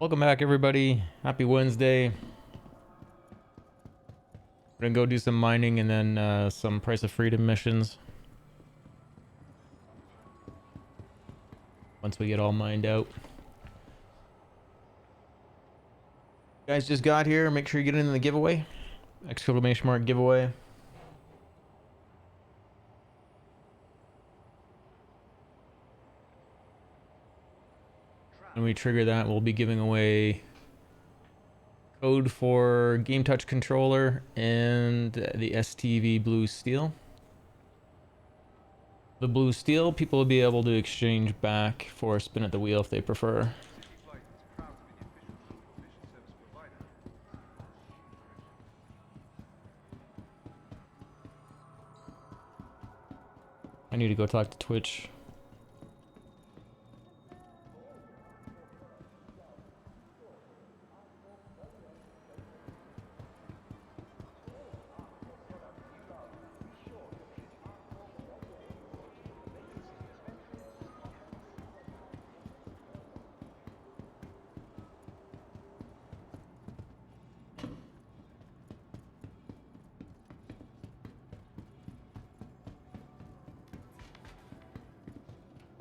Welcome back, everybody. Happy Wednesday. We're gonna go do some mining and then some Price of Freedom missions. Once we get all mined out. You guys just got here. Make sure you get in the giveaway. Exclamation mark giveaway. When we trigger that, we'll be giving away code for Game Touch controller and the STV Blue Steel. The Blue Steel, people will be able to exchange back for a spin at the wheel if they prefer. I need to go talk to Twitch.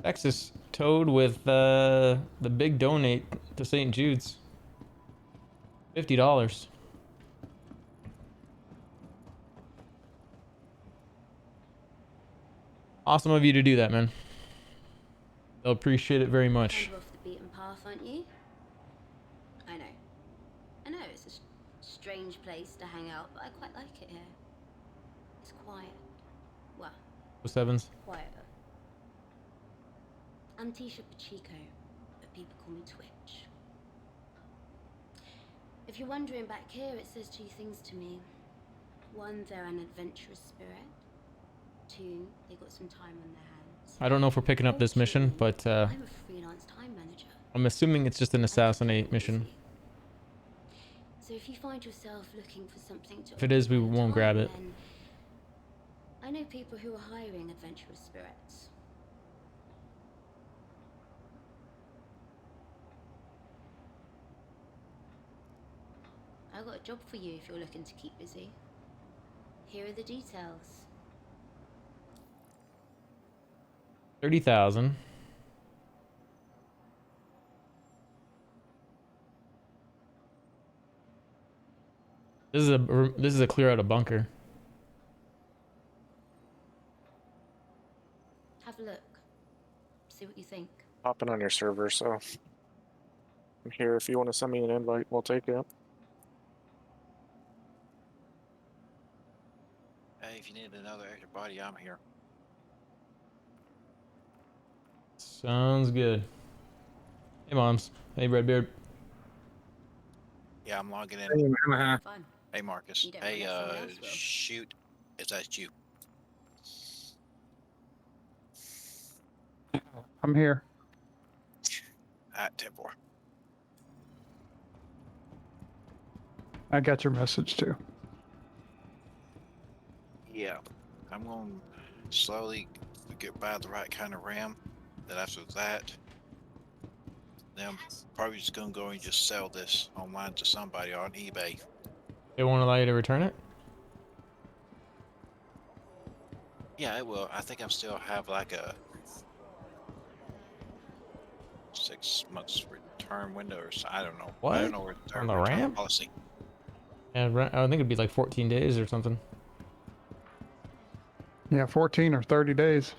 Texas Toad with the big donate to St. Jude's. $50. Awesome of you to do that, man. They'll appreciate it very much. Kind of off the beaten path, aren't you? I know. I know, it's a strange place to hang out, but I quite like it here. It's quiet. Well, Sevens. quieter. I'm Tisha Pacheco, but people call me Twitch. If you're wondering, back here it says two things to me. One, they're an adventurous spirit. Two, they got some time on their hands. I don't know if we're picking up this mission, but I'm a freelance time manager. I'm assuming it's just an assassinate mission. So if you find yourself looking for something to... If it is, we won't grab it. I know people who are hiring adventurous spirits. I've got a job for you if you're looking to keep busy. Here are the details. 30,000. This is a clear out a bunker. Have a look. See what you think. Hopping on your server, so I'm here. If you want to send me an invite, we'll take it. Hey, if you need another extra body, I'm here. Sounds good. Hey, Moms. Hey, Redbeard. Yeah, I'm logging in. Fun. Hey, Marcus. You don't Hey, know someone else will. shoot. Is that you? I'm here. At 10-4. I got your message too. Yeah. I'm going to slowly get by the right kind of RAM. Then after that, then I'm probably just going to go and just sell this online to somebody on eBay. They won't allow you to return it? Yeah, it will. I think I still have like a 6 months return window or so. I don't know. I don't What? know where their On the return RAM? policy. And I think it'd be like 14 days or something. Yeah, 14 or 30 days,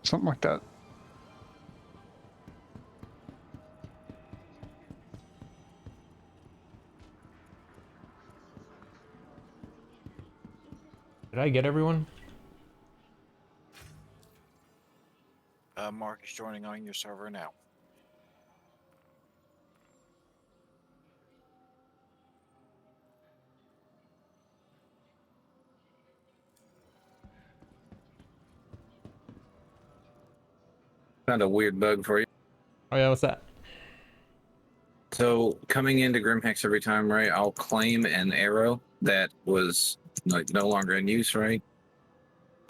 something like that. Did I get everyone? Mark is joining on your server now. Found a weird bug for you. Oh yeah, what's that? So coming into Grimhex every time, right? I'll claim an arrow that was like no longer in use, right?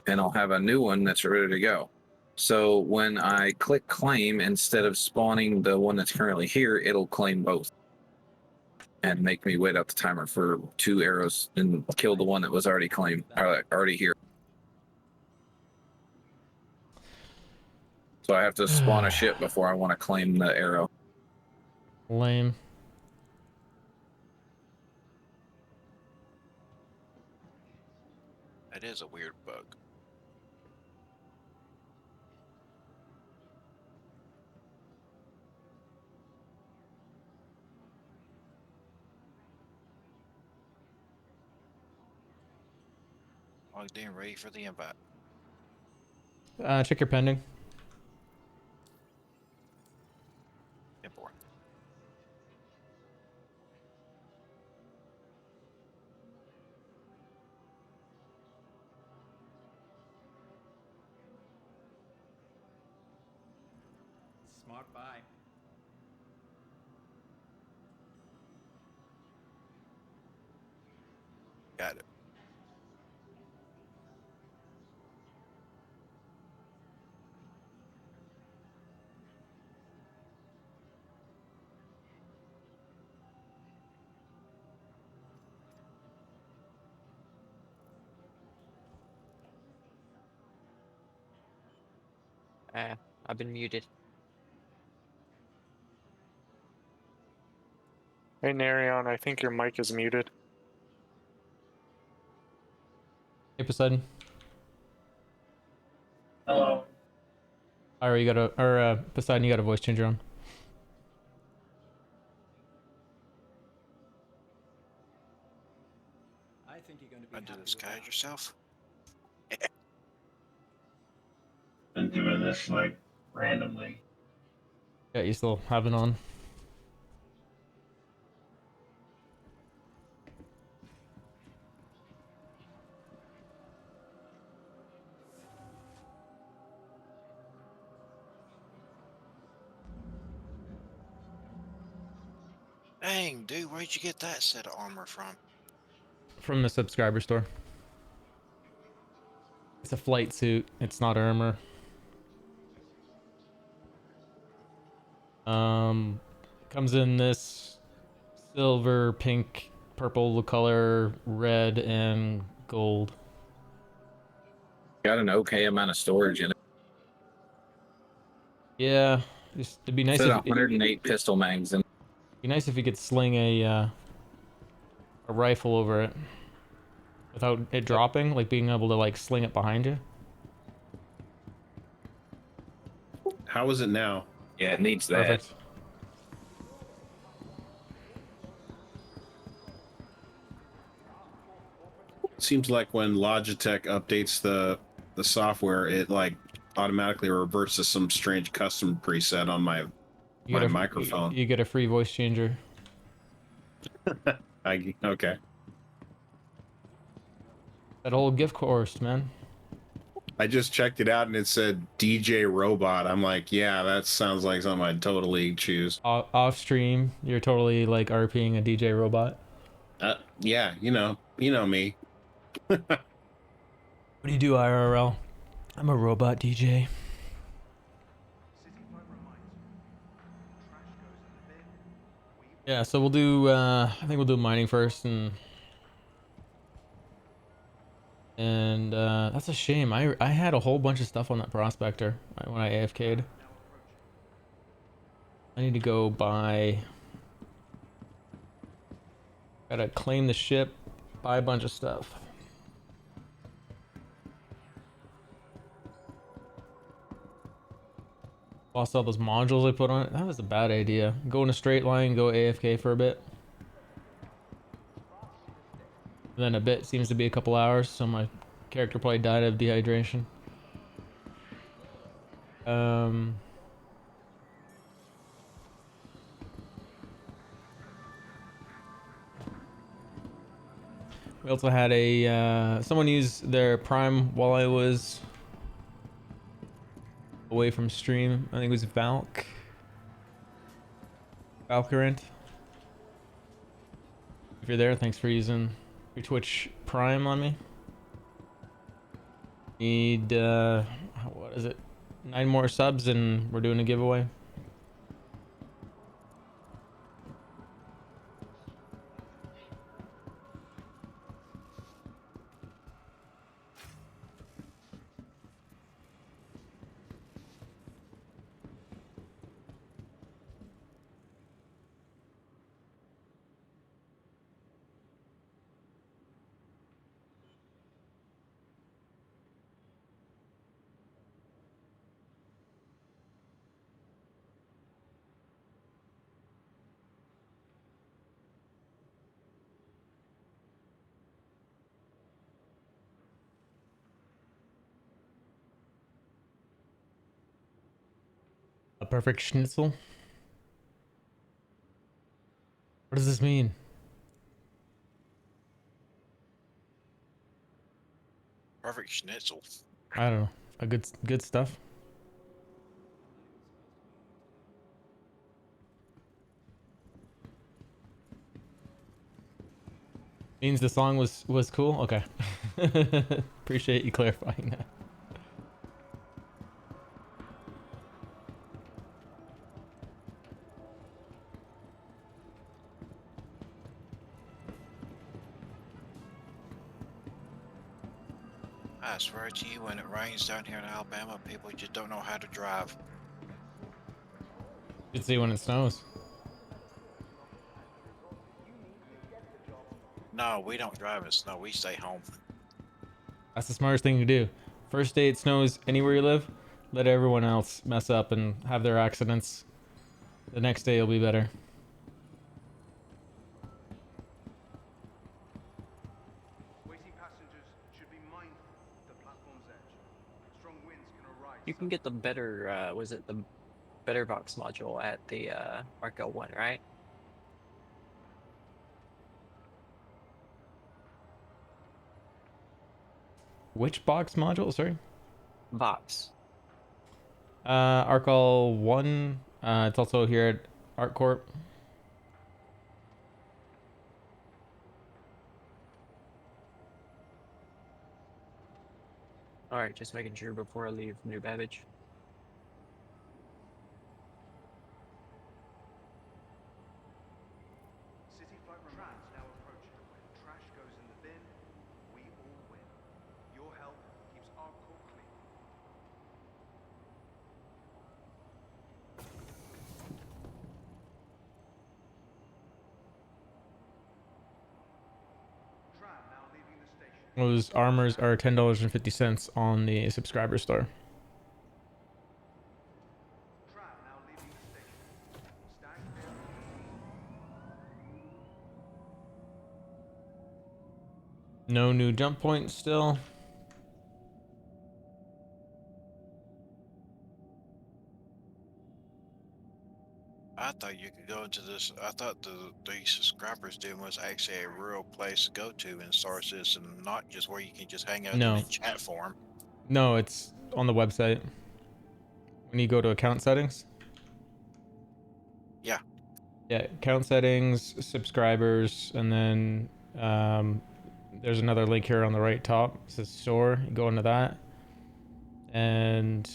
And I'll have a new one that's ready to go. So when I click claim, instead of spawning the one that's currently here, it'll claim both and make me wait out the timer for 2 arrows and kill the one that was already claimed, or already here. So I have to spawn a ship before I want to claim the arrow. Lame. That is a weird bug. Logged in, ready for the invite. Check your pending. 10-4. Smart buy. Got it. I've been muted. Hey, Narion, I think your mic is muted. Hey, Poseidon. Hello. Ira, you got a, or Poseidon, you got a voice changer on. I think you're going to be Undo happy the with sky that. yourself. Been doing this like randomly. Yeah, you still have it on. Dang, dude, where'd you get that set of armor from? From the subscriber store. It's a flight suit. It's not armor. Comes in this silver, pink, purple color, red, and gold. Got an okay amount of storage in it. Yeah, just it'd be nice Said if 108 pistol mags in. be nice if you could sling a rifle over it without it dropping, like being able to like sling it behind you. How is it now? Yeah, it needs that. Perfect. Seems like when Logitech updates the software, it like automatically reverts to some strange custom preset on my microphone. You get a free voice changer. Okay. That old gift horse, man. I just checked it out and it said DJ Robot. I'm like, yeah, that sounds like something I'd totally choose. Off stream, you're totally like RPing a DJ robot. Yeah, you know me. What do you do IRL? I'm a robot DJ. Yeah, so we'll do I think we'll do mining first, and that's a shame. I had a whole bunch of stuff on that prospector when I AFK'd. I need to go buy, gotta claim the ship, buy a bunch of stuff. Lost all those modules I put on it. That was a bad idea. Go in a straight line, go AFK for a bit. And then a bit seems to be a couple hours, so my character probably died of dehydration. We also had a someone use their Prime while I was away from stream. I think it was Valorant. If you're there, thanks for using your Twitch Prime on me. Need what is it? 9 more subs and we're doing a giveaway. A perfect schnitzel? What does this mean? Perfect schnitzel. I don't know. A good stuff. Means the song was cool? Okay. Appreciate you clarifying that. I swear to you, when it rains down here in Alabama, people just don't know how to drive. You should see when it snows. No, we don't drive in snow. We stay home. That's the smartest thing to do. First day it snows anywhere you live, let everyone else mess up and have their accidents. The next day you'll be better. You can get the better, was it the better box module at the Marco 1, right? Which box module? Sorry. Box. Arcall 1. It's also here at ArtCorp. All right, just making sure before I leave New Babbage. Those armors are $10.50 on the subscriber store. No new jump points still. I thought you could go into this. I thought the subscribers den was actually a real place to go to in Star Citizen, not just where you can just hang out in No. a chat forum. No, it's on the website. When you go to account settings. Yeah. Yeah, account settings, subscribers, and then there's another link here on the right top. It says store. You go into that, and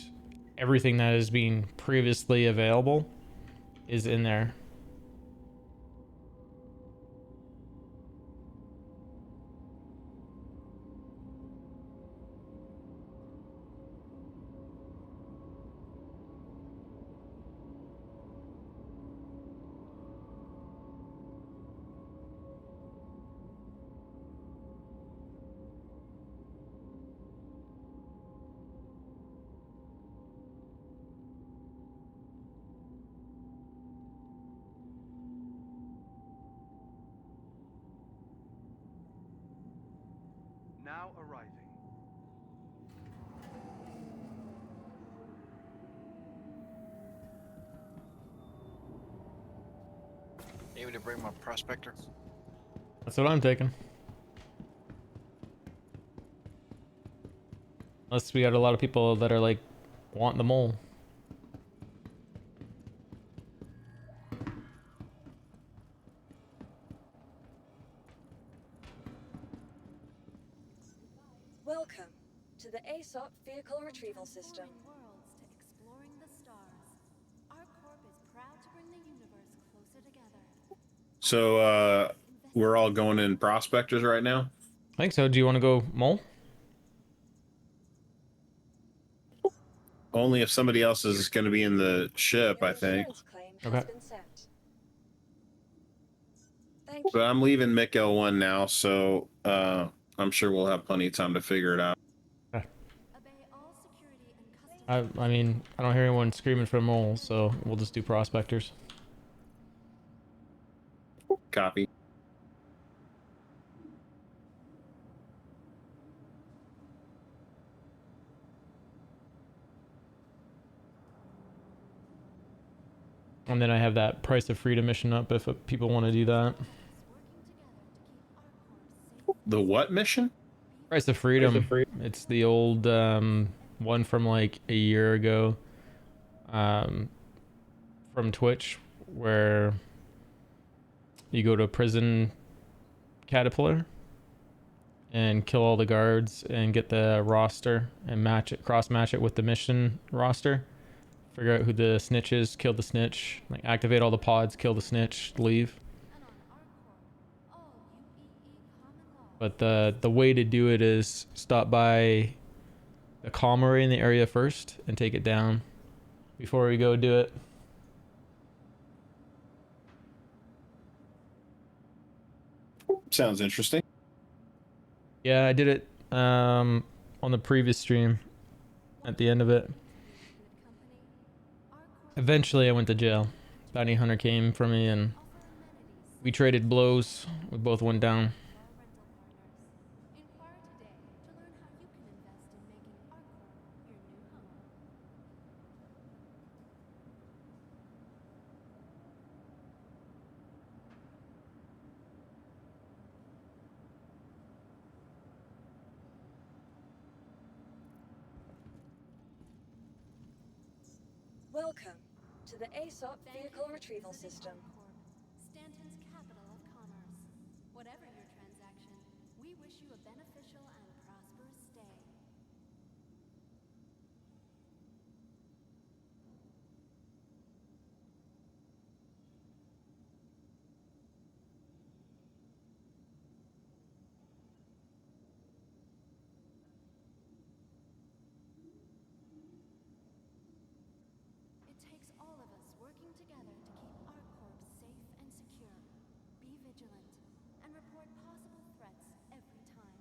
everything that is being previously available is in there. Now arriving. Need me to bring my prospector? That's what I'm taking. Unless we got a lot of people that are like want the mole. Welcome to the ASOP Vehicle Retrieval System. Worlds to exploring the stars. ArcCorp is proud to bring the universe closer together. So we're all going in prospectors right now. I think so. Do you want to go mole? Only if somebody else is going to be in the ship, Your I think. insurance claim Okay. has been sent. Thank you. But I'm leaving Mick L1 now, so I'm sure we'll have plenty of time to figure it out. Obey all security and customs. I mean, I don't hear anyone screaming for mole, so we'll just do prospectors. Copy. And then I have that Price of Freedom mission up if people want to do that. The what mission? Price of Freedom. It's the old one from like a year ago from Twitch where you go to a prison caterpillar and kill all the guards and get the roster and match it, cross match it with the mission roster. Figure out who the snitch is, kill the snitch, like activate all the pods, kill the snitch, leave. But the way to do it is stop by the comm array in the area first and take it down before we go do it. Sounds interesting. Yeah, I did it on the previous stream at the end of it. Eventually I went to jail. Bounty hunter came for me and we traded blows. We both went down. Inquire today to learn how you can invest in making ArcCorp your new home. Welcome to the ASOP Vehicle Retrieval System. Stanton's capital of commerce. Whatever your transaction, we wish you a beneficial and prosperous stay. It takes all of us working together to keep ArcCorp safe and secure. Be vigilant and report possible threats every time.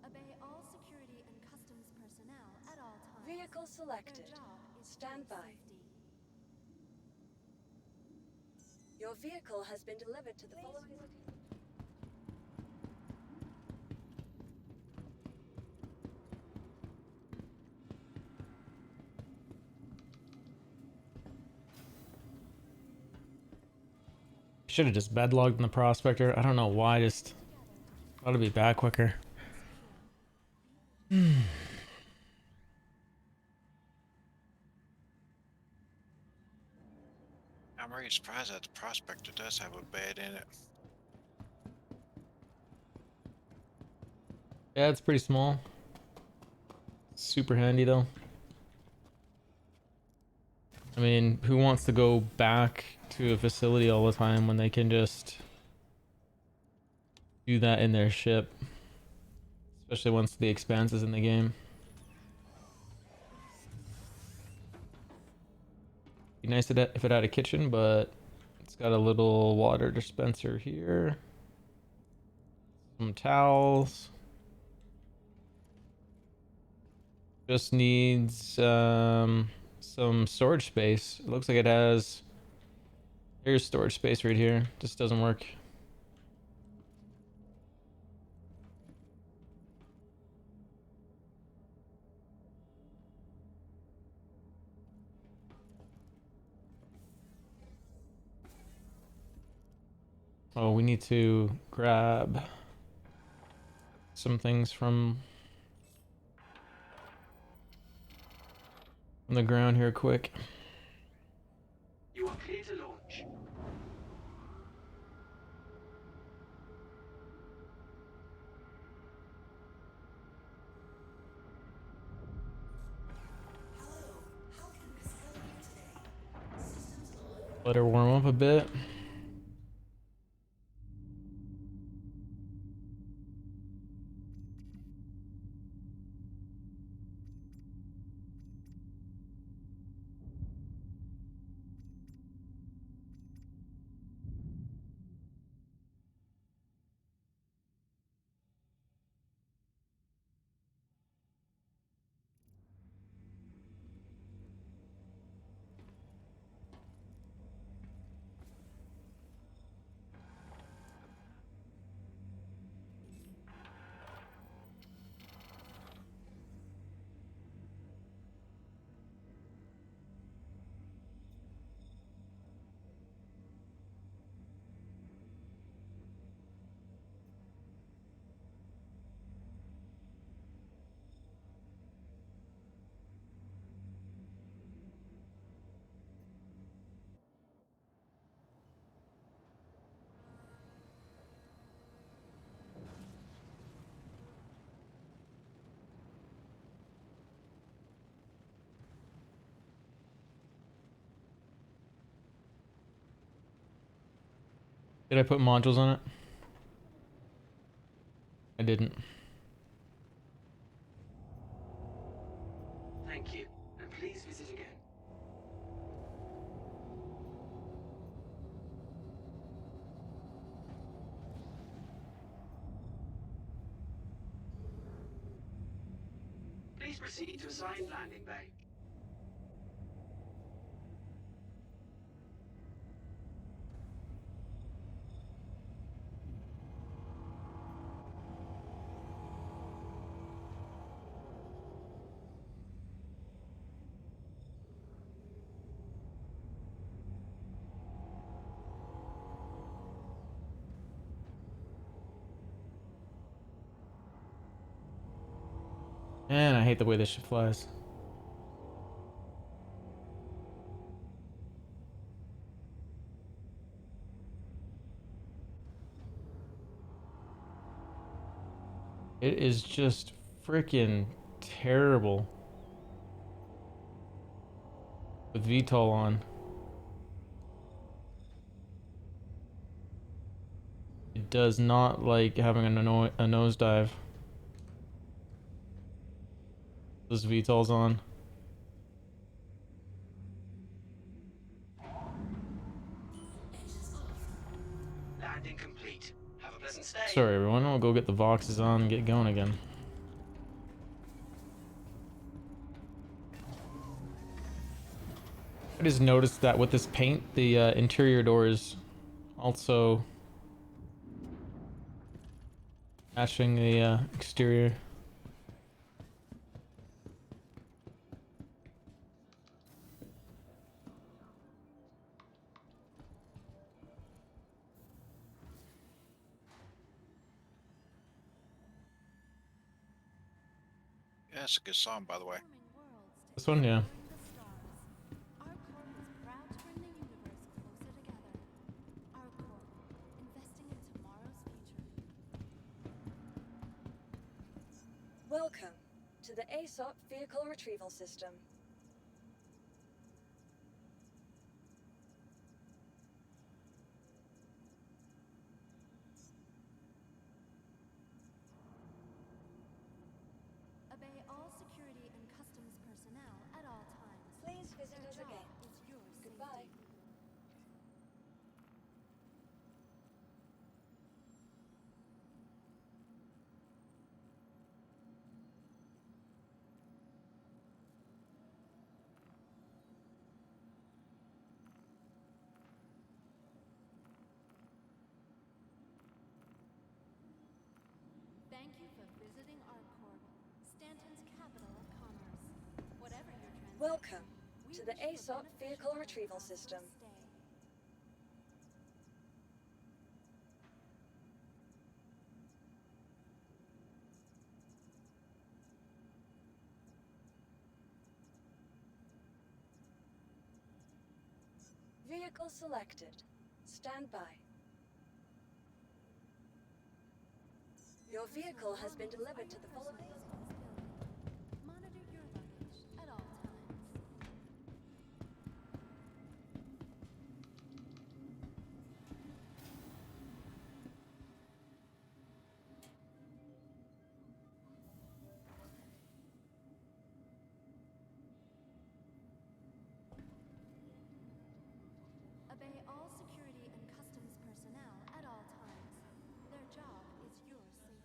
Obey all security and customs personnel at all times. Vehicle selected. Their job is Stand by. safety. Your vehicle has been delivered to the following. should have just bedlogged in the prospector. I don't know why, just ought to be back quicker. I'm really surprised that the prospector does have a bed in it. Yeah, it's pretty small. Super handy though. I mean, who wants to go back to a facility all the time when they can just do that in their ship? Especially once the Expanse is in the game. Be nice if it had a kitchen, but it's got a little water dispenser here. Some towels. Just needs some storage space. It looks like it has... Here's storage space right here. Just doesn't work. Oh, we need to grab some things from the ground here quick. You are clear to launch. Let her warm up a bit. Did I put modules on it? I didn't. Thank you, and please visit again. Please proceed to assigned landing bay. Man, I hate the way this shit flies. It is just freaking terrible with VTOL on. It does not like having a nosedive. This VTOL's on. Landing complete. Have a pleasant stay. Sorry everyone, we'll go get the Voxes on and get going again. I just noticed that with this paint, the interior doors also matching the exterior. Yeah, that's a good song, by the way. This one, yeah. Our corp is proud to bring the universe closer together. Our corp, investing in tomorrow's future. Welcome to the ASOP Vehicle Retrieval System. Obey all security and customs personnel at all times. Please visit Their us job again. is your Goodbye. safety. Thank you for visiting ArcCorp, Stanton's capital of commerce. Whatever your transaction, Welcome we to the wish you a ASOP Vehicle beneficial Retrieval and System. prosperous stay. Vehicle selected. Stand by. Your vehicle has been delivered to the following. Monitor your luggage at all times. Obey all security and customs personnel at all times. Their job is your safety.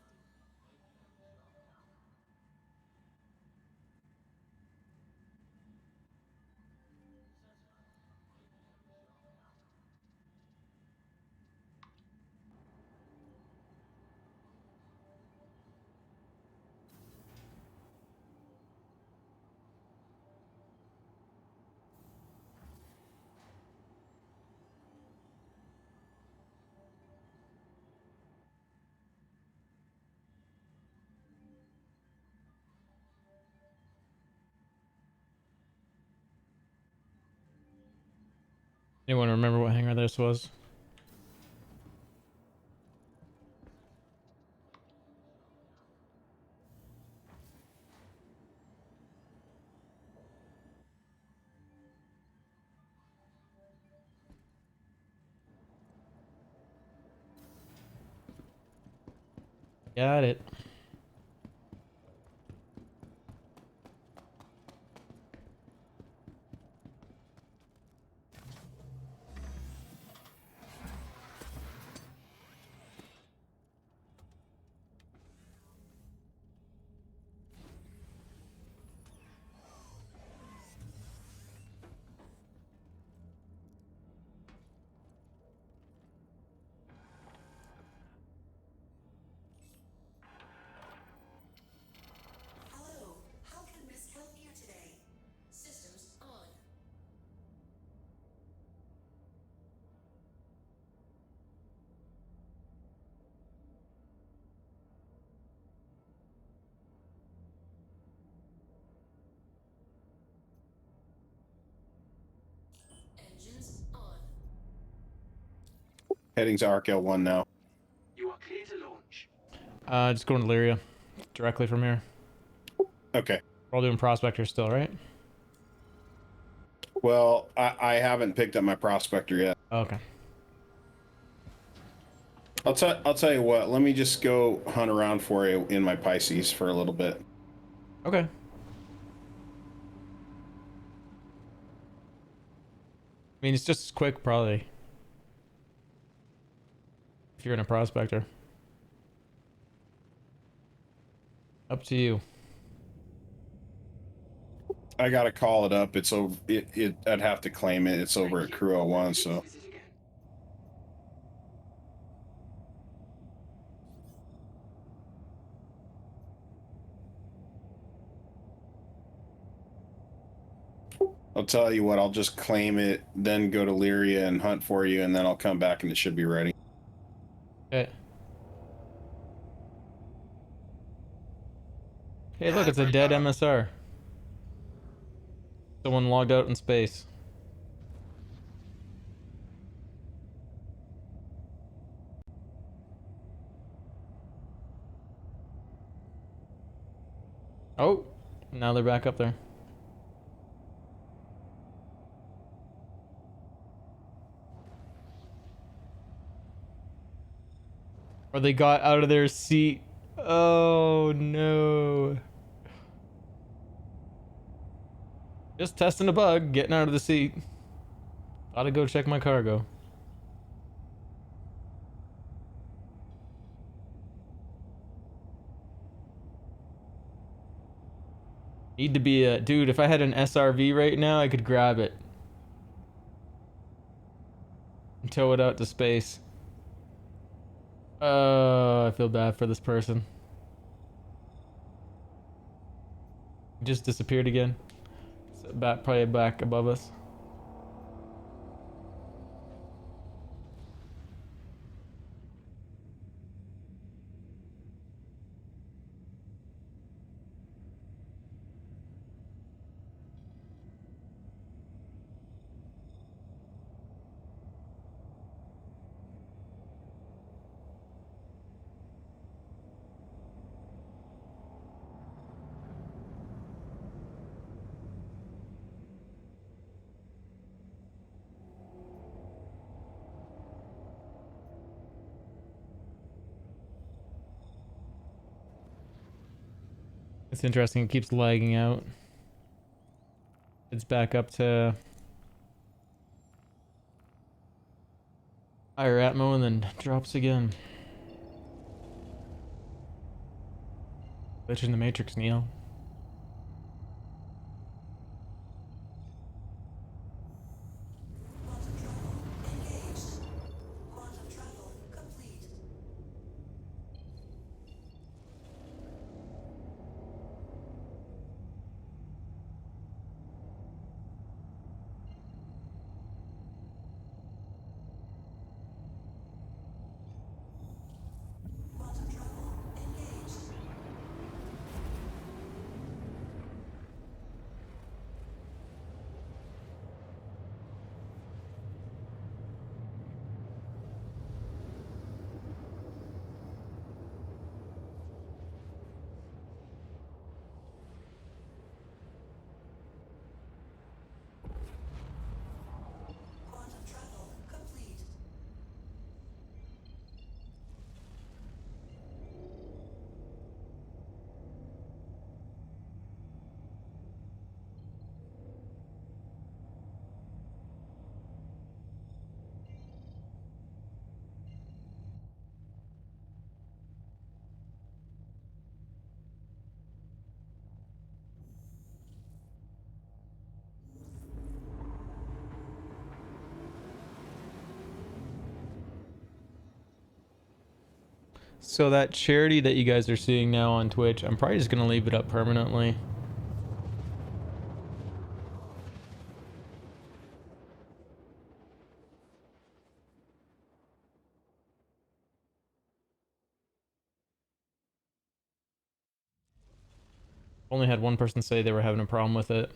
Anyone remember what hangar this was? Got it. Hello, how can Miss help you today? Systems on. Engines on. Heading to Arc L1 now. You are clear to launch. Just going to Lyria directly from here. Okay. We're all doing Prospector still, right? Well, I haven't picked up my Prospector yet. Okay. I'll tell you what. Let me just go hunt around for you in my Pisces for a little bit. Okay. I mean, it's just as quick, probably. If you're in a Prospector. Up to you. I gotta call it up. It's over. I'd have to claim it. It's over at Crew 01, so. I'll tell you what, I'll just claim it, then go to Lyria and hunt for you, and then I'll come back and it should be ready. Okay. Hey, look, it's a dead MSR. Someone logged out in space. Oh, now they're back up there. Or they got out of their seat. Oh no. Just testing a bug, getting out of the seat. Gotta go check my cargo. Need to be a dude. If I had an SRV right now, I could grab it and tow it out to space. I feel bad for this person. He just disappeared again. So probably back above us. It's interesting. It keeps lagging out. It's back up to higher atmo and then drops again. Glitch in the Matrix, Neo. So that charity that you guys are seeing now on Twitch, I'm probably just gonna leave it up permanently. Only had one person say they were having a problem with it.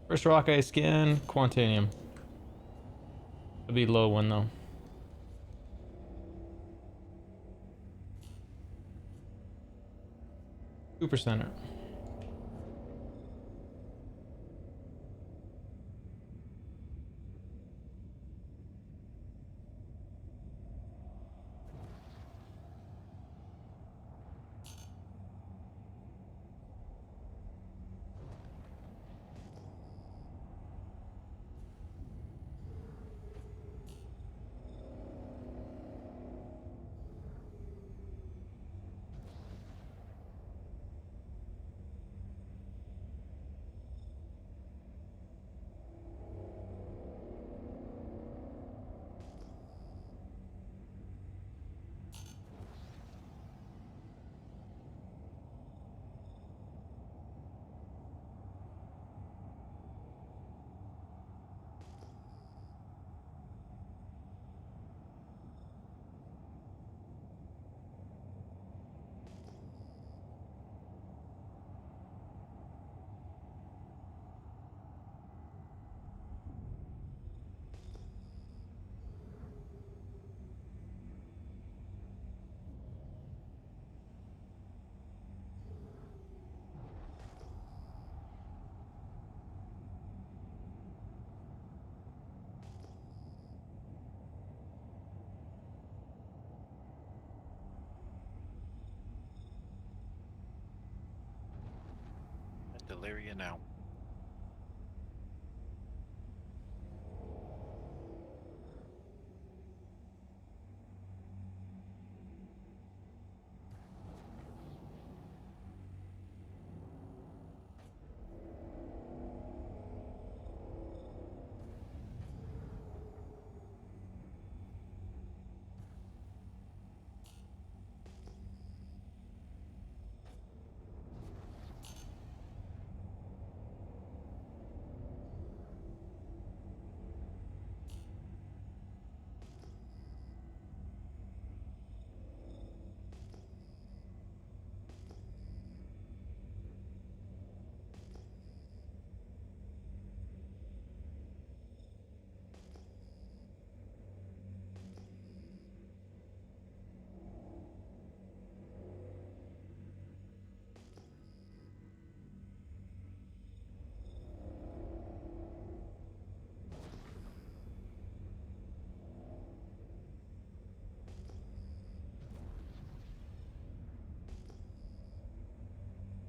First rock I scan, Quantanium. It'll be low one though. Cooper Center. At Deliria now.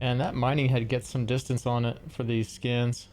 And that mining head gets some distance on it for these skins.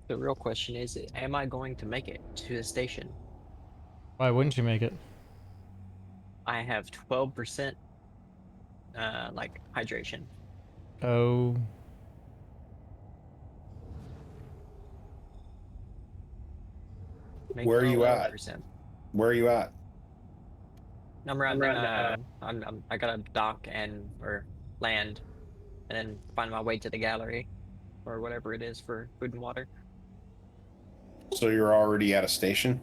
The real question is, am I going to make it to the station? Why wouldn't you make it? I have 12% like hydration. Oh. Make Where are it you at? 11%. Where are you at? I'm around. I gotta dock and or land, and then find my way to the gallery, or whatever it is for food and water. So you're already at a station?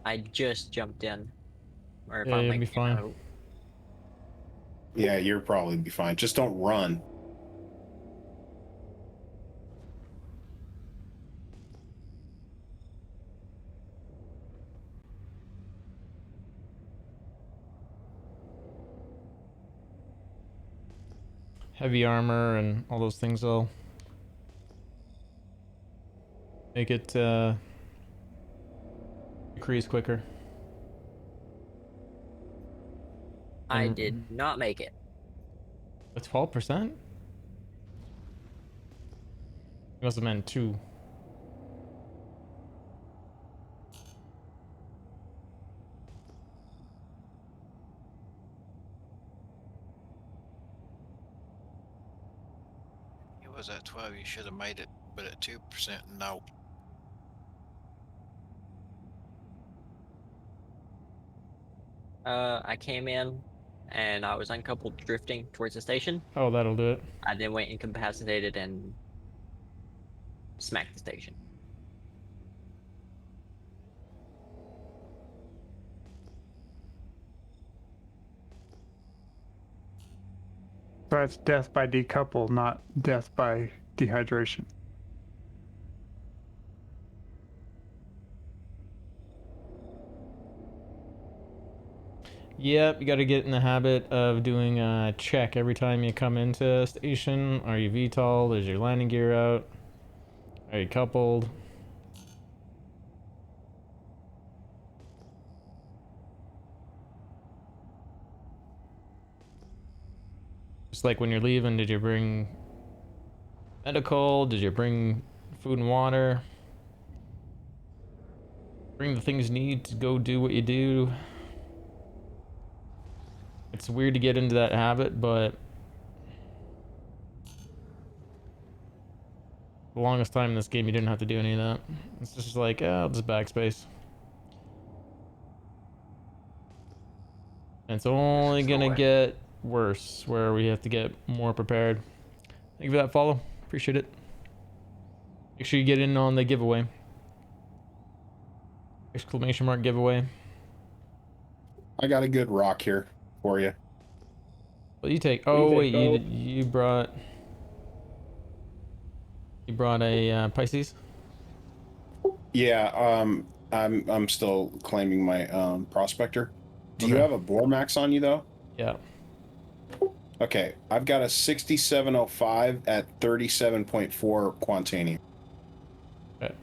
I just jumped in, or if Yeah, I'm you'll be making fine. a Yeah, you'll probably be fine. Just don't run. Heavy armor and all those things will make it decrease quicker. I did not make it. That's 12%? You must have meant 2. It was at 12. You should have made it, but at 2%, no. I came in, and I was uncoupled, drifting towards the station. Oh, that'll do it. I then went incapacitated and smacked the station. So that's death by decouple, not death by dehydration. Yep, you got to get in the habit of doing a check every time you come into a station. Are you VTOL? Is your landing gear out? Are you coupled? Just like when you're leaving, did you bring medical? Did you bring food and water? Bring the things you need to go do what you do. It's weird to get into that habit, but the longest time in this game you didn't have to do any of that. It's just like, I'll just backspace. And it's only gonna get worse, where we have to get more prepared. Thank you for that follow. Appreciate it. Make sure you get in on the giveaway. Exclamation mark giveaway. I got a good rock here for you. Well, you take. Oh wait, you brought a Pisces. Yeah, I'm still claiming my prospector. Do you Okay. have a Bormax on you though? Yeah. Okay, I've got a 6705 at 37.4 quantanium. Okay.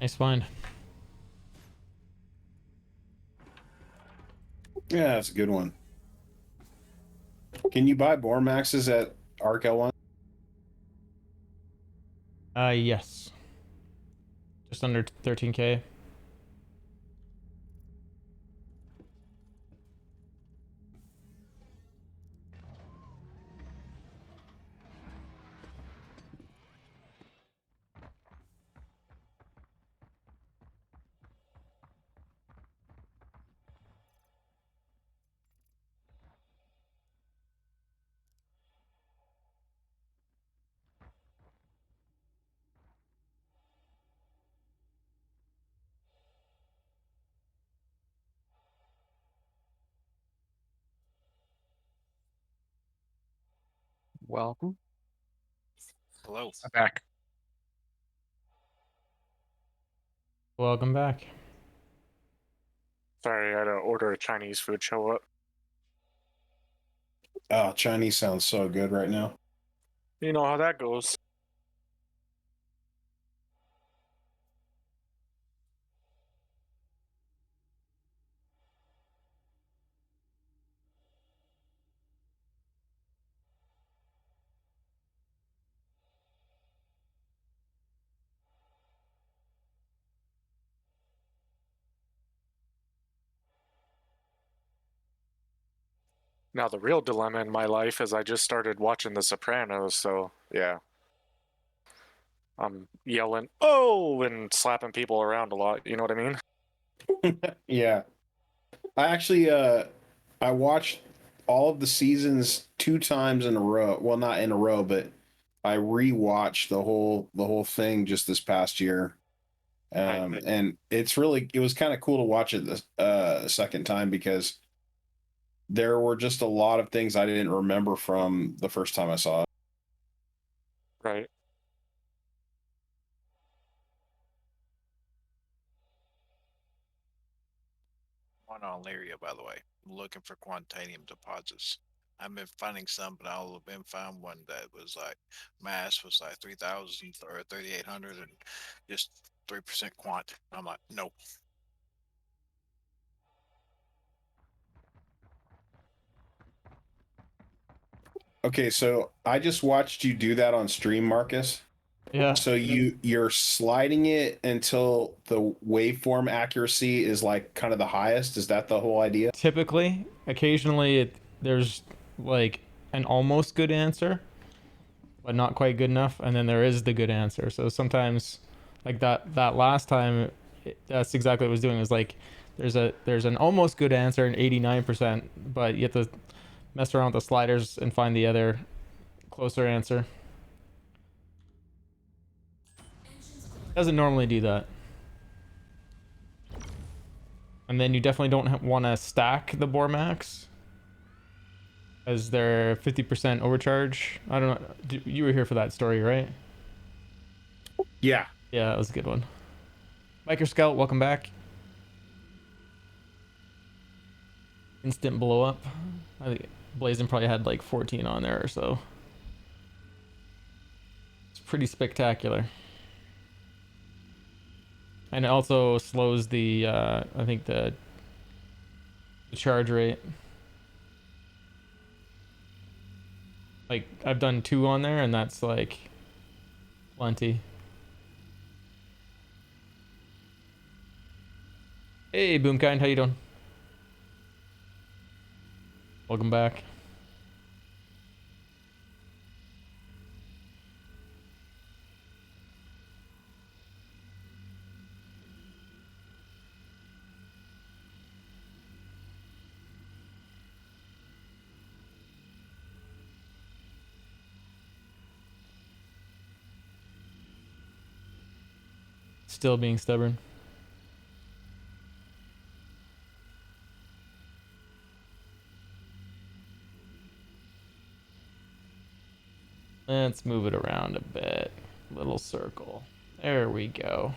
Nice find. Yeah, that's a good one. Can you buy Bormaxes at Arc L1? Yes. Just under 13K. Welcome. Hello. I'm back. Welcome back. Sorry, I had to order a Chinese food show up. Oh, Chinese sounds so good right now. You know how that goes. Now, the real dilemma in my life is I just started watching The Sopranos, so yeah. I'm yelling, oh, and slapping people around a lot. You know what I mean? Yeah. I actually I watched all of the seasons 2 times in a row. Well, not in a row, but I rewatched the whole thing just this past year. And it was kind of cool to watch it the second time because there were just a lot of things I didn't remember from the first time I saw it. Right. One on Lyria, by the way. I'm looking for quantanium deposits. I've been finding some, but I've been found one that was like mass was like 3,000 or 3,800 and just 3% quant. I'm like, nope. Okay, so I just watched you do that on stream, Marcus. Yeah. So you're sliding it until the waveform accuracy is like kind of the highest. Is that the whole idea? Typically, occasionally there's like an almost good answer, but not quite good enough, and then there is the good answer. So sometimes, like that last time, that's exactly what it was doing. It was like there's an almost good answer in 89%, but you have to mess around with the sliders and find the other closer answer. Doesn't normally do that. And then you definitely don't want to stack the Bormax, as they're 50% overcharge. I don't know. You were here for that story, right? Yeah. Yeah, that was a good one. Biker Scout, welcome back. Instant blow up. I think Blazin probably had like 14 on there or so. It's pretty spectacular. And it also slows the, I think the charge rate. Like, I've done 2 on there, and that's like plenty. Hey, Boomkind, how you doing? Welcome back. Still being stubborn. Let's move it around a bit. Little circle. There we go.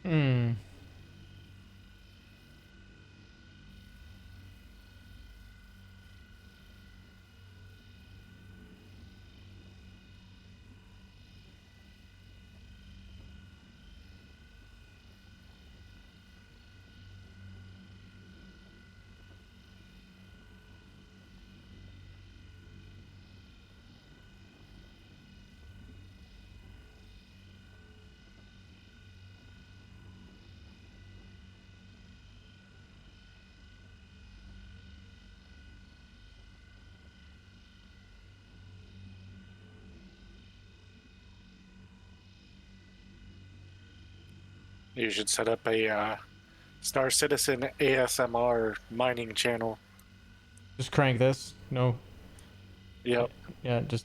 Hmm. You should set up a Star Citizen ASMR mining channel. Just crank this. No. Yep. Yeah, just.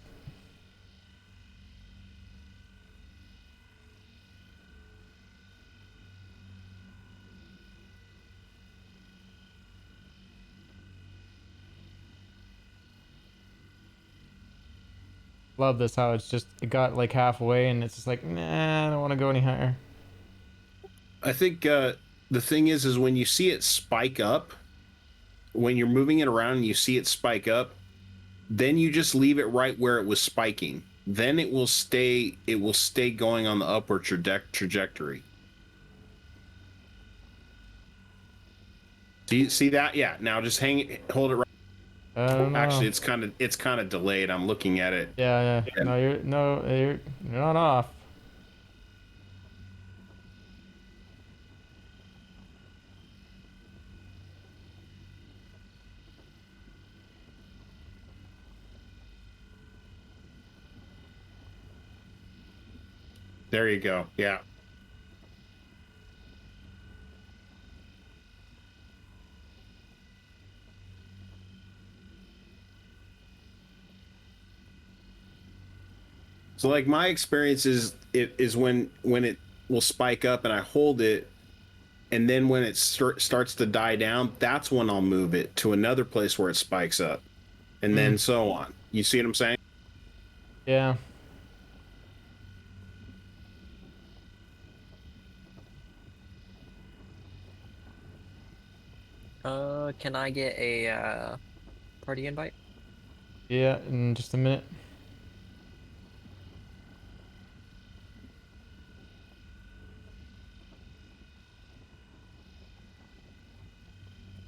Love this, how it's just, it got like halfway and it's just like, nah, I don't want to go any higher. I think the thing is when you see it spike up, when you're moving it around and you see it spike up, then you just leave it right where it was spiking. Then it will stay going on the upward trajectory. Do you see that? Yeah. Now just hold it right. I don't know. Actually, it's kind of delayed. I'm looking at it. Yeah. No, you're not off. There you go. Yeah. So like my experience is when it will spike up and I hold it, and then when it starts to die down, that's when I'll move it to another place where it spikes up, and then so on. You see what I'm saying? Yeah. Can I get a party invite? Yeah, in just a minute.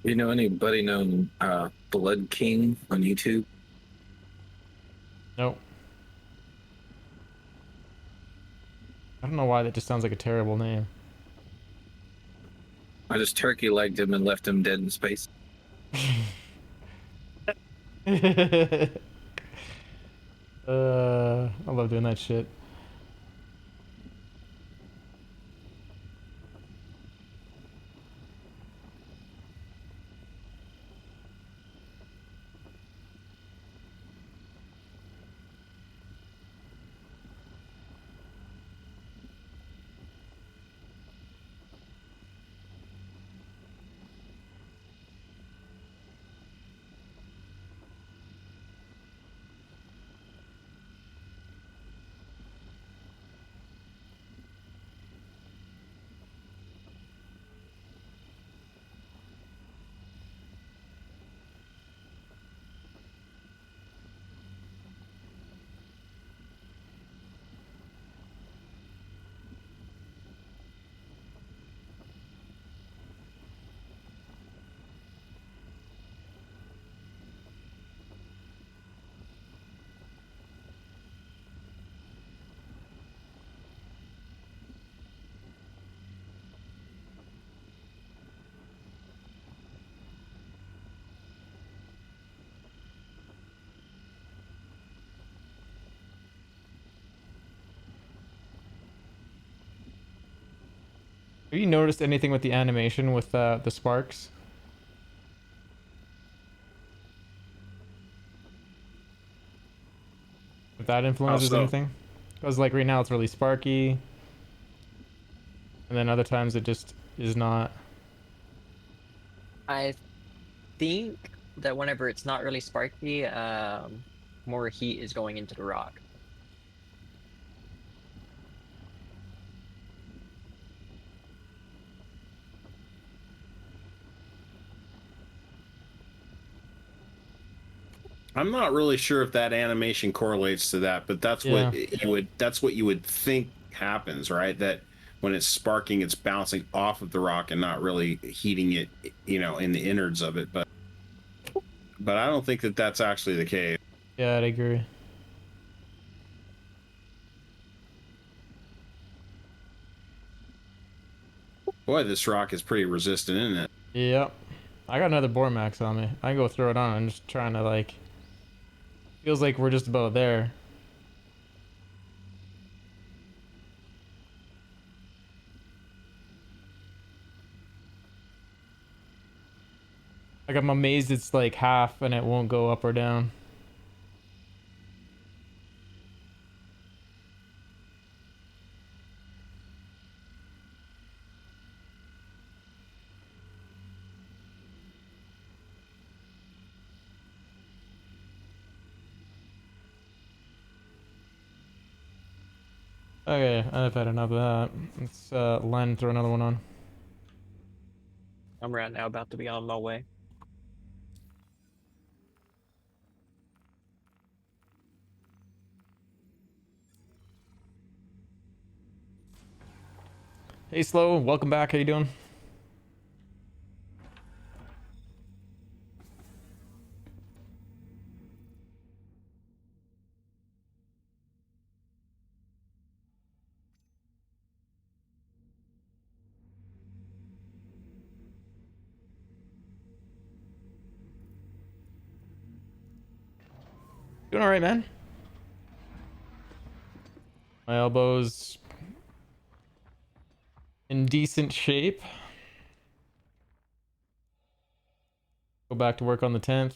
You know anybody known Blood King on YouTube? Nope. I don't know why that just sounds like a terrible name. I just turkey legged him and left him dead in space. I love doing that shit. Have you noticed anything with the animation with the sparks? If that influences anything? Because like right now it's really sparky. And then other times it just is not. I think that whenever it's not really sparky, more heat is going into the rock. I'm not really sure if that animation correlates to that, but that's Yeah. what you would think happens, right? That when it's sparking, it's bouncing off of the rock and not really heating it, in the innards of it. But I don't think that that's actually the case. Yeah, I'd agree. Boy, this rock is pretty resistant, isn't it? Yep. I got another Bormax on me. I can go throw it on. I'm just trying to like. Feels like we're just about there. Like I'm amazed it's like half and it won't go up or down. Okay, I've had enough of that. Let's Len throw another one on. I'm right now about to be on my way. Hey Slow, welcome back. How you doing? Doing all right, man. My elbow's in decent shape. Go back to work on the 10th.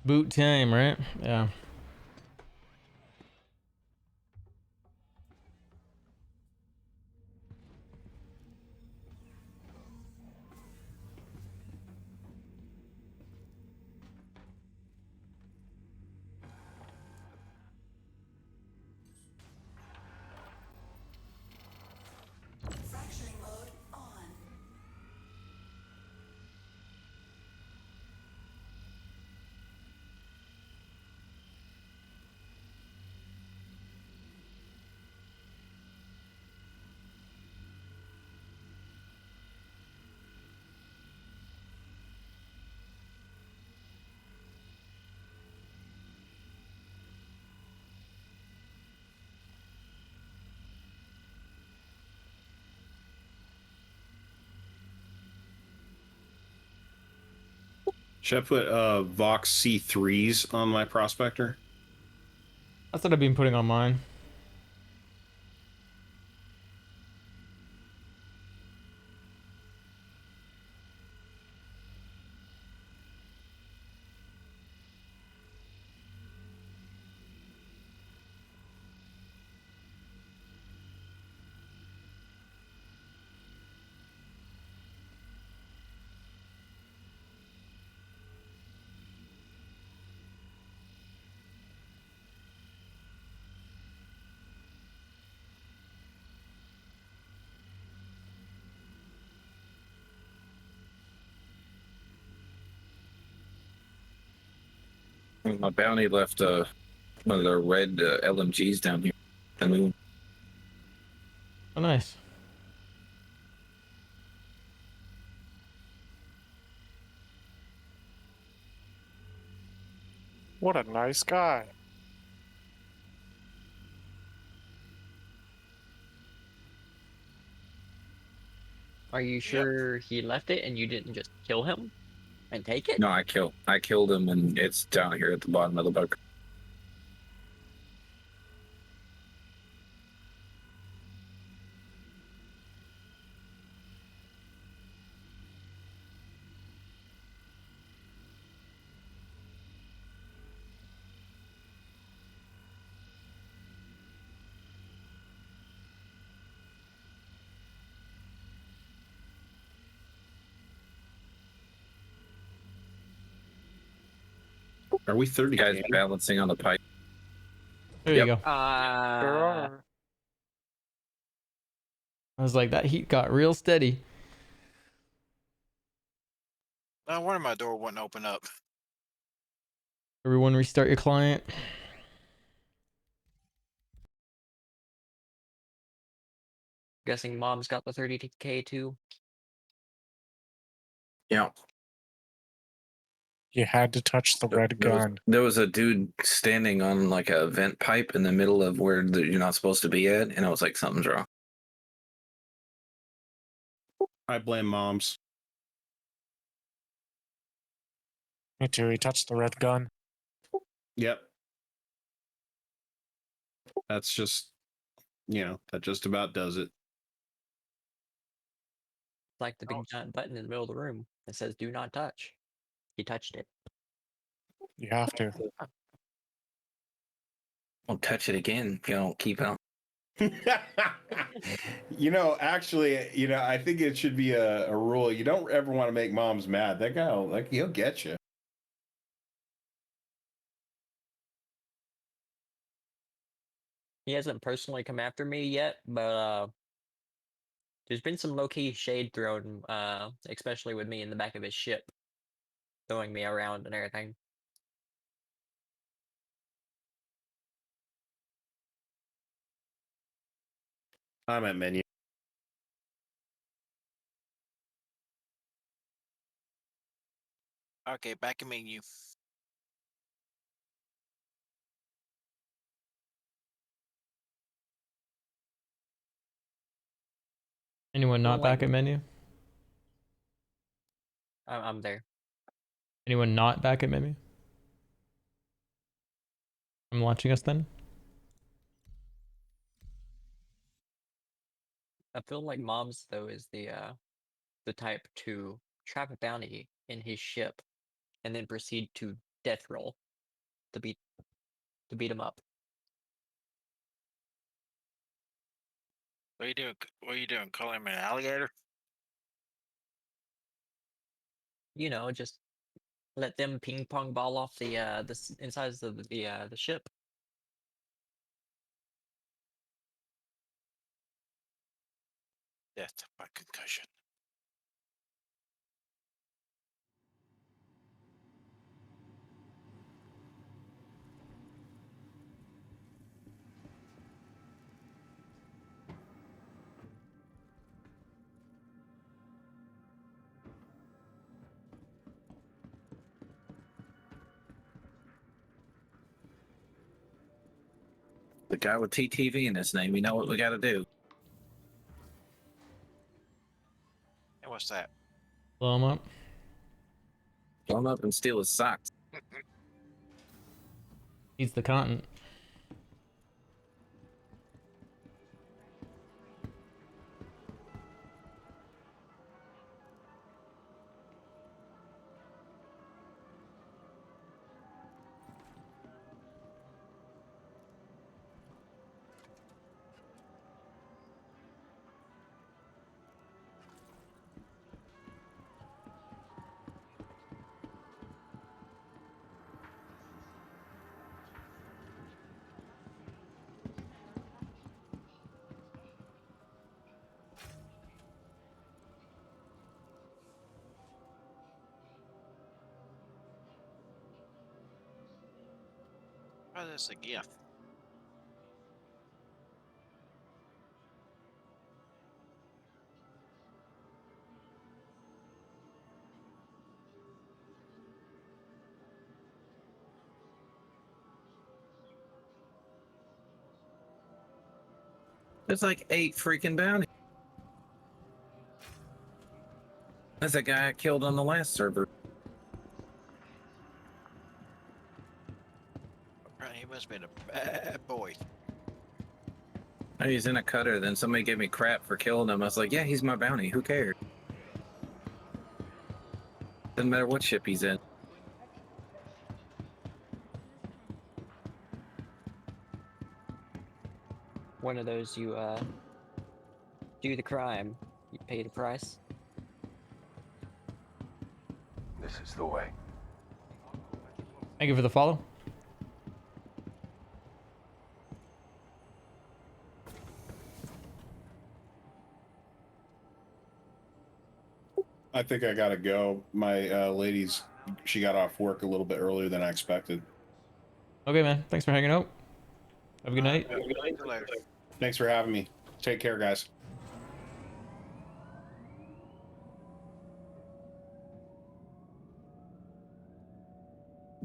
Boot time, right? Yeah. Fracturing mode on. Should I put Vox C3s on my prospector? That's what I've been putting on mine. My bounty left one of the red LMGs down here. I mean, Oh, nice. What a nice guy. Are you sure he left it and you didn't just kill him and take it? no, I killed him, and it's down here at the bottom of the boat. Are we 30? Guys balancing on the pipe. There you go. There are. I was like, that heat got real steady. No wonder my door wouldn't open up. Everyone restart your client. Guessing mom's got the 30K too. Yeah. You had to touch the red gun. There was a dude standing on like a vent pipe in the middle of where you're not supposed to be at, and I was like, something's wrong. I blame moms. Me too. He touched the red gun. Yep. That's just, that just about does it. Like the big giant button in the middle of the room that says "Do not touch." He touched it. You have to. Don't touch it again if you don't keep it on. Actually, I think it should be a rule. You don't ever want to make moms mad. That guy, he'll get you. He hasn't personally come after me yet, but there's been some low-key shade thrown, especially with me in the back of his ship, throwing me around and everything. I'm at menu. Okay, back in menu. Anyone not Well, back at menu? I'm there. Anyone not back at menu? I'm launching us then. I feel like Mom's though is the type to trap a bounty in his ship, and then proceed to death roll to beat him up. What are you doing? What are you doing? Calling him an alligator? Just let them ping pong ball off the insides of the ship. Death by concussion. The guy with TTV in his name, you know what we got to do. And what's that? Blow him up. Blow him up and steal his socks. He's the content. Try this again. There's like 8 freaking bounties. That's a guy I killed on the last server. Apparently, he must have been a bad boy. He's in a cutter. Then somebody gave me crap for killing him. I was like, yeah, he's my bounty. Who cares? Doesn't matter what ship he's in. One of those you do the crime, you pay the price. This is the way. Thank you for the follow. I think I gotta go. My lady's she got off work a little bit earlier than I expected. Okay, man. Thanks for hanging out. Have a good night. See you later. Thanks for having me. Take care, guys.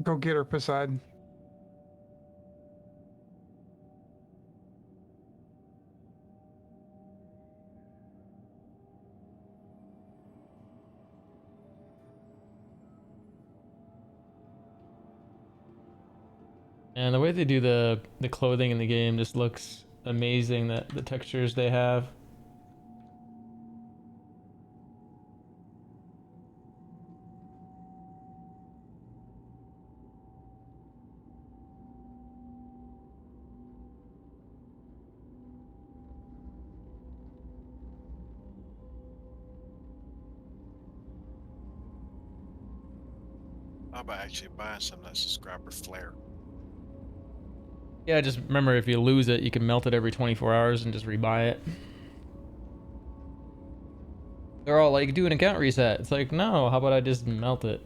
Go get her, Poseidon. And the way they do the clothing in the game just looks amazing. That the textures they have. How about actually buying some of that subscriber flare? Yeah, just remember if you lose it, you can melt it every 24 hours and just rebuy it. They're all like, do an account reset. It's like, no, how about I just melt it?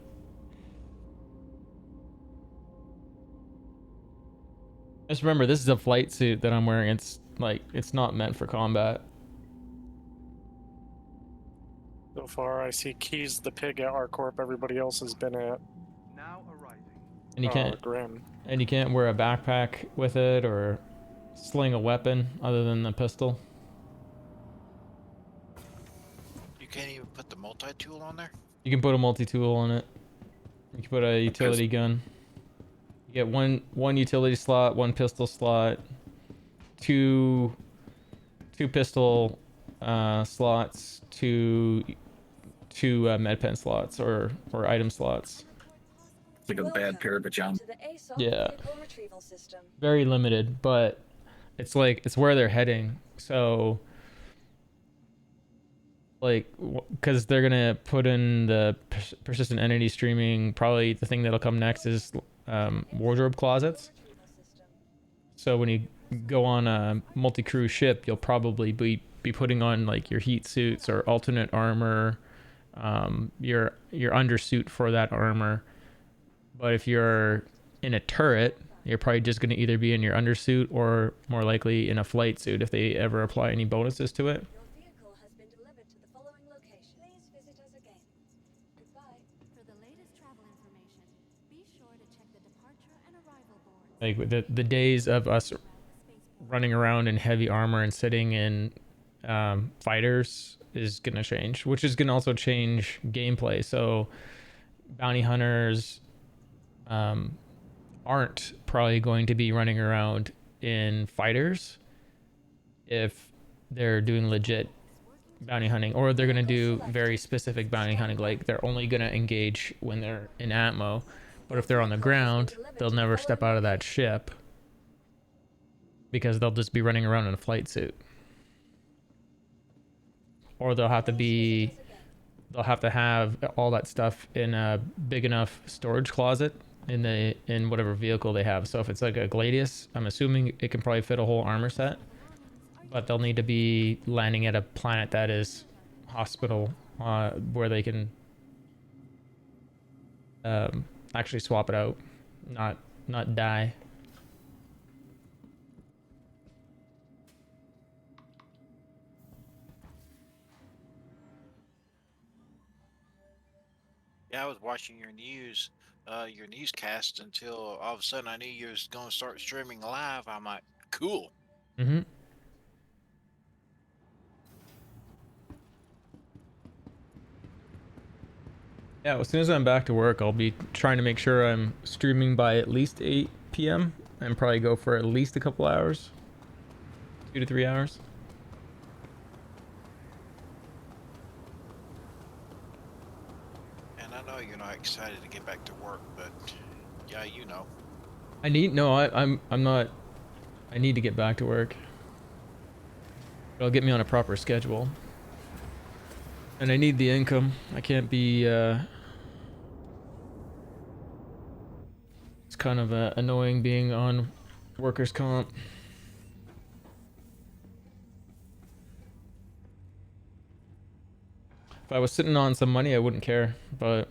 Just remember, this is a flight suit that I'm wearing. It's like, it's not meant for combat. So far, I see Keys the pig at ArcCorp. Everybody else has been at. Now arriving. And you can't, Grim. and you can't wear a backpack with it or sling a weapon other than the pistol. You can't even put the multi-tool on there? You can put a multi-tool on it. You can put a utility gun. You get one utility slot, one pistol slot, two pistol slots, two med pen slots or item slots. It's like a bad pair of pajamas. Yeah. Vehicle retrieval system. Very limited, but it's like it's where they're heading. So like because they're gonna put in the persistent entity streaming. Probably the thing that'll come next is wardrobe closets. So when you go on a multi-crew ship, you'll probably be putting on like your heat suits or alternate armor, your undersuit for that armor. But if you're in a turret, you're probably just going to either be in your undersuit or more likely in a flight suit if they ever apply any bonuses to it. Your vehicle has been delivered to the following location. Please visit us again. Goodbye. For the latest travel information, be sure to check the departure and arrival boards. Like the days of us running around in heavy armor and sitting in fighters is going to change, which is going to also change gameplay. So bounty hunters aren't probably going to be running around in fighters if they're doing legit bounty hunting, or they're going to do very specific bounty hunting, like they're only going to engage when they're in atmo. But if they're on the ground, they'll never step out of that ship because they'll just be running around in a flight suit. Or they'll have to have all that stuff in a big enough storage closet in whatever vehicle they have. So if it's like a Gladius, I'm assuming it can probably fit a whole armor set, but they'll need to be landing at a planet that is hospital, where they can actually swap it out, not die. Yeah, I was watching your newscast until all of a sudden I knew you was going to start streaming live. I'm like, cool. Mm-hmm. Yeah, as soon as I'm back to work, I'll be trying to make sure I'm streaming by at least 8 p.m. and probably go for at least a couple hours, 2 to 3 hours. And I know you're not excited to get back to work, but yeah, you know. I'm not. I need to get back to work. It'll get me on a proper schedule. And I need the income. I can't be It's kind of annoying being on workers' comp. If I was sitting on some money, I wouldn't care, but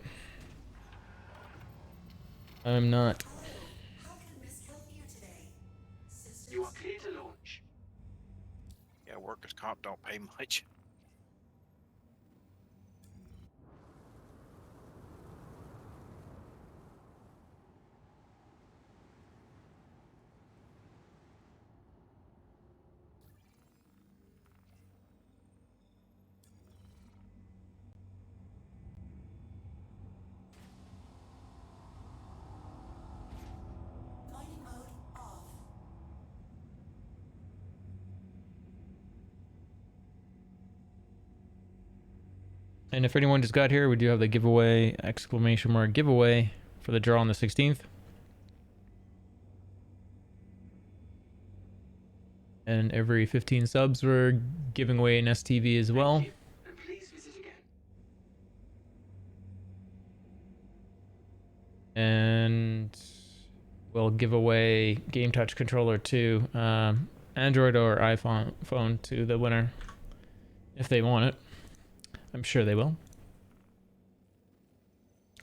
I'm not. You are clear to launch. Yeah, workers' comp don't pay much. Mining mode off. And if anyone just got here, we do have the giveaway, exclamation mark giveaway, for the draw on the 16th. And every 15 subs, we're giving away an STV as well. And please visit again. And we'll give away Game Touch controller to Android or iPhone phone to the winner if they want it. I'm sure they will.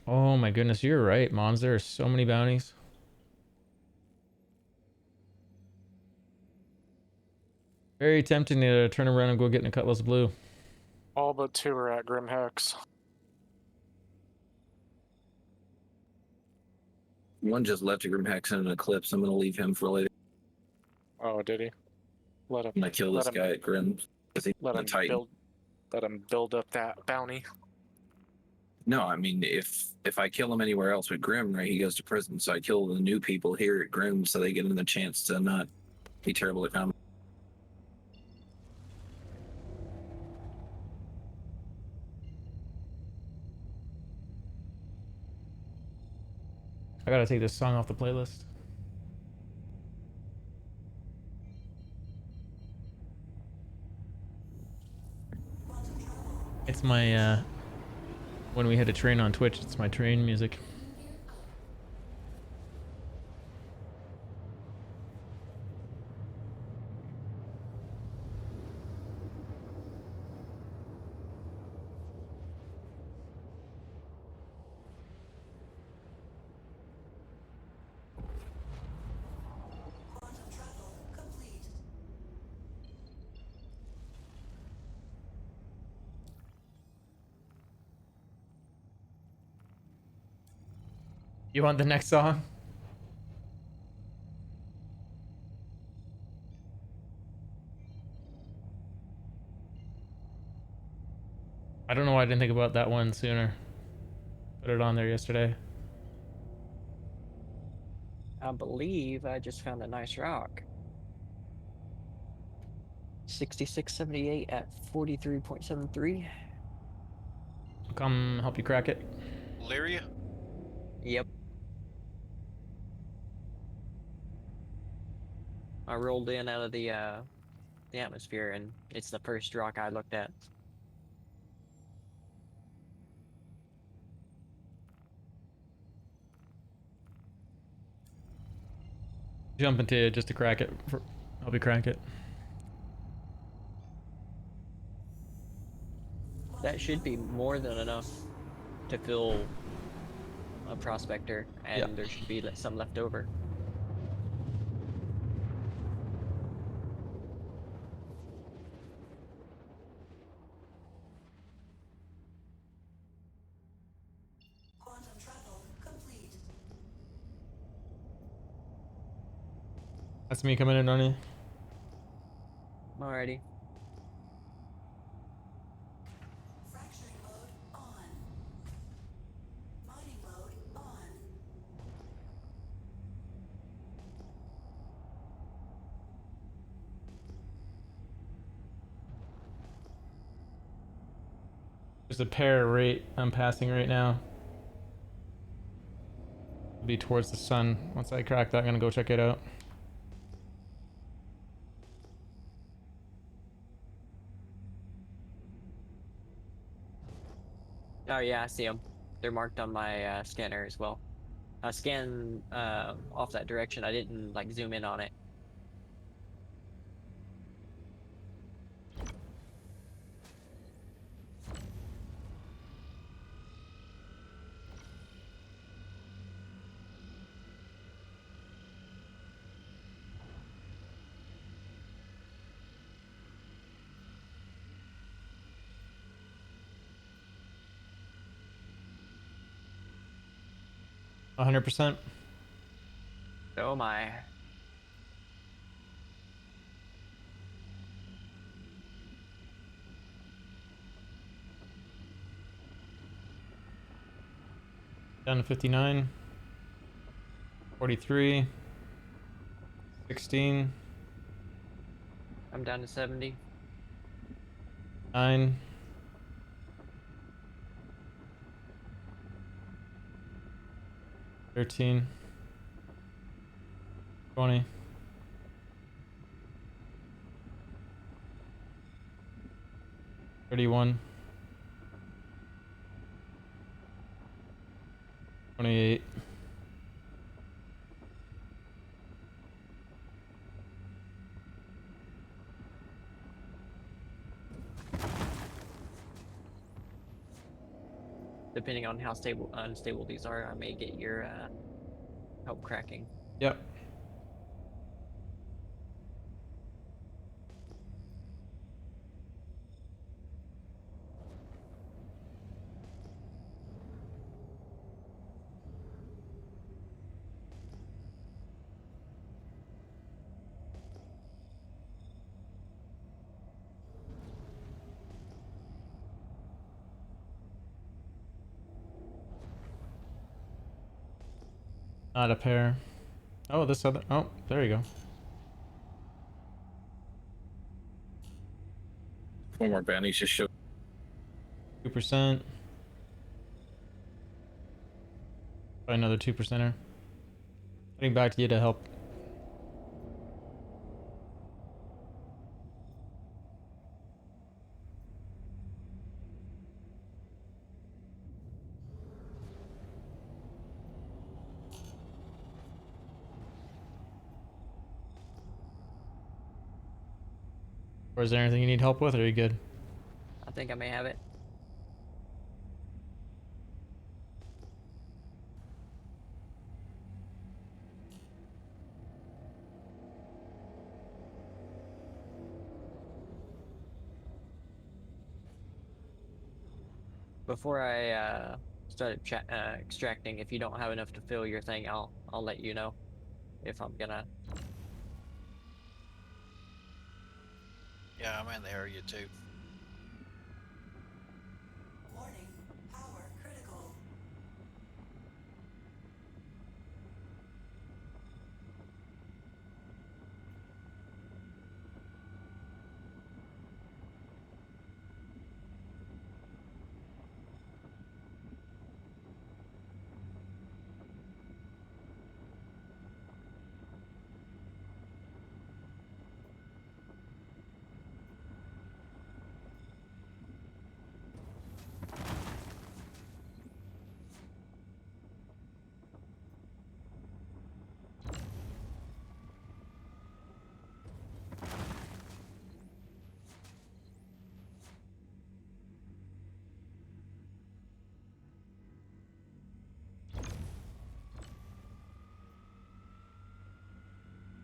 Oh my goodness, you're right, Mons. There are so many bounties. Very tempting to turn around and go get in a Cutlass Blue. All but 2 are at Grim Hex. One just left a Grim Hex in an Eclipse. I'm going to leave him for later. Oh, did he? Let him. I'm going to kill this guy at Grim. Let him build. Let him build up that bounty. No, I mean, if I kill him anywhere else with Grim, right, he goes to prison. So I kill the new people here at Grim so they get another chance to not be terrible at combat. I gotta take this song off the playlist. It's my, when we hit a train on Twitch, it's my train music. You want the next song? I don't know why I didn't think about that one sooner. Put it on there yesterday. I believe I just found a nice rock. 6678 at 43.73. I'll come help you crack it. Lyria? Yep. I rolled in out of the atmosphere, and it's the first rock I looked at. Jump into it just to crack it. Help you crack it. That should be more than enough to fill a prospector, and there should be some left over. Quantum travel complete. That's me coming in, Donnie. Alrighty. Fracturing mode on. Mining mode on. There's a pair right I'm passing right now. It'll be towards the sun. Once I crack that, I'm gonna go check it out. Oh yeah, I see them. They're marked on my scanner as well. I scanned off that direction. I didn't like zoom in on it. %. Oh my. Down to 59. 43. 16. I'm down to 70. 9. 13. 20. 31. 28. 'Depending on how unstable these are, I may get your help cracking. Yep. Not a pair. Oh, this other. Oh, there you go. One more bounties just show. 2%. Probably another 2%er. Getting back to you to help. Or is there anything you need help with, or are you good? I think I may have it. Before I start extracting, if you don't have enough to fill your thing, I'll let you know if I'm gonna. Yeah, I'm in the area too. Warning, power critical.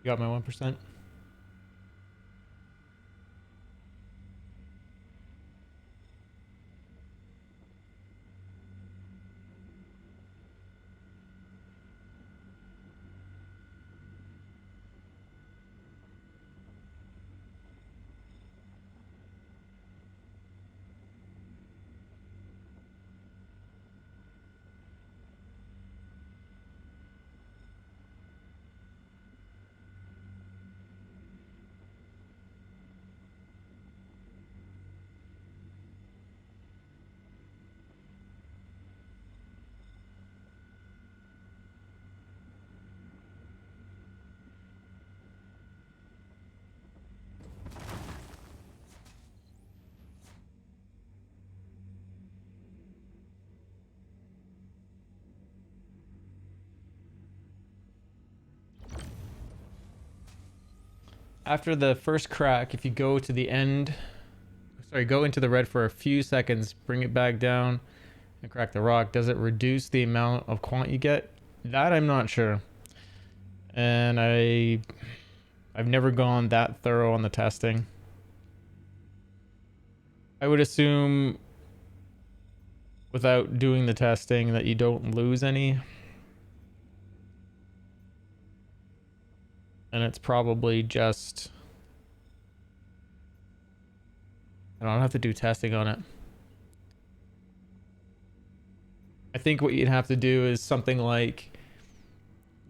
You got my 1%. after the first crack, if you go to the end, sorry, go into the red for a few seconds, bring it back down, and crack the rock, does it reduce the amount of quant you get? That I'm not sure. And I've never gone that thorough on the testing. I would assume without doing the testing that you don't lose any. And it's probably just, I don't have to do testing on it. I think what you'd have to do is something like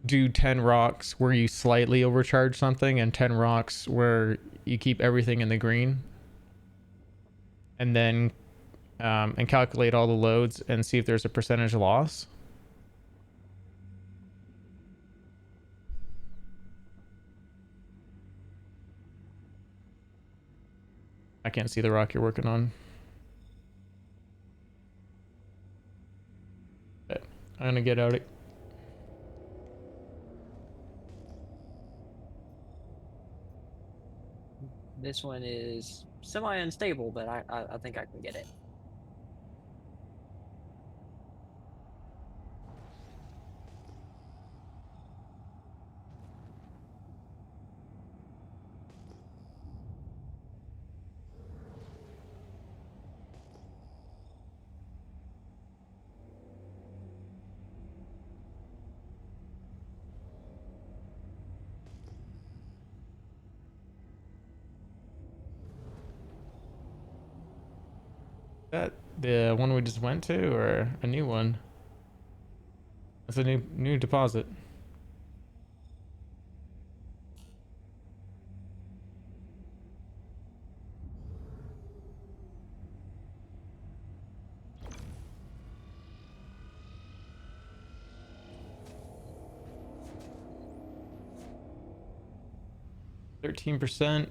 do 10 rocks where you slightly overcharge something and 10 rocks where you keep everything in the green. And then and calculate all the loads and see if there's a percentage loss. I can't see the rock you're working on. Okay, I'm gonna get out it. This one is semi-unstable, but I think I can get it. That the one we just went to, or a new one? That's a new deposit. %,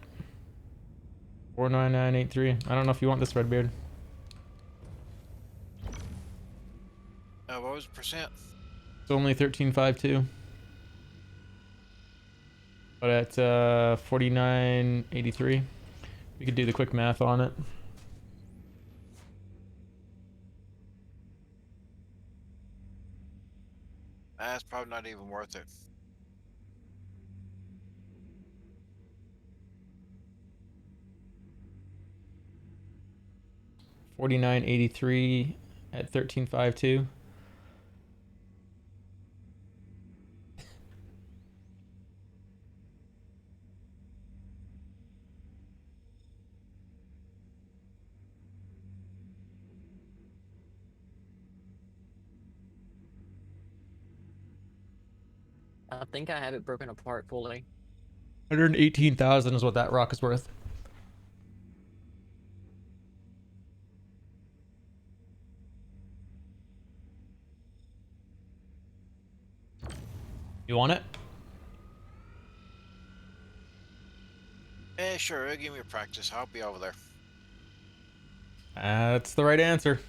49983. I don't know if you want this, Redbeard. What was the percent? It's only 1352. But at 4983, we could do the quick math on it. That's probably not even worth it. $49.83 at 1352. I think I have it broken apart fully. 118,000 is what that rock is worth. You want it? Yeah, sure. Give me a practice. I'll be over there. That's the right answer.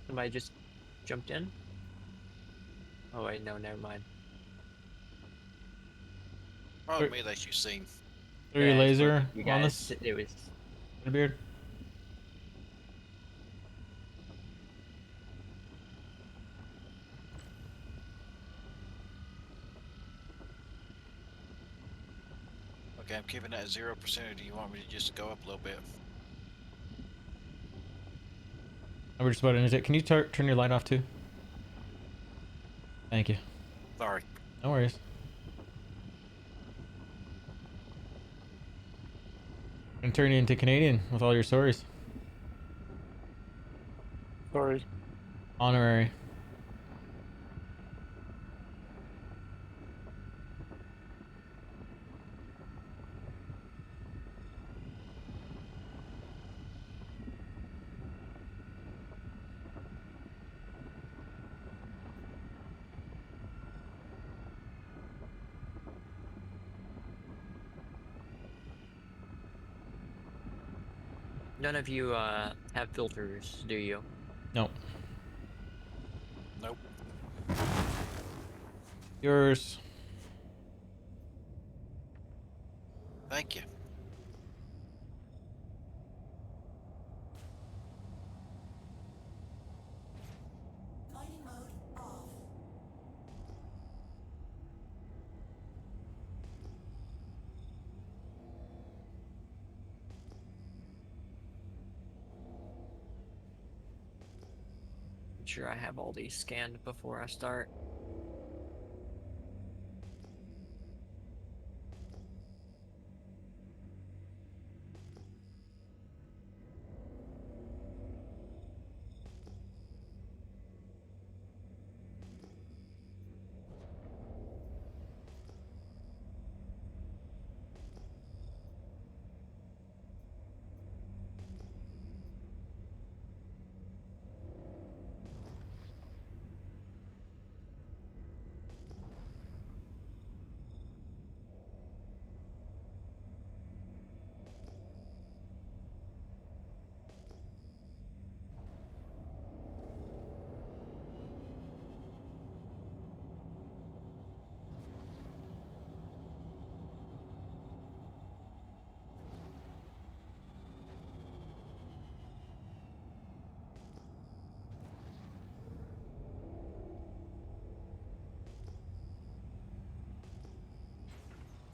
Somebody just jumped in? Oh wait, no, never mind. Probably me that you've seen. Throw your Guys, laser you on guys, this it was beard. Okay, I'm keeping that at 0%. Or do you want me to just go up a little bit? We're just about to end it. Can you turn your light off too? Thank you. Sorry. No worries. I'm gonna turn you into Canadian with all your stories. Sorry. Honorary. none of you have filters, do you? No. Nope. Yours. Thank you. Mining mode off. I'm sure I have all these scanned before I start.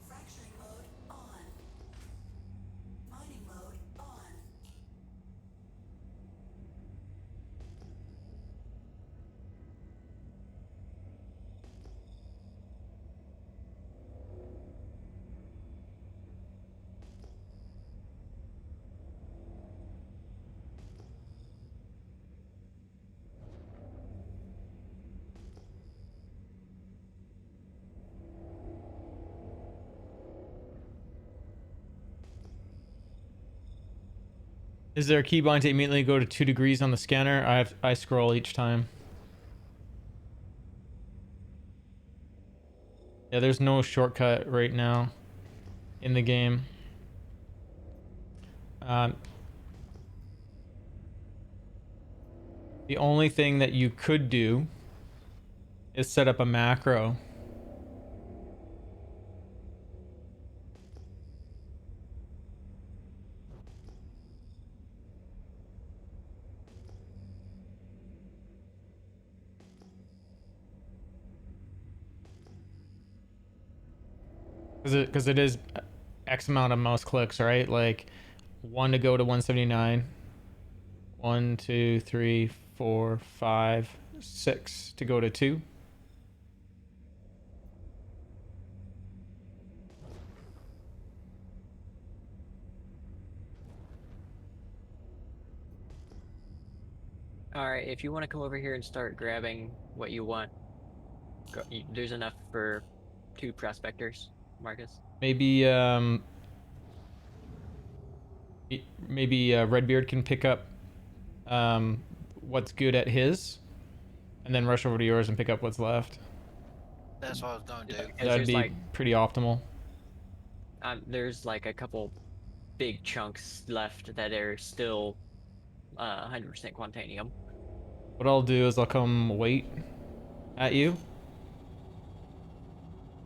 Fracturing mode on. Mining mode on. Is there a keybind to immediately go to 2 degrees on the scanner? I scroll each time. Yeah, there's no shortcut right now in the game. The only thing that you could do is set up a macro. Because it is X amount of mouse clicks, right? Like 1 to go to 179. 1, 2, 3, 4, 5, 6 to go to 2. Alright, if you want to come over here and start grabbing what you want, there's enough for 2 prospectors, Marcus. Maybe maybe Redbeard can pick up what's good at his, and then rush over to yours and pick up what's left. That's what I was going to do. That'd be like, pretty optimal. There's like a couple big chunks left that are still 100% Quantanium. What I'll do is I'll come wait at you,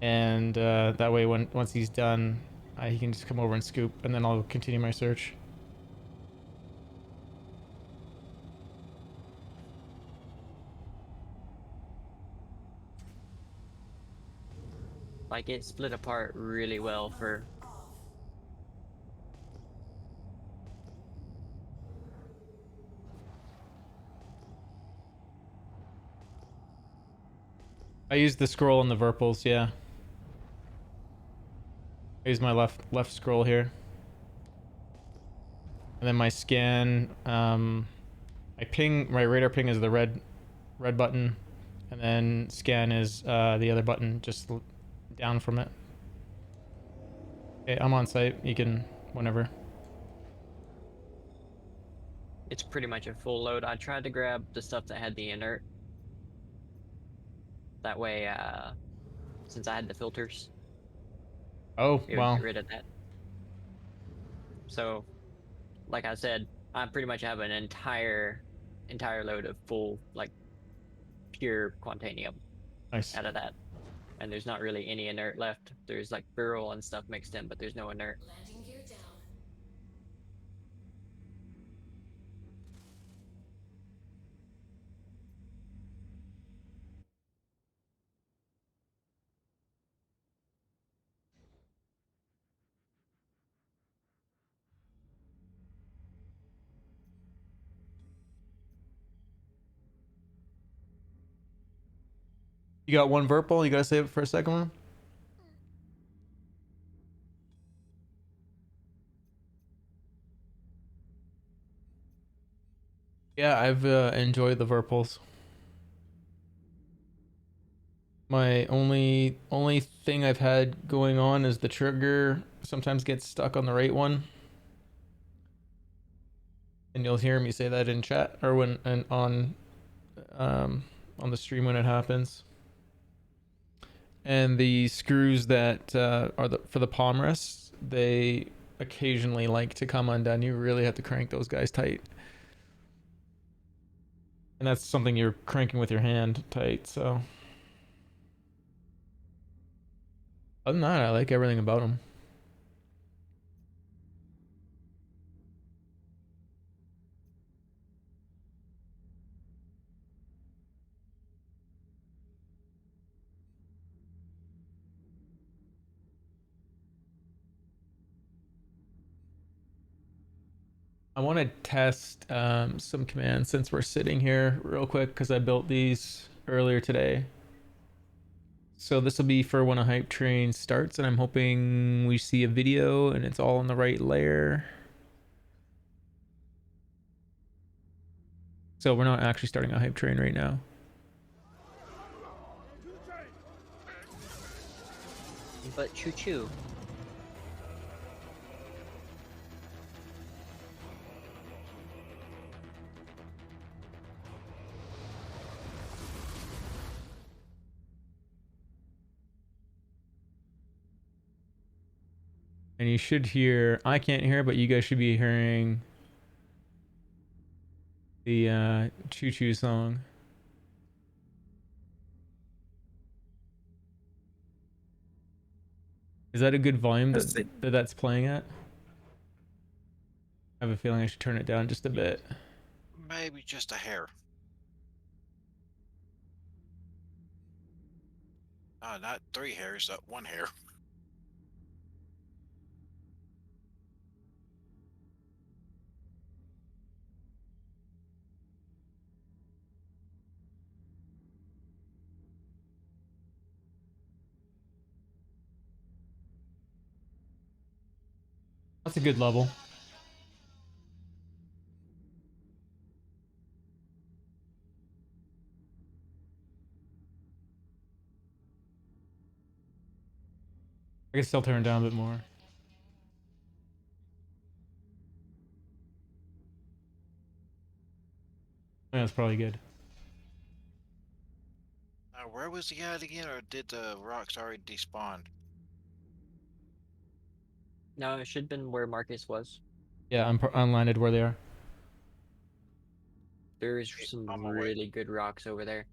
and that way once he's done he can just come over and scoop, and then I'll continue my search. Like, it split apart really well for... I use the scroll and the Verpals, yeah. I use my left scroll here. And then my scan, my radar ping is the red button, and then scan is the other button, just down from it. Okay, I'm on site. You can whenever. It's pretty much a full load. I tried to grab the stuff that had the inert. That way, since I had the filters, oh, it would wow. get rid of that. So, like I said, I pretty much have an entire load of full, like, pure Quantanium Nice. out of that. And there's not really any inert left. There's like burl and stuff mixed in, but there's no inert. Landing gear down. You got one Verpal? You gotta save it for a second one? Yeah, I've enjoyed the Verpals. My only thing I've had going on is the trigger sometimes gets stuck on the right one. And you'll hear me say that in chat or on the stream when it happens. And the screws that are for the palm rests, they occasionally like to come undone. You really have to crank those guys tight. And that's something you're cranking with your hand tight, so. Other than that, I like everything about them. I want to test some commands since we're sitting here real quick because I built these earlier today. So this will be for when a hype train starts, and I'm hoping we see a video and it's all in the right layer. So we're not actually starting a hype train right now. But choo-choo. And you should hear, I can't hear, but you guys should be hearing the choo-choo song. Is that a good volume that's playing at? I have a feeling I should turn it down just a bit. Maybe just a hair. Not 3 hairs, that 1 hair. That's a good level. I can still turn it down a bit more. Yeah, that's probably good. Where was he at again, or did the rocks already despawn? No, it should have been where Marcus was. Yeah, I'm landed where they are. There's some really good rocks over there.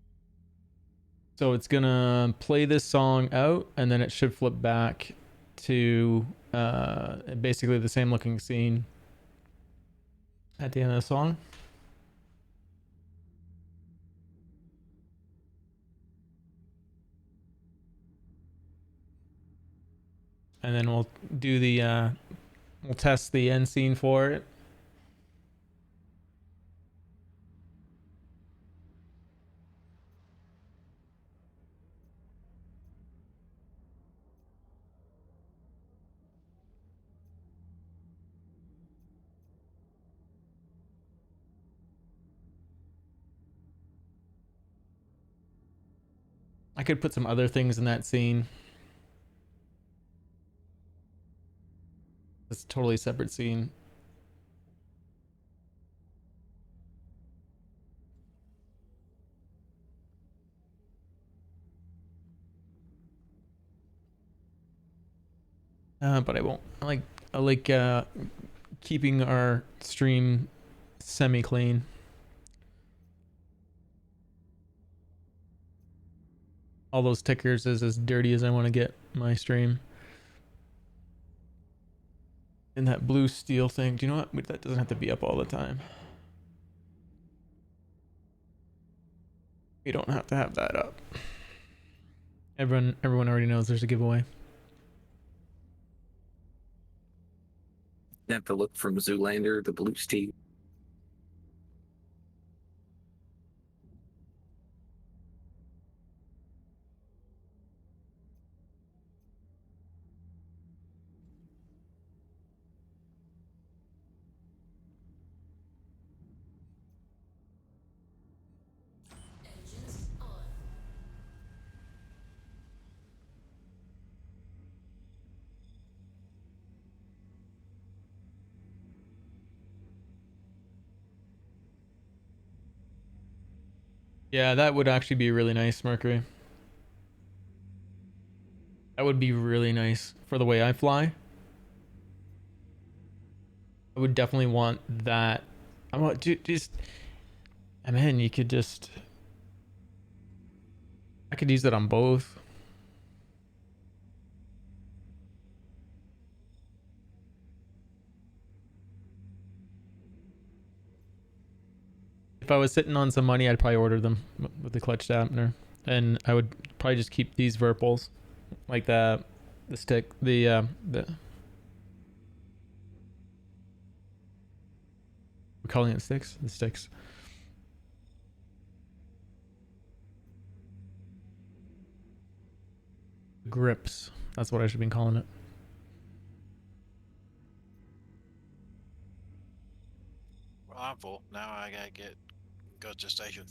So it's gonna play this song out, and then it should flip back to basically the same looking scene at the end of the song. And then we'll do the we'll test the end scene for it. I could put some other things in that scene. It's a totally separate scene. But I won't. I like keeping our stream semi-clean. All those tickers is as dirty as I want to get my stream. And that blue steel thing, do you know what? That doesn't have to be up all the time. You don't have to have that up. Everyone already knows there's a giveaway. You have to look from Zoolander, the blue steel. Engines on. Yeah, that would actually be really nice, Mercury. That would be really nice for the way I fly. I would definitely want that. I want just. I mean, you could just. I could use that on both. If I was sitting on some money, I'd probably order them with the clutch dampener, and I would probably just keep these Virpals, like the stick, we're calling it sticks, the sticks. Grips. That's what I should be calling it. Well, I'm full. Now I gotta go to the station.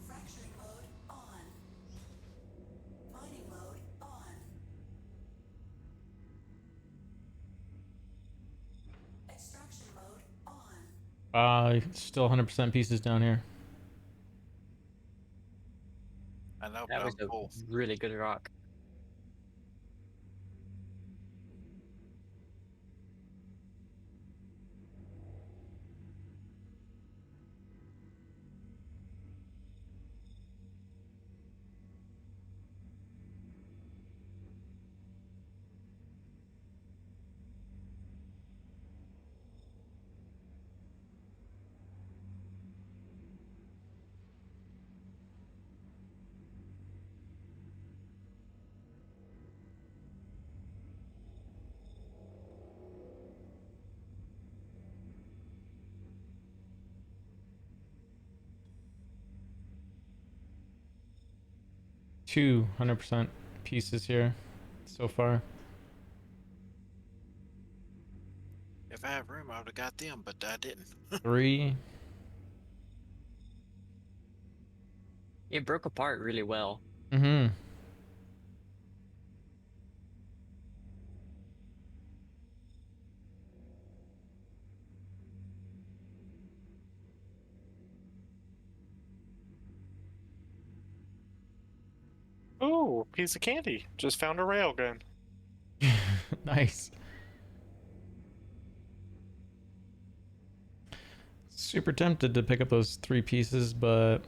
Fracturing mode on. Mining mode on. Extraction mode on. Still 100% pieces down here. I know, That but was I'm a full. really good rock. Two 100% pieces here so far. If I had room, I would have got them, but I didn't. 3. It broke apart really well. Mm-hmm. Ooh, piece of candy. Just found a railgun. Nice. Super tempted to pick up those 3 pieces, but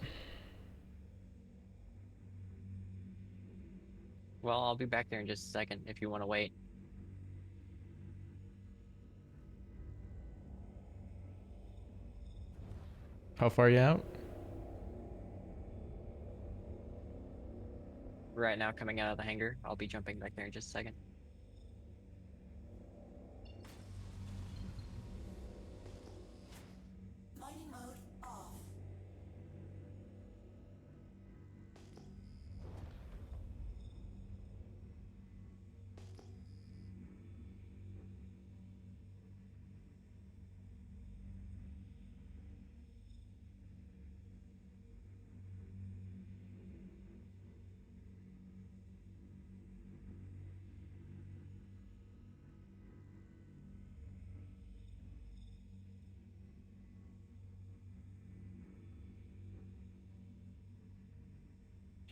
Well, I'll be back there in just a second if you want to wait. how far are you out? Right now, coming out of the hangar, I'll be jumping back there in just a second. Mining mode off.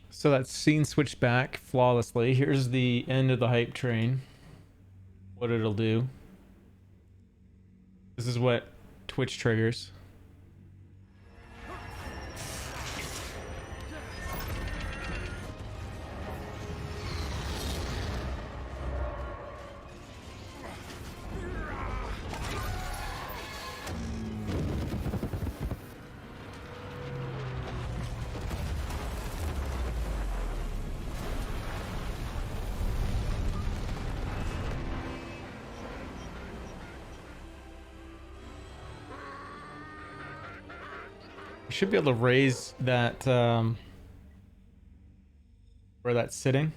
So that scene switched back flawlessly. Here's the end of the hype train. What it'll do. This is what Twitch triggers. Should be able to raise that where that's sitting.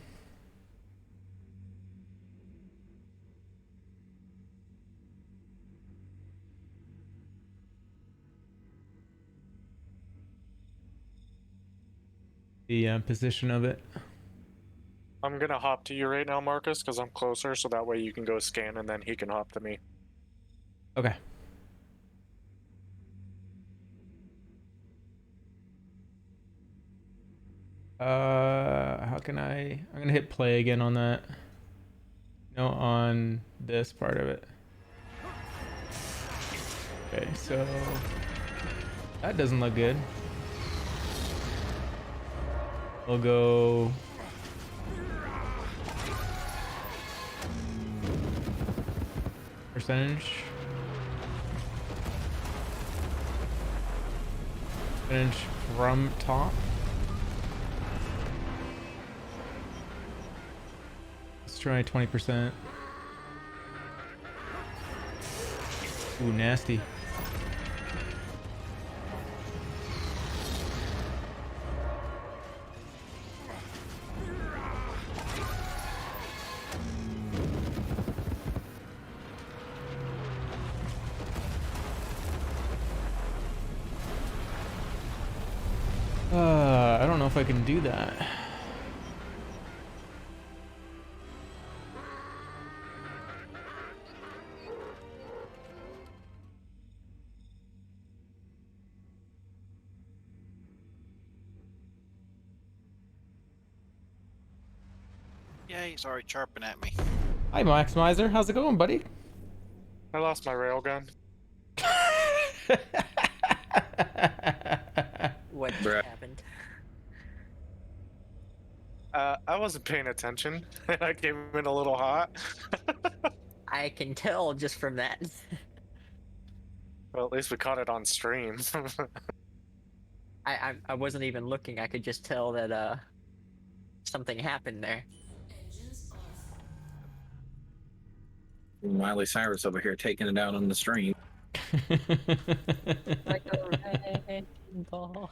The position of it. I'm gonna hop to you right now, Marcus, because I'm closer, so that way you can go scan and then he can hop to me. Okay. How can I'm gonna hit play again on that. No, on this part of it. Okay, so that doesn't look good. We'll go percentage from top. Let's try 20%. Ooh, nasty. I don't know if I can do that. Yeah, he's already chirping at me. Hi, Maximizer. How's it going, buddy? I lost my railgun. What just happened? I wasn't paying attention. I came in a little hot. I can tell just from that. Well, at least we caught it on stream. I wasn't even looking. I could just tell that something happened there. Engines off. Miley Cyrus over here taking it out on the stream. Like a wrecking ball.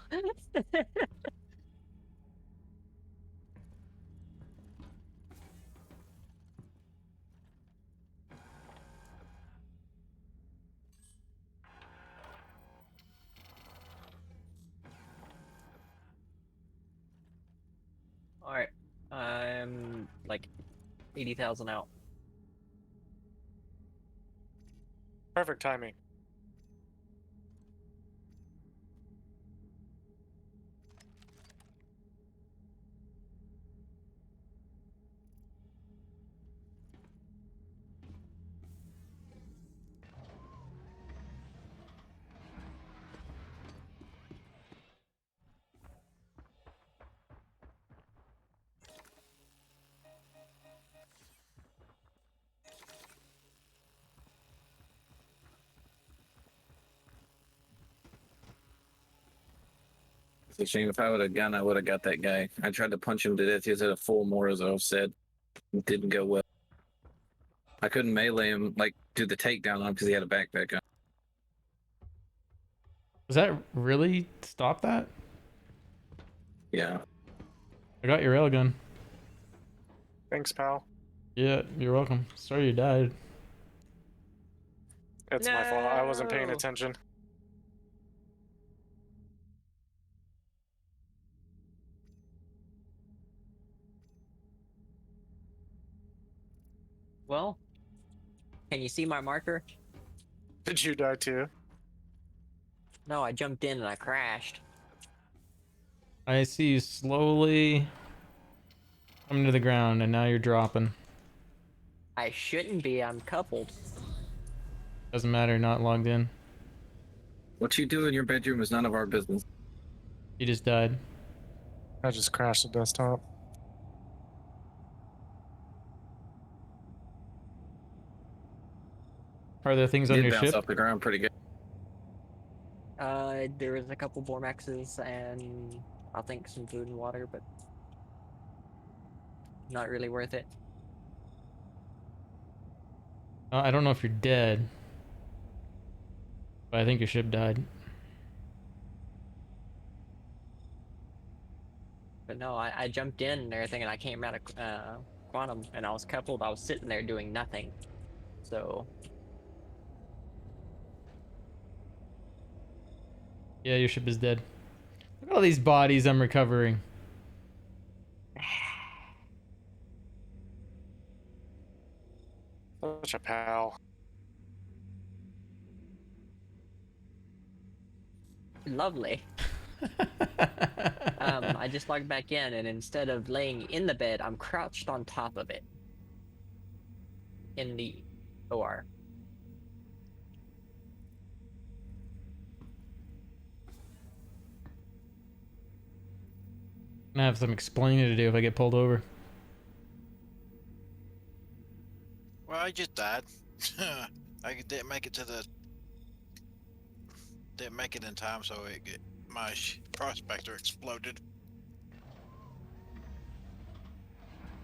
Alright. I'm like 80,000 out. Perfect timing. It's a shame. If I would have gone, I would have got that guy. I tried to punch him to death. He was at a full Morozov said. It didn't go well. I couldn't melee him, like, do the takedown on him because he had a backpack on. Does that really stop that? Yeah. I got your railgun. Thanks, pal. Yeah, you're welcome. Sorry you died. It's my fault. I wasn't paying attention. Well, can you see my marker? Did you die too? No, I jumped in and I crashed. I see you slowly coming to the ground, and now you're dropping. I shouldn't be. I'm coupled. Doesn't matter, not logged in. What you do in your bedroom is none of our business. You just died. I just crashed the desktop. Are there things on Did your bounce ship? off the ground pretty good. There was a couple Vormaxes and I think some food and water, but not really worth it. I don't know if you're dead, but I think your ship died. But no, I jumped in and everything, and I came out of quantum, and I was coupled. I was sitting there doing nothing. So Yeah, your ship is dead. Look at all these bodies I'm recovering. Such a pal. lovely. I just logged back in, and instead of laying in the bed, I'm crouched on top of it in the OR. I'm gonna have some explaining to do if I get pulled over. Well, I just died. I didn't make it to the. Didn't make it in time, so my prospector exploded.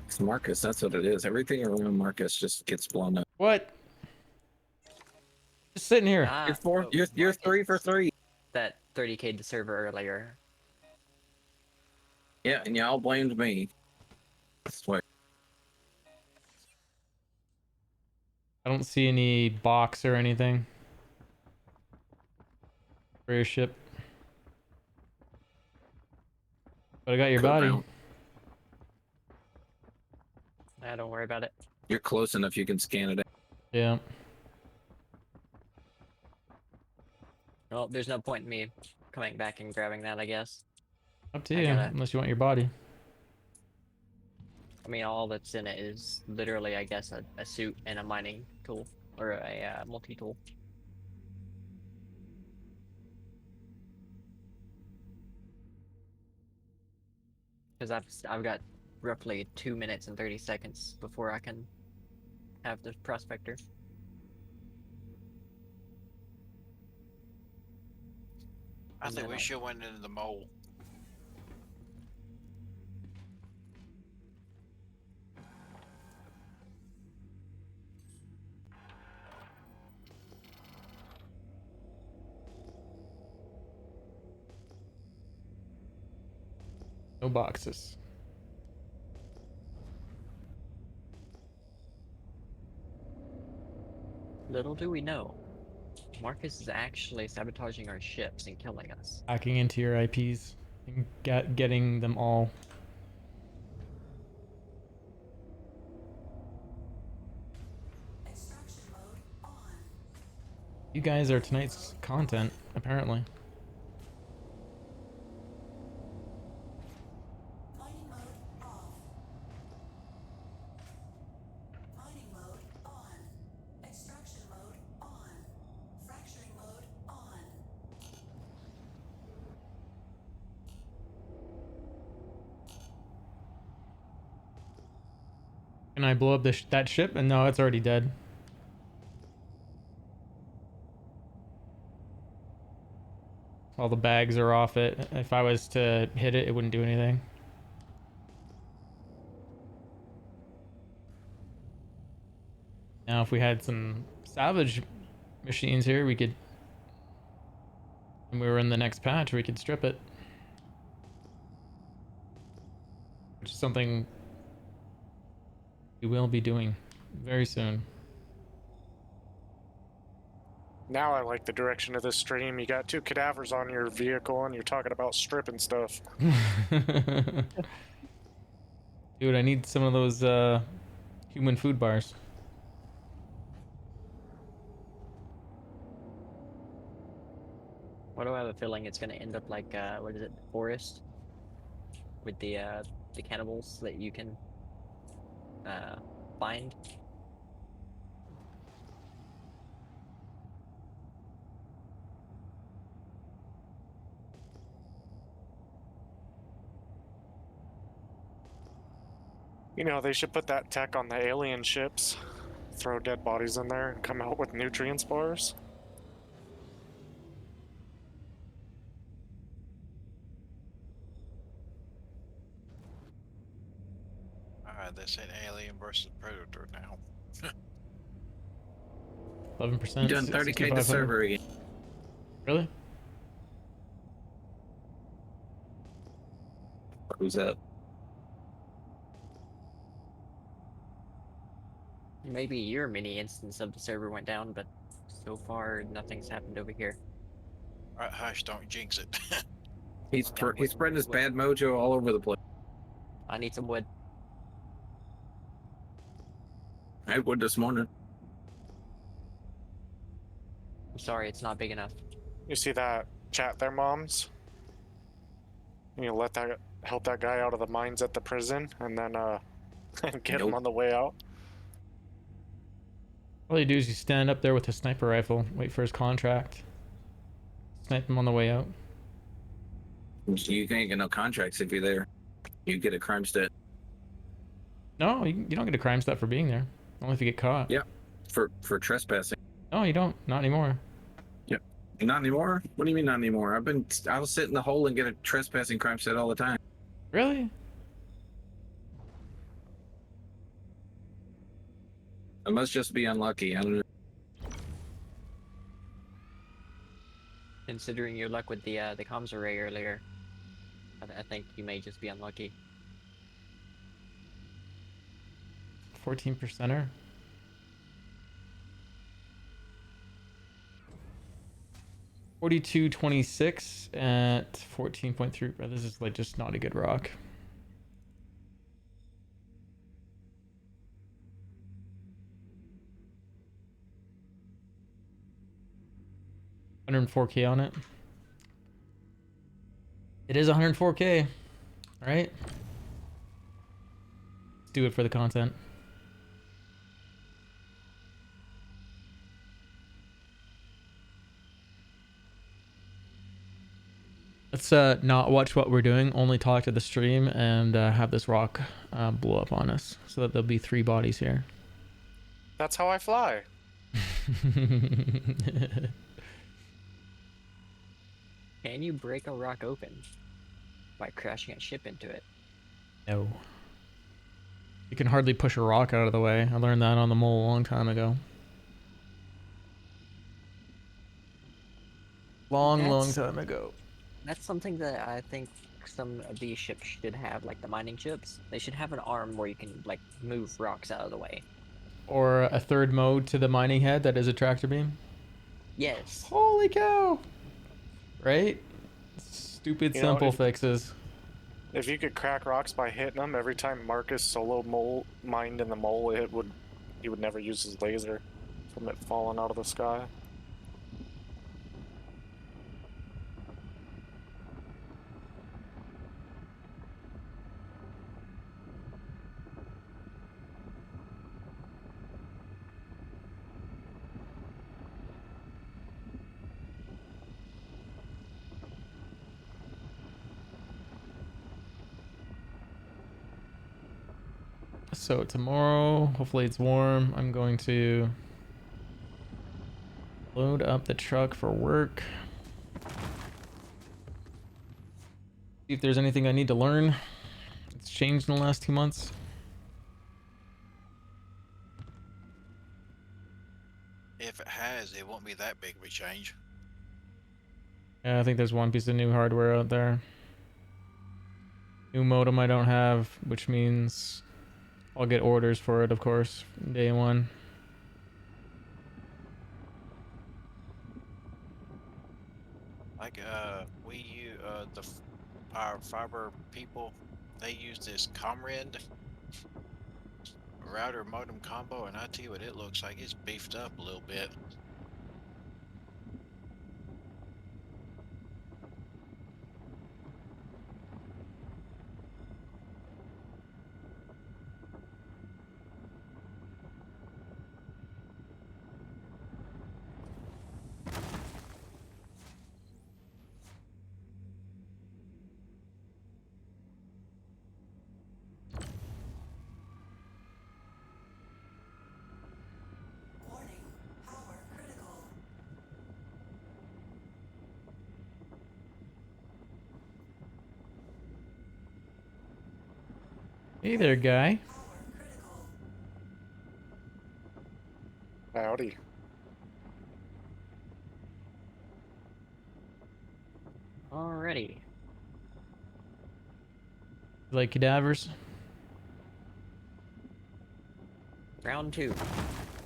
It's Marcus, that's what it is. Everything around Marcus just gets blown up. What? Just sitting here. You're 3 for 3. That 30K to server earlier. Yeah, and y'all blamed me. Swear. I don't see any box or anything for your ship. But I got your body. Don't worry about it. You're close enough you can scan it. Yeah. Well, there's no point in me coming back and grabbing that, I guess. Up to you, unless you want your body. I mean, all that's in it is literally, I guess, a suit and a mining tool, or a multi-tool. Because I've got roughly 2 minutes and 30 seconds before I can have the prospector. I think we should went into the mole. No boxes. Little do we know, Marcus is actually sabotaging our ships and killing us. Hacking into your IPs and getting them all. Extraction mode on. You guys are tonight's content, apparently. Mining mode off. Mining mode on. Extraction mode on. Fracturing mode on. Can I blow up that ship? And no, it's already dead. All the bags are off it. If I was to hit it, it wouldn't do anything. Now, if we had some salvage machines here, we could, and we were in the next patch, we could strip it. Which is something we will be doing very soon. Now I like the direction of this stream. You got 2 cadavers on your vehicle and you're talking about stripping stuff. Dude, I need some of those human food bars. Why do I have a feeling it's gonna end up like what is it, the forest? With the cannibals that you can find. You know, they should put that tech on the alien ships. Throw dead bodies in there and come out with nutrients bars. Alright, they said Alien versus Predator now. 11%. You done 30K to server again. Really? Who's up? Maybe your mini instance of the server went down, but so far nothing's happened over here. Alright, hush, don't jinx it. He's spreading his bad mojo all over the place. I need some wood. I had wood this morning. I'm sorry, it's not big enough. You see that chat there, moms? You let that help that guy out of the mines at the prison and then get him on the way out. All you do is you stand up there with a sniper rifle, wait for his contract, snipe him on the way out. You can't get no contracts if you're there. You get a crime stat. No, you don't get a crime stat for being there. Only if you get caught. Yeah, for trespassing. No, you don't. Not anymore. Yep. Not anymore? What do you mean not anymore? I'll sit in the hole and get a trespassing crime stat all the time. Really? I must just be unlucky. I don't know. Considering your luck with the comms array earlier, I think you may just be unlucky. 14%er. $42.26 at 14.3. Bro, this is like just not a good rock. $104K on it. It is 104K, right? Let's do it for the content. Let's not watch what we're doing, only talk to the stream and have this rock blow up on us so that there'll be 3 bodies here. That's how I fly. Can you break a rock open by crashing a ship into it? No. You can hardly push a rock out of the way. I learned that on the mole a long time ago. Long time ago. That's something that I think some of these ships should have, like the mining ships. They should have an arm where you can like move rocks out of the way. Or a third mode to the mining head that is a tractor beam. Yes. Holy cow! Right? Stupid simple fixes. If you could crack rocks by hitting them, every time Marcus solo mined in the mole, he would never use his laser from it falling out of the sky. So tomorrow, hopefully it's warm, I'm going to load up the truck for work. See if there's anything I need to learn. It's changed in the last 2 months. If it has, it won't be that big of a change. Yeah, I think there's one piece of new hardware out there. New modem I don't have, which means I'll get orders for it, of course, day one. Like our fiber people, they use this Comrend router modem combo, and I tell you what, it looks like it's beefed up a little bit. Warning, power critical. Hey there, guy. Power critical. Howdy. Alrighty. You like cadavers? Round 2.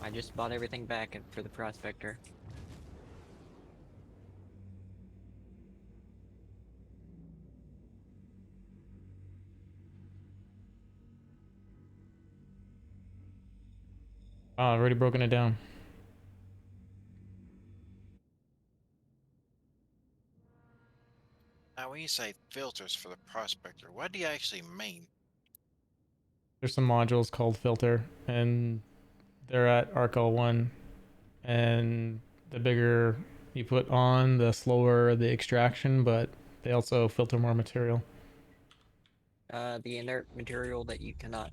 I just bought everything back for the prospector. Oh, I've already broken it down. Now, when you say filters for the prospector, what do you actually mean? There's some modules called filter, and they're at ARCL1, and the bigger you put on, the slower the extraction, but they also filter more material. The inert material that you cannot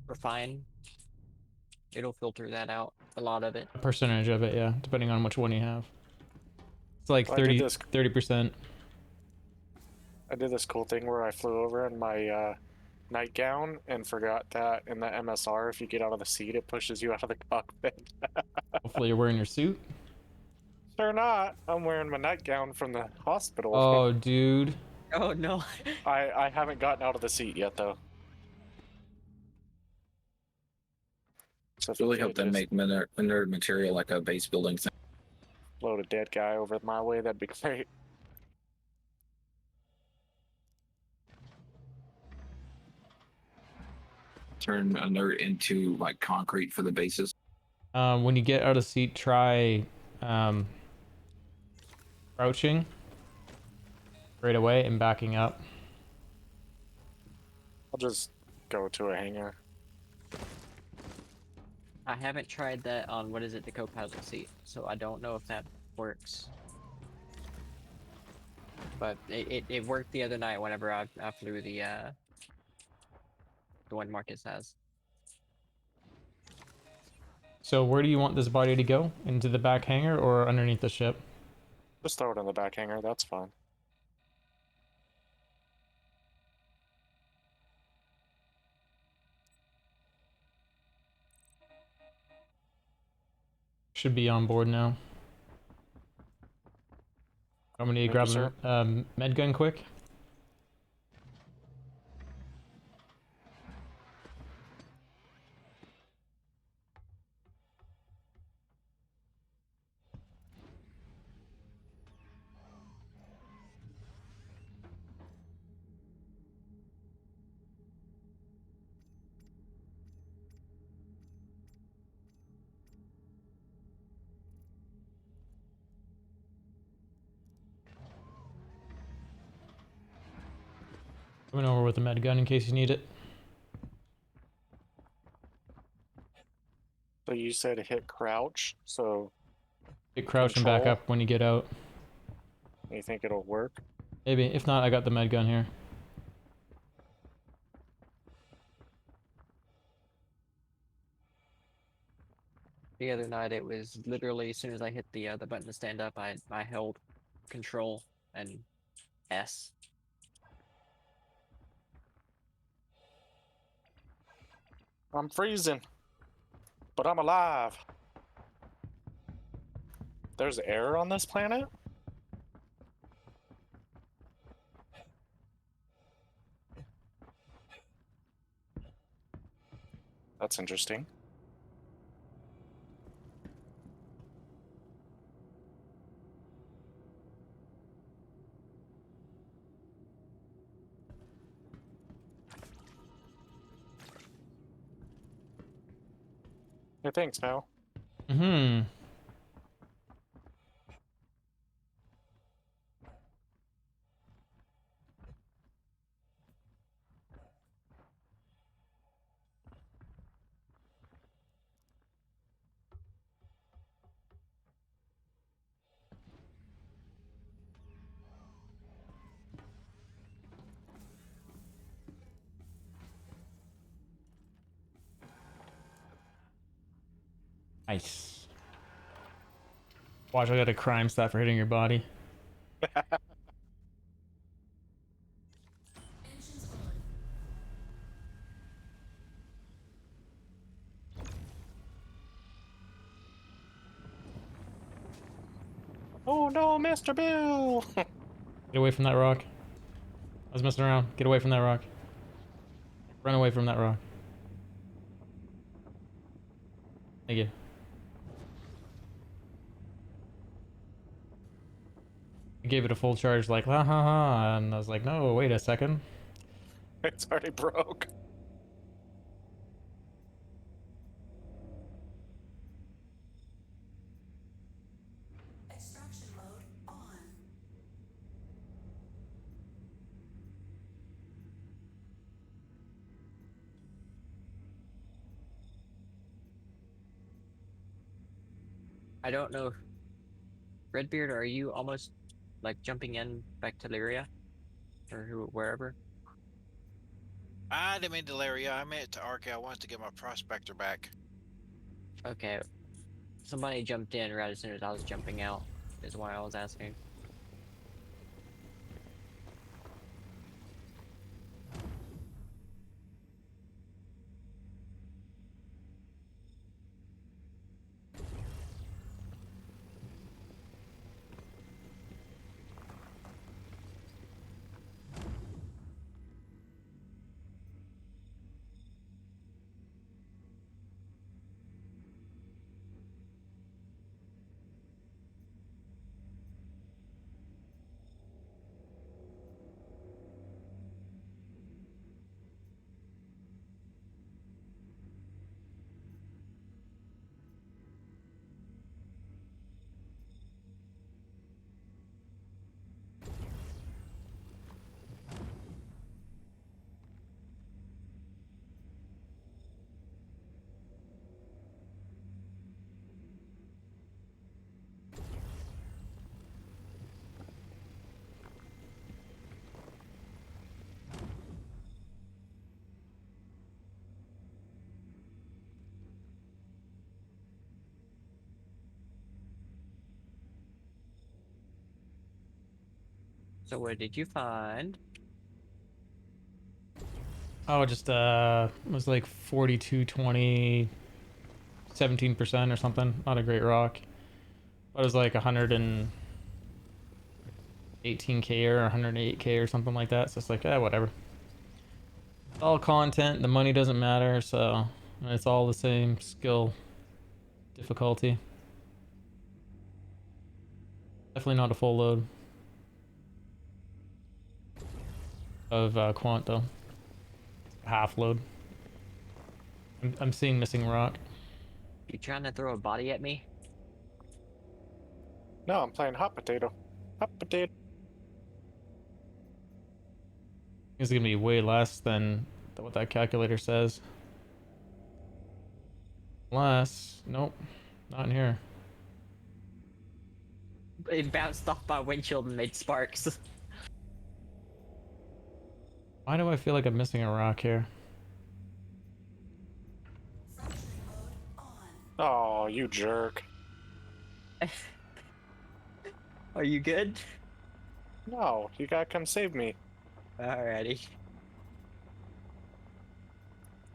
refine, it'll filter that out, a lot of it. A percentage of it, yeah, depending on which one you have. It's like I did 30%. I did this cool thing where I flew over in my nightgown and forgot that in the MSR, if you get out of the seat, it pushes you out of the cockpit. Hopefully you're wearing your suit. Sure not. I'm wearing my nightgown from the hospital. Oh, dude. Oh, no. I haven't gotten out of the seat yet, though. So if Really you hope could they just make nerd material like a base building thing. float a dead guy over my way, that'd be great. Turn a nerd into like concrete for the bases. When you get out of the seat, try crouching right away and backing up. I'll just go to a hangar. I haven't tried that on, what is it, the co-pilot seat, so I don't know if that works. But it worked the other night whenever I flew the one Marcus has. So where do you want this body to go? Into the back hangar or underneath the ship? Just throw it in the back hangar, that's fine. Should be on board now. I'm gonna Thank grab you, sir. a med gun quick. Coming over with a med gun in case you need it. So you said hit crouch, so Hit crouch and back control. up when you get out. You think it'll work? Maybe. If not, I got the med gun here. The other night, it was literally as soon as I hit the button to stand up, I held Control and S. I'm freezing, but I'm alive. There's air on this planet? That's interesting. Hey, thanks, pal. Mm-hmm. Nice. Watch, I got a crime stat for hitting your body. Engines on. Oh no, Mr. Bill! Get away from that rock. I was messing around. Get away from that rock. Run away from that rock. Thank you. I gave it a full charge, like, ha ha ha, and I was like, no, wait a second. It's already broke. Extraction mode on. I don't know. Redbeard, are you almost like jumping in back to Lyria? Or wherever? I didn't mean Delaria. I meant to Arca. I wanted to get my prospector back. Okay. Somebody jumped in right as soon as I was jumping out, is why I was asking. So what did you find? Oh, just, it was like 4220, 17% or something. Not a great rock. But it was like 118k or 108k or something like that. So it's like, whatever. It's all content. The money doesn't matter. So it's all the same skill difficulty. Definitely not a full load of quant though. Half load. I'm seeing missing rock. You trying to throw a body at me? No, I'm playing hot potato. Hot potato. It's gonna be way less than what that calculator says. Unless, nope, not in here. It bounced off my windshield and made sparks. Why do I feel like I'm missing a rock here? Functioning mode on. Oh, you jerk. Are you good? No, you gotta come save me. Alrighty.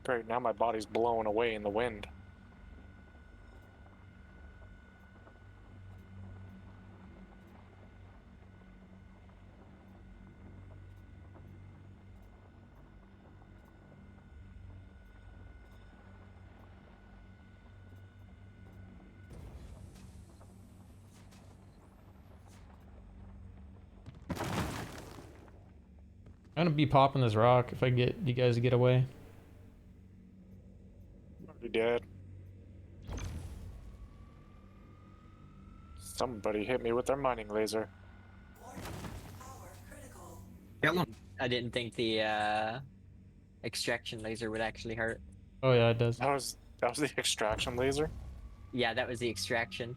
Great, now my body's blowing away in the wind. I'm gonna be popping this rock if I get you guys to get away. Already dead. Somebody hit me with their mining laser. Kill him. I didn't think the extraction laser would actually hurt. Oh yeah, it does. That was the extraction laser? Yeah, that was the extraction.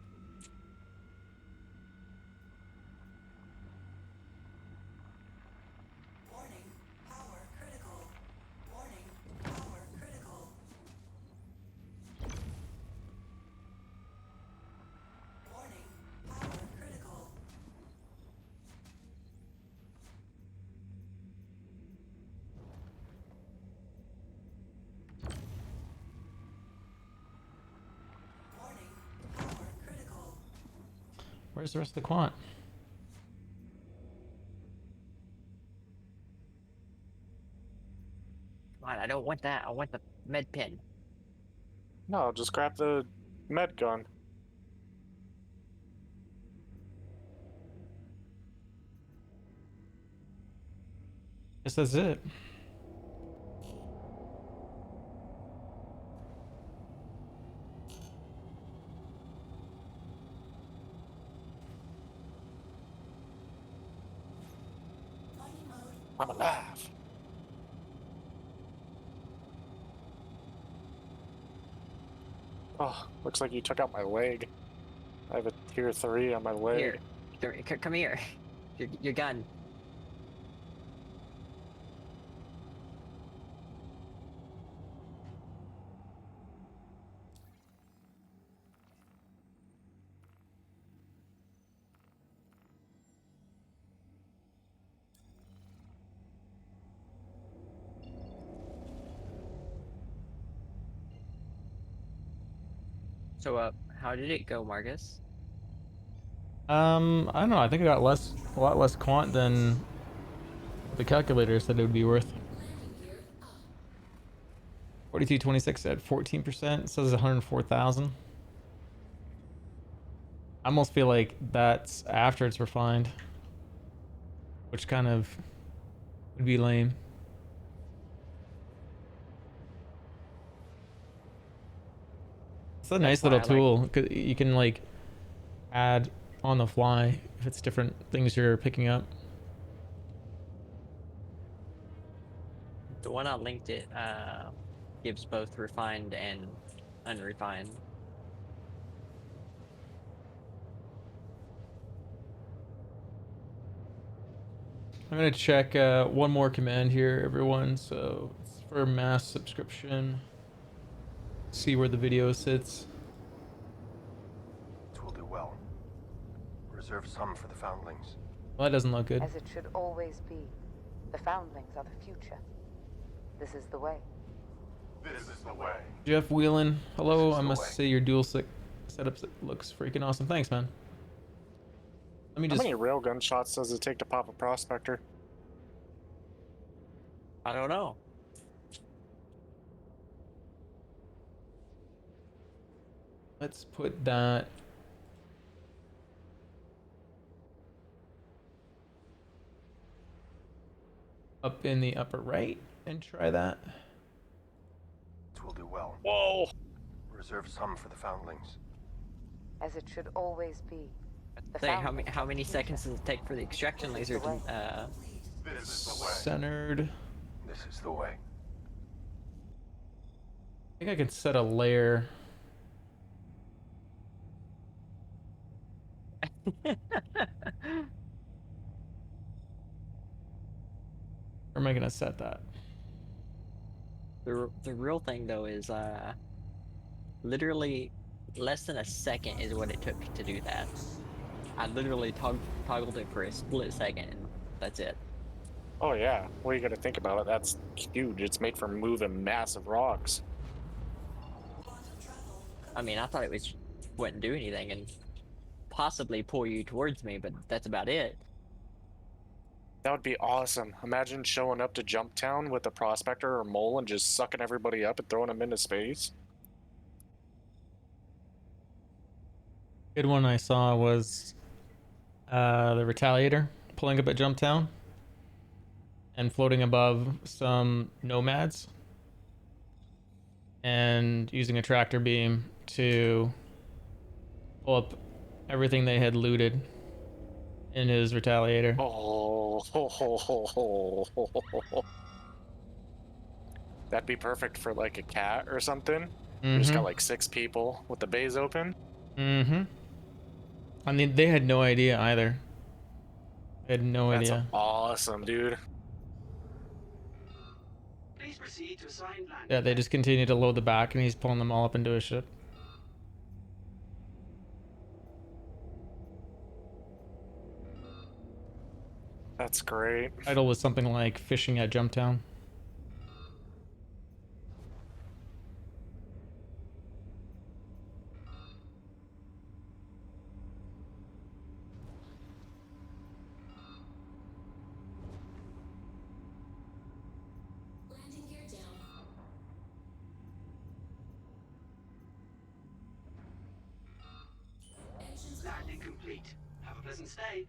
Where's the rest of the quant? Come on, I don't want that. I want the med pin. No, just grab the med gun. Guess that's it. I'm alive. Oh, looks like you took out my leg. I have a tier 3 on my leg. Here, come here. Your gun. So, how did it go, Marcus? I don't know. I think I got a lot less quant than the calculator said it would be worth. 4226 at 14%. It says 104,000. I almost feel like that's after it's refined, which kind of would be lame. It's a nice little tool. You can like add on the fly if it's different things you're picking up. The one I linked it gives both refined and unrefined. I'm gonna check one more command here, everyone. So it's for mass subscription. See where the video sits. It will do well. Reserve some for the foundlings. Well, that doesn't look good. As it should always be. The foundlings are the future. This is the way. This is the way. Jeff Whelan, hello. I must say your dual setup looks freaking awesome. Thanks, man. Let me How just. many railgun shots does it take to pop a prospector? I don't know. Let's put that. Up in the upper right and try that. It will do well. Whoa! Reserve some for the foundlings. As it should always be. Say how many seconds does it take for the extraction laser to This is the way. Centered. This is the way. I think I can set a layer. Or am I gonna set that? The real thing though is literally less than a second is what it took to do that. I literally toggled it for a split second and that's it. Oh yeah. Well, you got to think about it. That's huge. It's made for moving massive rocks. I mean, I thought it was wouldn't do anything and possibly pull you towards me, but that's about it. That would be awesome. Imagine showing up to Jump Town with a prospector or mole and just sucking everybody up and throwing them into space. Good one I saw was the Retaliator pulling up at Jump Town and floating above some nomads and using a tractor beam to pull up everything they had looted in his Retaliator. Oh, that'd be perfect for like a cat or something. You just got like 6 people with the bays open. Mm-hmm. I mean, they had no idea either. They had no That's idea. awesome, dude. Please proceed to assigned landing. Yeah, they just continue to load the back, and he's pulling them all up into his ship. That's great. Title was something like "Fishing at Jumptown." Landing gear down. Engines Landing complete. Have a pleasant stay.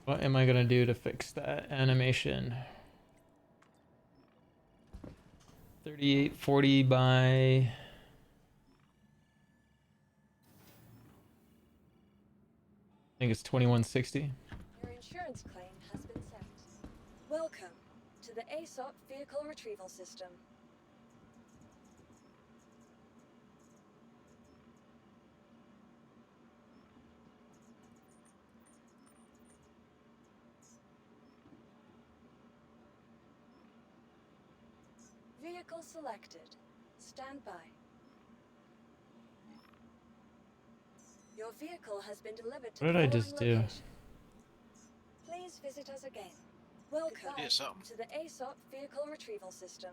What am I gonna do to fix that animation? 3840 by... I think it's 2160. Your insurance claim has been sent. Welcome to the ASOP Vehicle Retrieval System. Vehicle selected. Stand by. Your vehicle has been delivered to What the did I following just do? location. Please visit us again. Welcome Yeah, something. to the ASOP Vehicle Retrieval System.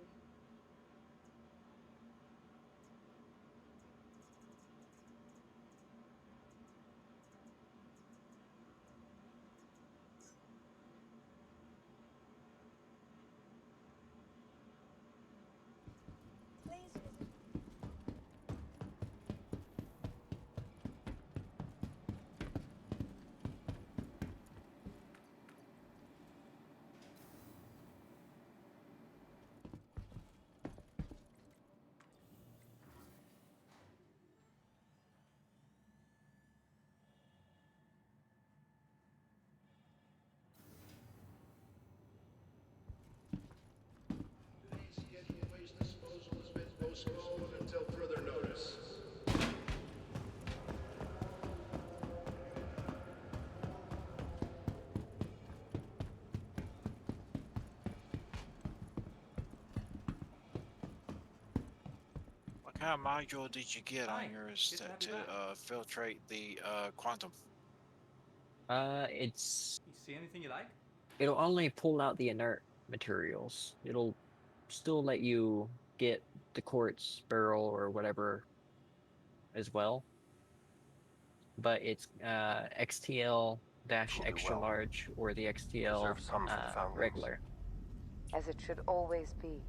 Please visit. Scheduled waste disposal has been postponed until further notice. What kind of module did you get on yours to filtrate the quantum? It's... You see anything you like? It'll only pull out the inert materials. It'll still let you get the quartz barrel or whatever as well. But it's XTL dash extra large or the XTL Reserve some for the foundlings. regular. As it should always be.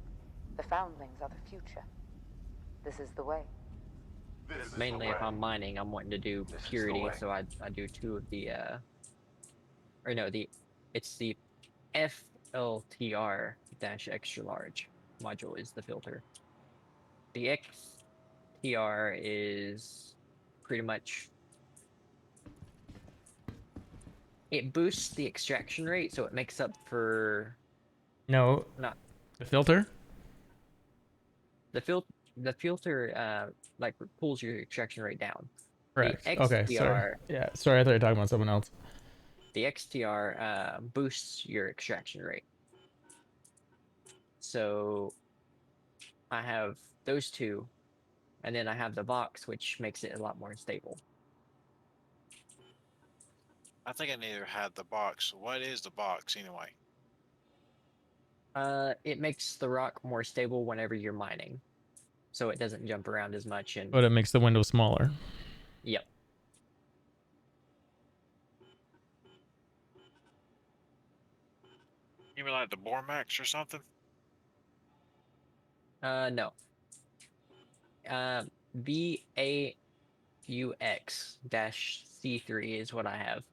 The foundlings are the future. This is the way. Mainly if I'm mining, I'm wanting to do purity, so I do 2 of the or no, it's the FLTR dash extra large module is the filter. The XTR is pretty much, it boosts the extraction rate, so it makes up for No. not The filter? The filter like pulls your extraction rate down. Correct. The Okay, sorry. XTR Yeah, sorry, I thought you were talking about someone else. the XTR boosts your extraction rate. So I have those two, and then I have the Vox, which makes it a lot more stable. I think I neither had the box. What is the box anyway? It makes the rock more stable whenever you're mining, so it doesn't jump around as much. And But it makes the window smaller. yep. You mean like the Bormax or something? No. VAUX-C3 is what I have.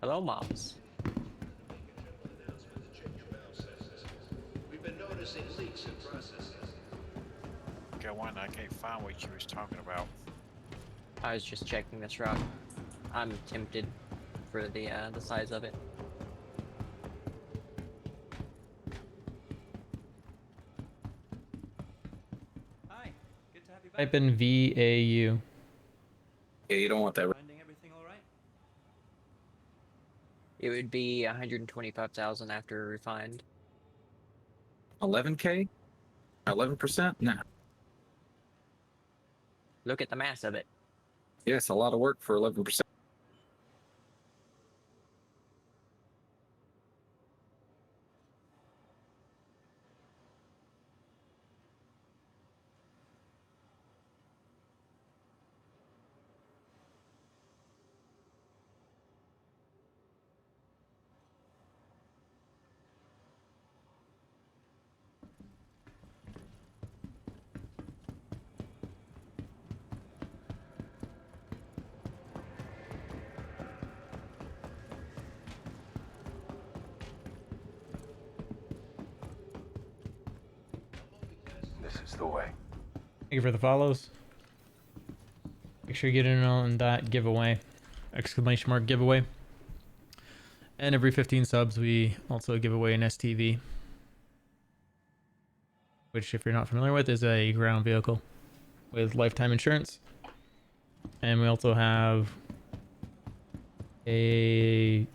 Hello, moms. We've been noticing leaks in processing. Okay, one, I can't find what you was talking about. I was just checking this rock. I'm tempted for the size of it. Hi, good to have you back. Type in VAU. Yeah, you don't want that. Finding everything all right? It would be 125,000 after refined. 11K? 11%? Nah. Look at the mass of it. Yeah, it's a lot of work for 11%. This is the way. Thank you for the follows. Make sure you get in on that giveaway. Exclamation mark giveaway. And every 15 subs, we also give away an STV. Which, if you're not familiar with, is a ground vehicle with lifetime insurance. And we also have a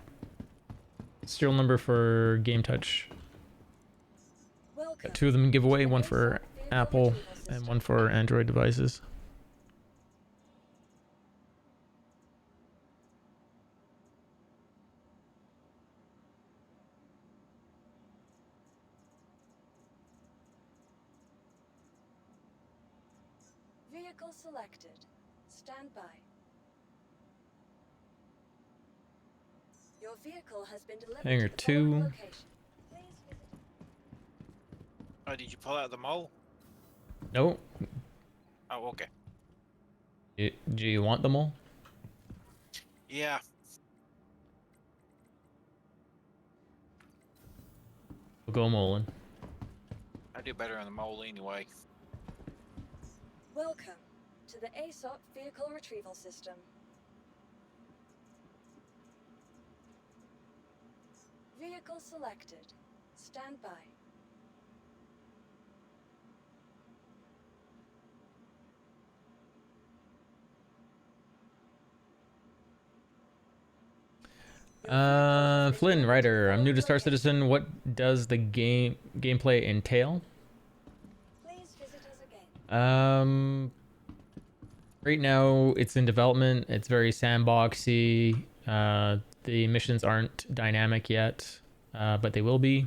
serial number for Game Touch. Got 2 of them in giveaway, one for Apple and one for Android devices. Vehicle selected. Stand by. Your vehicle has been delivered Hangar to the following 2. location. Oh, did you pull out the mole? Nope. Oh, okay. Do you want them all? Yeah. We'll go Molin. I do better on the mole anyway. Welcome to the ASOP Vehicle Retrieval System. Vehicle selected. Stand by. Flynn Ryder, I'm new to Star Citizen. What does the gameplay entail? Please visit us again. Right now it's in development. It's very sandboxy. The missions aren't dynamic yet, but they will be.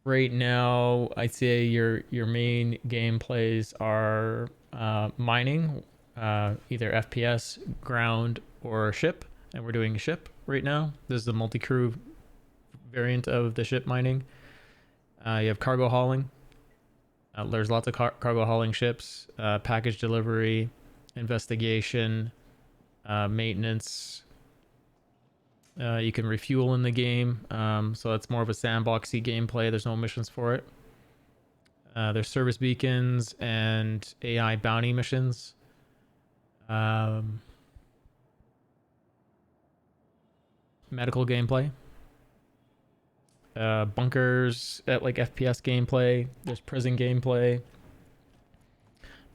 Right now, I'd say your main gameplays are mining, either FPS, ground, or ship, and we're doing ship right now. This is the multi-crew variant of the ship mining. You have cargo hauling. There's lots of cargo hauling ships, package delivery, investigation, maintenance. You can refuel in the game, so it's more of a sandboxy gameplay. There's no missions for it. There's service beacons and AI bounty missions. Medical gameplay. Bunkers at like FPS gameplay. There's prison gameplay.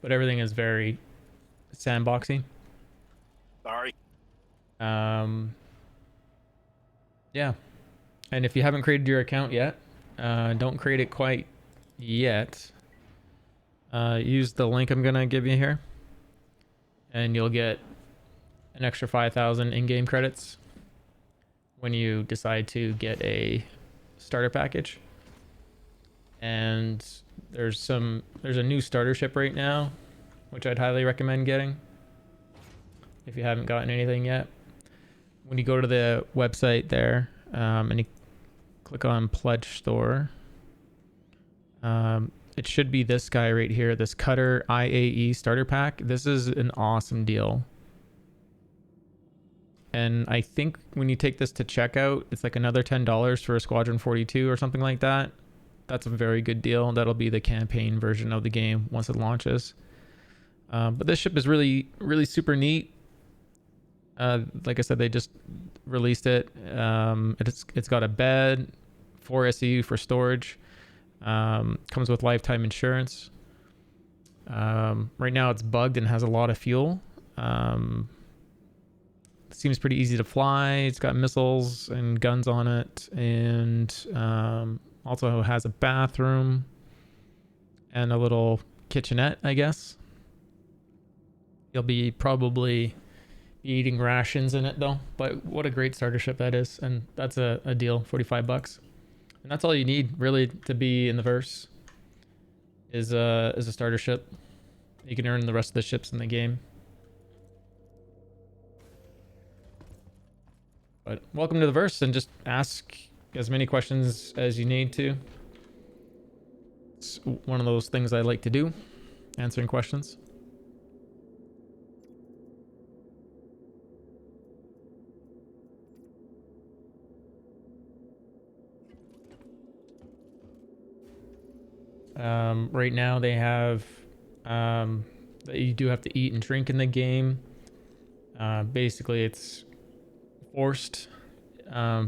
But everything is very sandboxy. Sorry. Yeah. And if you haven't created your account yet, don't create it quite yet. Use the link I'm gonna give you here, and you'll get an extra 5,000 in-game credits when you decide to get a starter package. And there's a new starter ship right now, which I'd highly recommend getting if you haven't gotten anything yet. When you go to the website there, and you click on Pledge Store, it should be this guy right here, this Cutter IAE starter pack. This is an awesome deal. And I think when you take this to checkout, it's like another $10 for a Squadron 42 or something like that. That's a very good deal. That'll be the campaign version of the game once it launches. But this ship is really, really super neat. Like I said, they just released it. It's got a bed, 4 SEU for storage. Comes with lifetime insurance. Right now it's bugged and has a lot of fuel. Seems pretty easy to fly. It's got missiles and guns on it, and also has a bathroom and a little kitchenette, I guess. You'll be probably eating rations in it though, but what a great starter ship that is. And that's a deal, 45 bucks. And that's all you need really to be in the verse is a starter ship. You can earn the rest of the ships in the game. But welcome to the verse, and just ask as many questions as you need to. It's one of those things I like to do, answering questions. Right now they have you do have to eat and drink in the game. Basically it's forced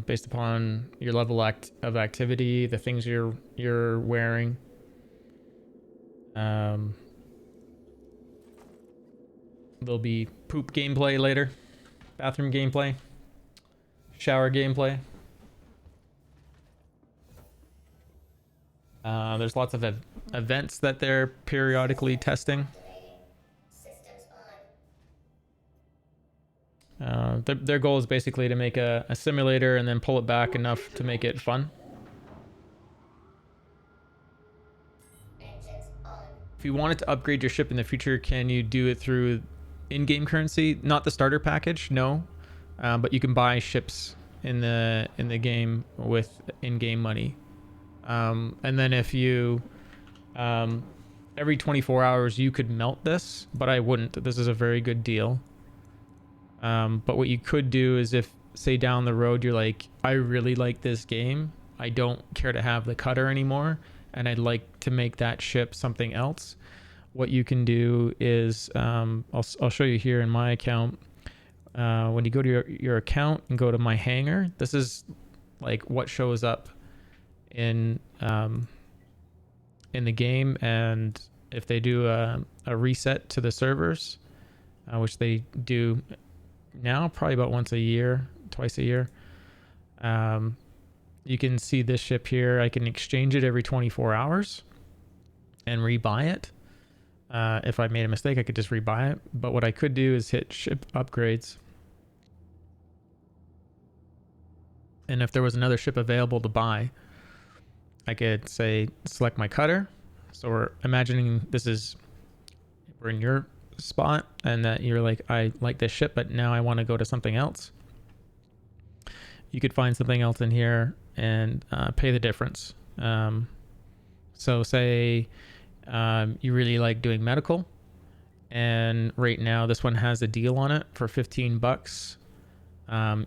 based upon your level of activity, the things you're wearing. There'll be poop gameplay later, bathroom gameplay, shower gameplay. There's lots of events that they're periodically testing. Their goal is basically to make a simulator and then pull it back enough to make it fun. If you wanted to upgrade your ship in the future, can you do it through in-game currency? Not the starter package, no. But you can buy ships in the game with in-game money. And then if you every 24 hours you could melt this, but I wouldn't. This is a very good deal. But what you could do is, if say down the road you're like, I really like this game, I don't care to have the cutter anymore, and I'd like to make that ship something else, what you can do is I'll show you here in my account. When you go to your account and go to my hangar, this is like what shows up in the game. And if they do a reset to the servers, which they do now probably about twice a year, you can see this ship here. I can exchange it every 24 hours and rebuy it. If I made a mistake, I could just rebuy it. But what I could do is hit ship upgrades, and if there was another ship available to buy, I could say select my cutter. So we're imagining we're in your spot, and that you're like, I like this ship, but now I want to go to something else. You could find something else in here and pay the difference. So say you really like doing medical, and right now this one has a deal on it for 15 bucks.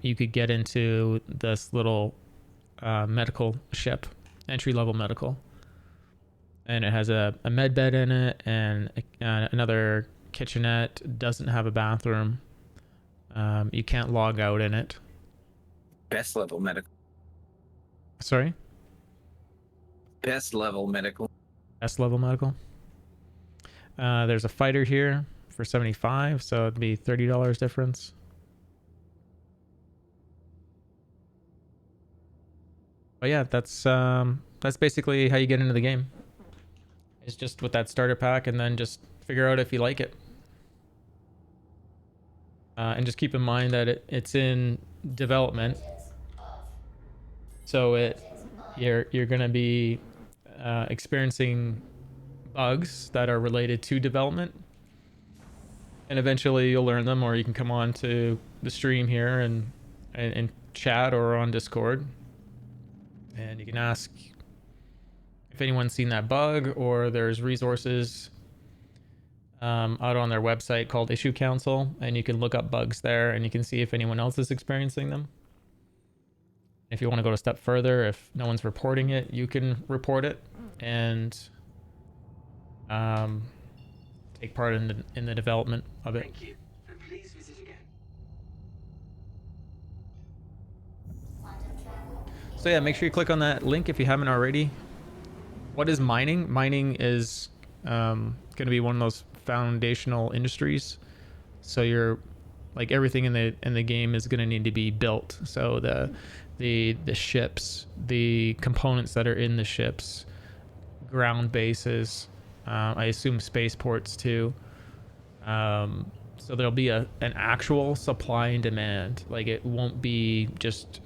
You could get into this little medical ship, entry-level medical, and it has a med bed in it and another kitchenette. Doesn't have a bathroom. You can't log out in it. Best level medical. Sorry? Best level medical. Best level medical. There's a fighter here for $75, so it'd be $30 difference. But yeah, that's basically how you get into the game. It's just with that starter pack, and then just figure out if you like it. And just keep in mind that it's in development, so you're gonna be experiencing bugs that are related to development, and eventually you'll learn them, or you can come on to the stream here and chat, or on Discord, and you can ask if anyone's seen that bug, or there's resources out on their website called Issue Council, and you can look up bugs there, and you can see if anyone else is experiencing them. If you want to go a step further, if no one's reporting it, you can report it and take part in the development of it. Thank you, and please visit again. So yeah, make sure you click on that link if you haven't already. What is mining? Mining is going to be one of those foundational industries. So you're like, everything in the game is going to need to be built. So the ships, the components that are in the ships, ground bases, I assume spaceports too. So there'll be an actual supply and demand. Like, it won't be just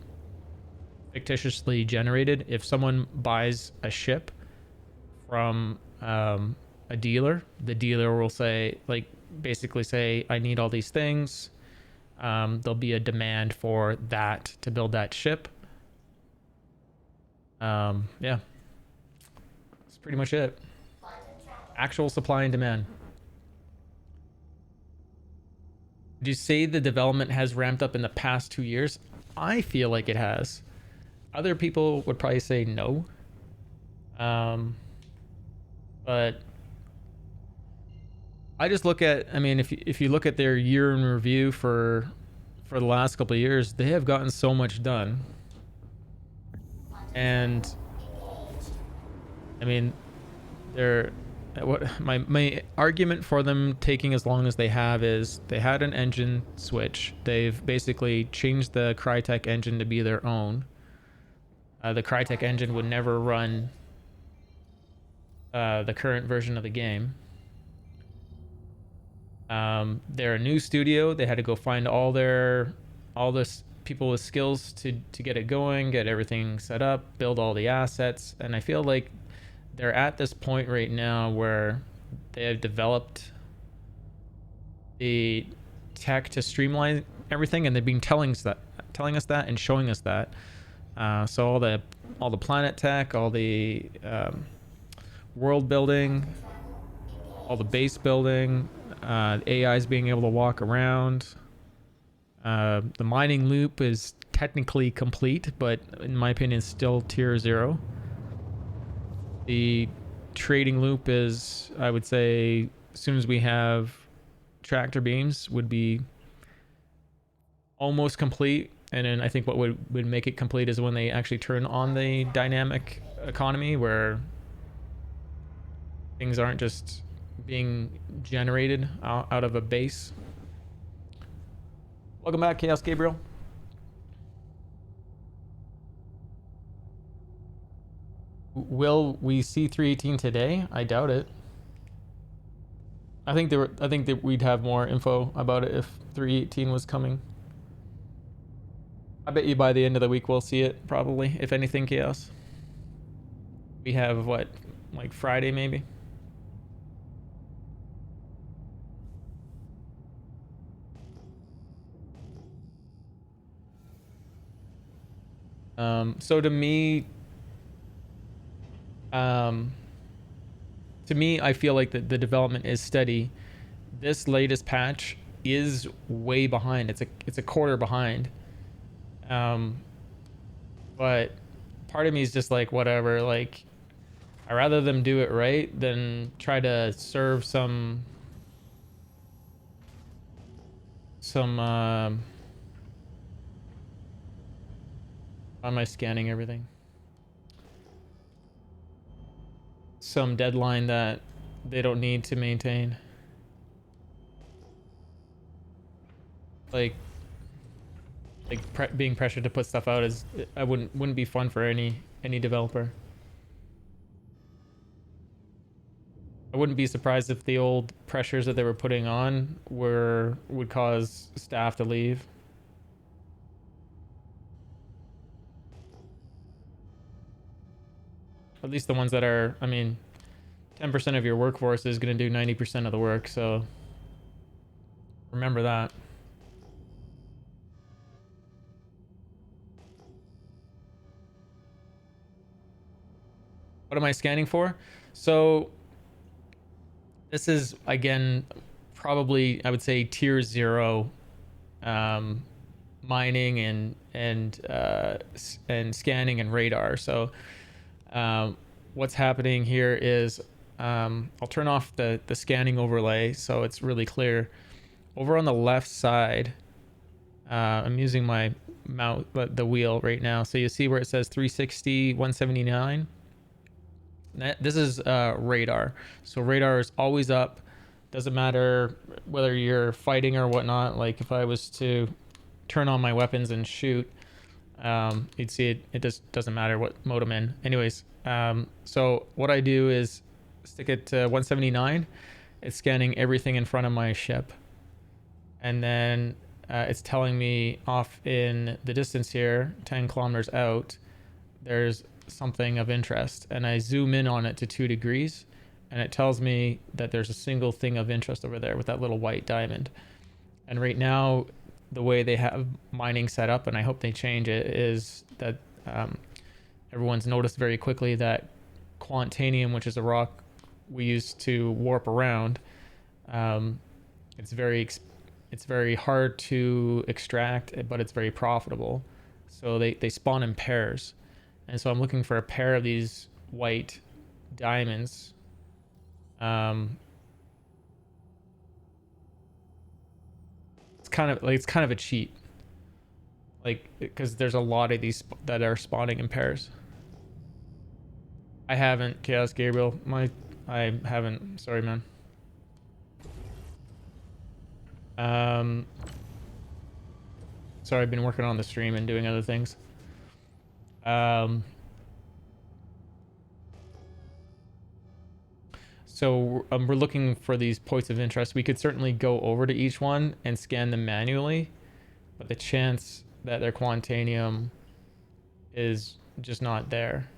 fictitiously generated. If someone buys a ship from a dealer, the dealer will say, like, basically say, I need all these things. There'll be a demand for that to build that ship. Yeah, that's pretty much it. Actual supply and demand. Did you say the development has ramped up in the past 2 years? I feel like it has. Other people would probably say no. But I just look at, I mean, if you look at their year in review for the last couple of years, they have gotten so much done. And I mean, my argument for them taking as long as they have is they had an engine switch. They've basically changed the Crytek engine to be their own. The Crytek engine would never run the current version of the game. They're a new studio. They had to go find all this people with skills to get it going, get everything set up, build all the assets. And I feel like they're at this point right now where they have developed the tech to streamline everything, and they've been telling us that and showing us that. So all the planet tech, all the world building, all the base building, AIs being able to walk around. The mining loop is technically complete, but in my opinion, still tier 0. The trading loop is, I would say, as soon as we have tractor beams, would be almost complete. And then I think what would make it complete is when they actually turn on the dynamic economy, where things aren't just being generated out of a base. Welcome back, Chaos Gabriel. Will we see 318 today? I doubt it. I think that we'd have more info about it if 318 was coming. I bet you by the end of the week we'll see it, probably, if anything, Chaos. We have what, like Friday maybe? So to me, I feel like the development is steady. This latest patch is way behind. It's a quarter behind. But part of me is just like, whatever. Like, I'd rather them do it right than try to serve some how am I scanning everything? Some deadline that they don't need to maintain. Like being pressured to put stuff out is I wouldn't be fun for any developer. I wouldn't be surprised if the old pressures that they were putting on would cause staff to leave. At least the ones that are, I mean, 10% of your workforce is going to do 90% of the work, so remember that. What am I scanning for? So this is, again, probably, I would say, tier 0 mining and scanning and radar. So what's happening here is I'll turn off the scanning overlay so it's really clear. Over on the left side, I'm using my mouse, the wheel right now. So you see where it says 360, 179. This is radar. So radar is always up. Doesn't matter whether you're fighting or whatnot. Like if I was to turn on my weapons and shoot, you'd see it just doesn't matter what mode I'm in. Anyways, so what I do is stick it to 179. It's scanning everything in front of my ship. And then it's telling me off in the distance here, 10 kilometers out, there's something of interest. And I zoom in on it to 2 degrees, and it tells me that there's a single thing of interest over there with that little white diamond. And right now, the way they have mining set up, and I hope they change it, is that everyone's noticed very quickly that quantanium, which is a rock we use to warp around, it's very hard to extract, but it's very profitable. So they spawn in pairs. And so I'm looking for a pair of these white diamonds. It's kind of a cheat. Like, because there's a lot of these that are spawning in pairs. I haven't, Chaos Gabriel. I haven't. Sorry, man. Sorry, I've been working on the stream and doing other things. So we're looking for these points of interest. We could certainly go over to each one and scan them manually, but the chance that they're quantanium is just not there.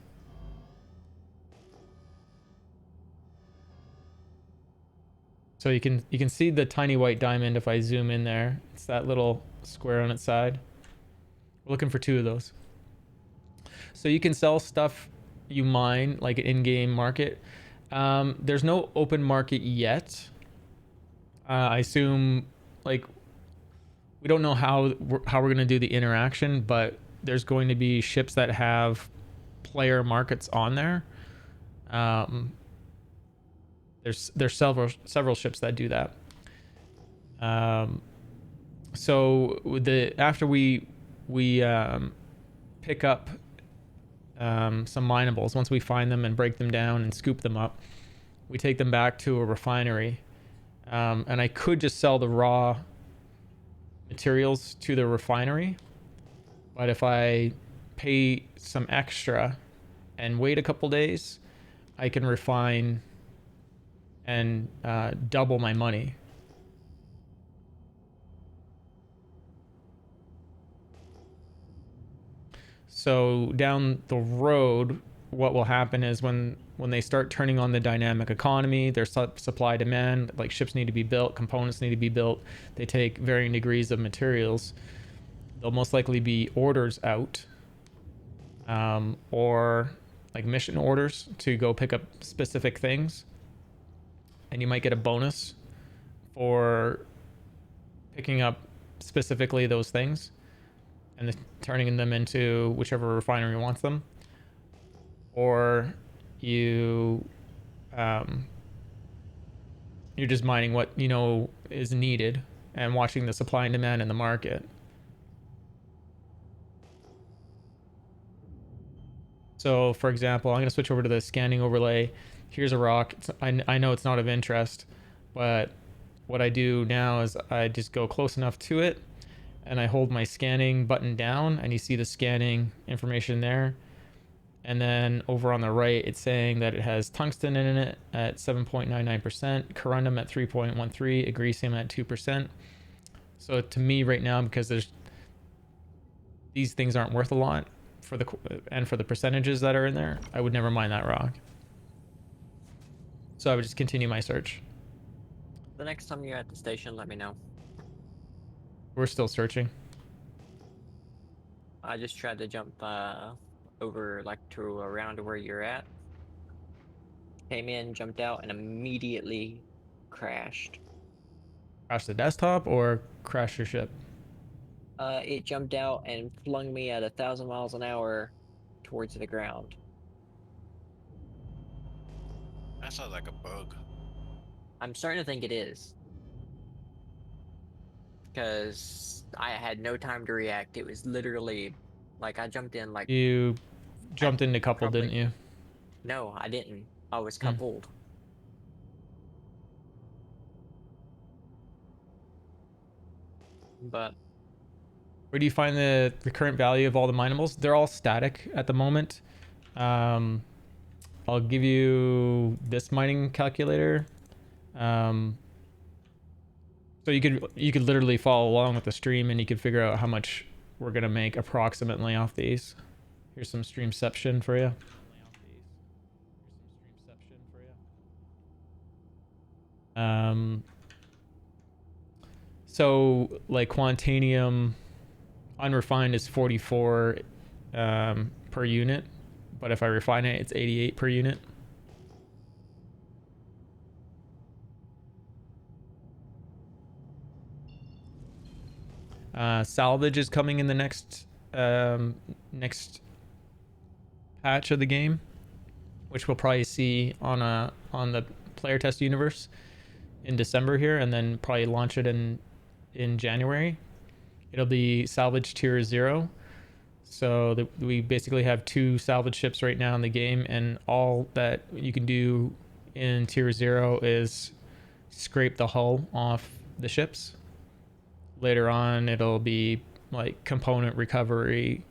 So you can see the tiny white diamond if I zoom in there. It's that little square on its side. We're looking for 2 of those. So you can sell stuff you mine, like an in-game market. There's no open market yet. I assume, like, we don't know how we're going to do the interaction, but there's going to be ships that have player markets on there. There's several ships that do that. So after we pick up some minables, once we find them and break them down and scoop them up, we take them back to a refinery. And I could just sell the raw materials to the refinery, but if I pay some extra and wait a couple days, I can refine and double my money. So down the road, what will happen is when they start turning on the dynamic economy, there's supply demand, like ships need to be built, components need to be built, they take varying degrees of materials. There'll most likely be orders out, or like mission orders to go pick up specific things, and you might get a bonus for picking up specifically those things and turning them into whichever refinery wants them. Or you're just mining what you know is needed and watching the supply and demand in the market. So for example, I'm going to switch over to the scanning overlay. Here's a rock. I know it's not of interest, but what I do now is I just go close enough to it and I hold my scanning button down, and you see the scanning information there. And then over on the right, it's saying that it has tungsten in it at 7.99%, corundum at 3.13, agresium at 2%. So to me right now, because these things aren't worth a lot for the percentages that are in there, I would never mine that rock. So I would just continue my search. The next time you're at the station, let me know. We're still searching. I just tried to jump over like to around where you're at. Came in, jumped out, and immediately crashed. Crash the desktop or crash your ship? It jumped out and flung me at 1,000 miles an hour towards the ground. That sounds like a bug. I'm starting to think it is. Because I had no time to react. It was literally like I jumped in like... You jumped into couple, didn't you? No, I didn't. I was coupled. But where do you find the current value of all the minables? They're all static at the moment. I'll give you this mining calculator. So you could literally follow along with the stream, and you could figure out how much we're gonna make approximately off these. Here's some streamception for you. So like Quantanium unrefined is 44 per unit, but if I refine it, it's 88 per unit. Salvage is coming in the next patch of the game, which we'll probably see on the player test universe in December here, and then probably launch it in January. It'll be salvage tier 0. So we basically have 2 salvage ships right now in the game, and all that you can do in tier 0 is scrape the hull off the ships. Later on, it'll be like component recovery,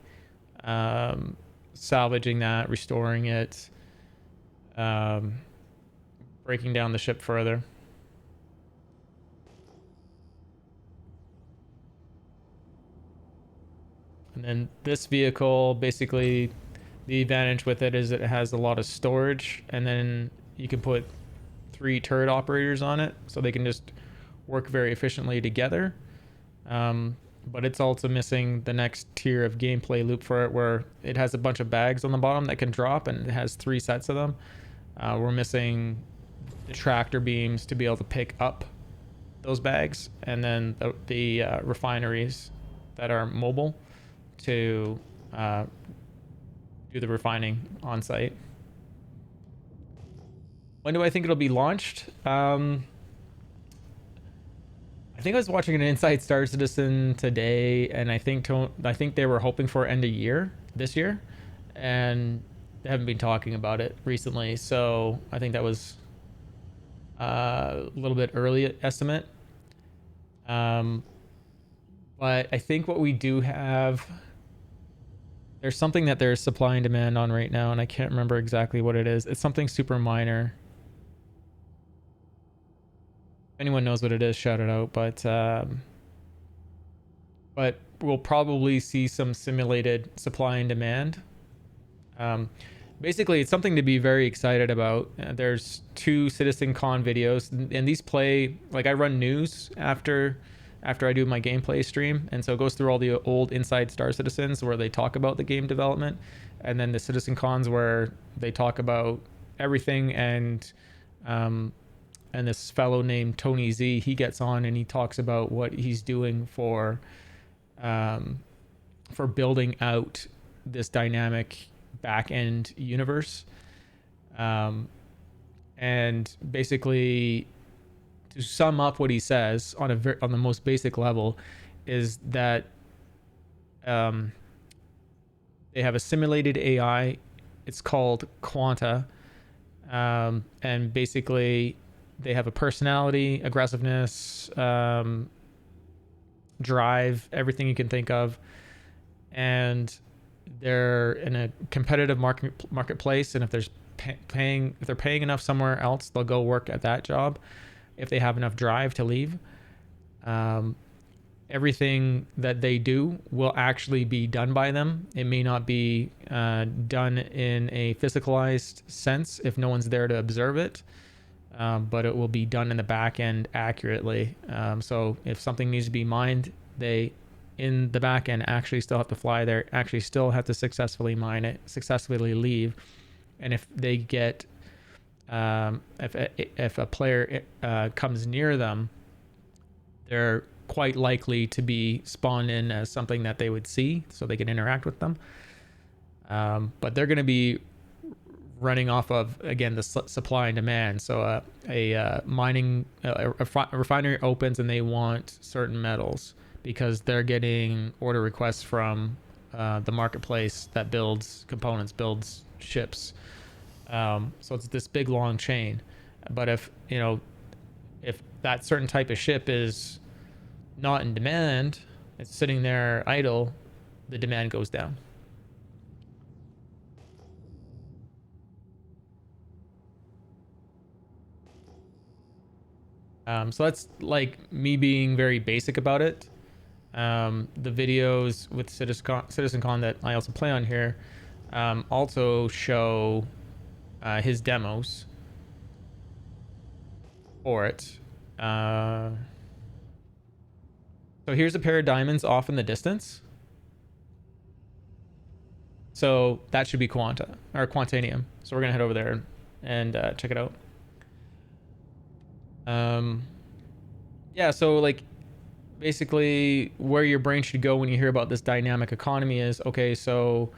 salvaging that, restoring it, breaking down the ship further. And then this vehicle, basically the advantage with it is it has a lot of storage, and then you can put 3 turret operators on it, so they can just work very efficiently together. But it's also missing the next tier of gameplay loop for it, where it has a bunch of bags on the bottom that can drop, and it has 3 sets of them. We're missing the tractor beams to be able to pick up those bags, and then the refineries that are mobile to do the refining on site. When do I think it'll be launched? I think I was watching an Inside Star Citizen today, and I think they were hoping for end of year this year, and they haven't been talking about it recently. So I think that was a little bit early estimate. But I think what we do have, there's something that there's supply and demand on right now, and I can't remember exactly what it is. It's something super minor. If anyone knows what it is, shout it out. But we'll probably see some simulated supply and demand. Basically, it's something to be very excited about. There's 2 CitizenCon videos, and these play, like, I run news after I do my gameplay stream, and so it goes through all the old Inside Star Citizens where they talk about the game development, and then the CitizenCons where they talk about everything. And this fellow named Tony Z, he gets on and he talks about what he's doing for building out this dynamic back-end universe. And basically, to sum up what he says on on the most basic level, is that they have a simulated AI. It's called Quanta, and basically they have a personality, aggressiveness, drive, everything you can think of, and they're in a competitive marketplace. And if there's if they're paying enough somewhere else, they'll go work at that job if they have enough drive to leave. Everything that they do will actually be done by them. It may not be done in a physicalized sense if no one's there to observe it, but it will be done in the back end accurately. So if something needs to be mined, they in the back end actually still have to fly there, actually still have to successfully mine it, successfully leave. And if they get if a player comes near them, they're quite likely to be spawned in as something that they would see, so they can interact with them. But they're going to be running off of, again, the supply and demand. So a refinery opens and they want certain metals because they're getting order requests from the marketplace that builds components, builds ships. So it's this big long chain. But if that certain type of ship is not in demand, it's sitting there idle, the demand goes down. So that's like me being very basic about it. The videos with CitizenCon that I also play on here also show his demos for it. So here's a pair of diamonds off in the distance. So that should be Quanta or Quantanium. So we're gonna head over there and check it out. Yeah, so like basically where your brain should go when you hear about this dynamic economy is, okay, so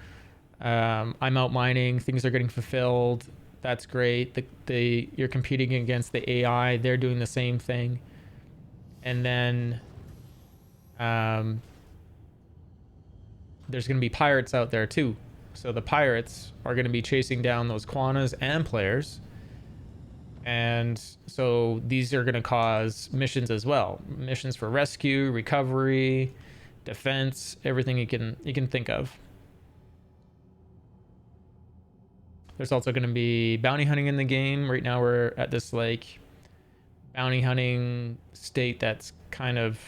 I'm out mining, things are getting fulfilled, that's great. You're competing against the AI, they're doing the same thing. And then there's going to be pirates out there too. So the pirates are going to be chasing down those Quantas and players. And so these are going to cause missions as well. Missions for rescue, recovery, defense, everything you can think of. There's also going to be bounty hunting in the game. Right now we're at this like bounty hunting state that's kind of,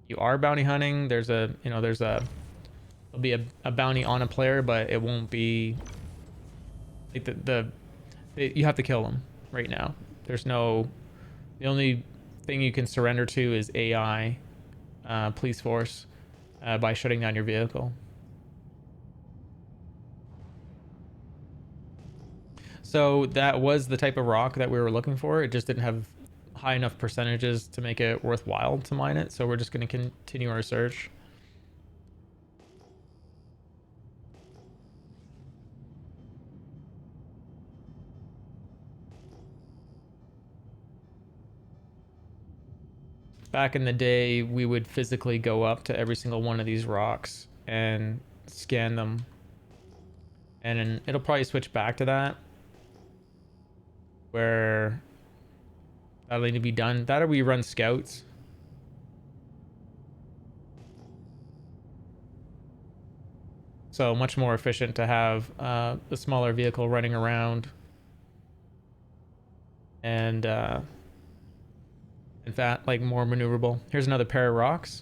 you are bounty hunting. There'll be a bounty on a player, but it won't be like you have to kill them right now. The only thing you can surrender to is AI, police force, by shutting down your vehicle. So that was the type of rock that we were looking for. It just didn't have high enough percentages to make it worthwhile to mine it. So we're just going to continue our search. Back in the day, we would physically go up to every single one of these rocks and scan them. And it'll probably switch back to that, where that'll need to be done. That or we run scouts. So much more efficient to have a smaller vehicle running around. And in fact, like more maneuverable. Here's another pair of rocks.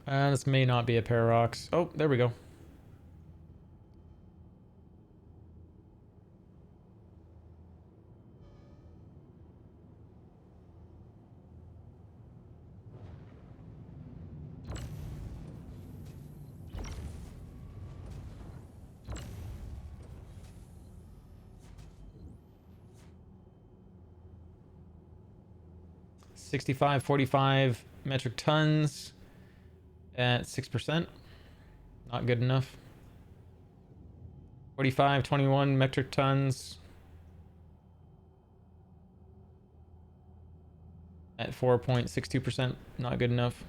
This may not be a pair of rocks. Oh, there we go. 6545 metric tons at 6%. Not good enough. 4521 metric tons at 4.62%. Not good enough.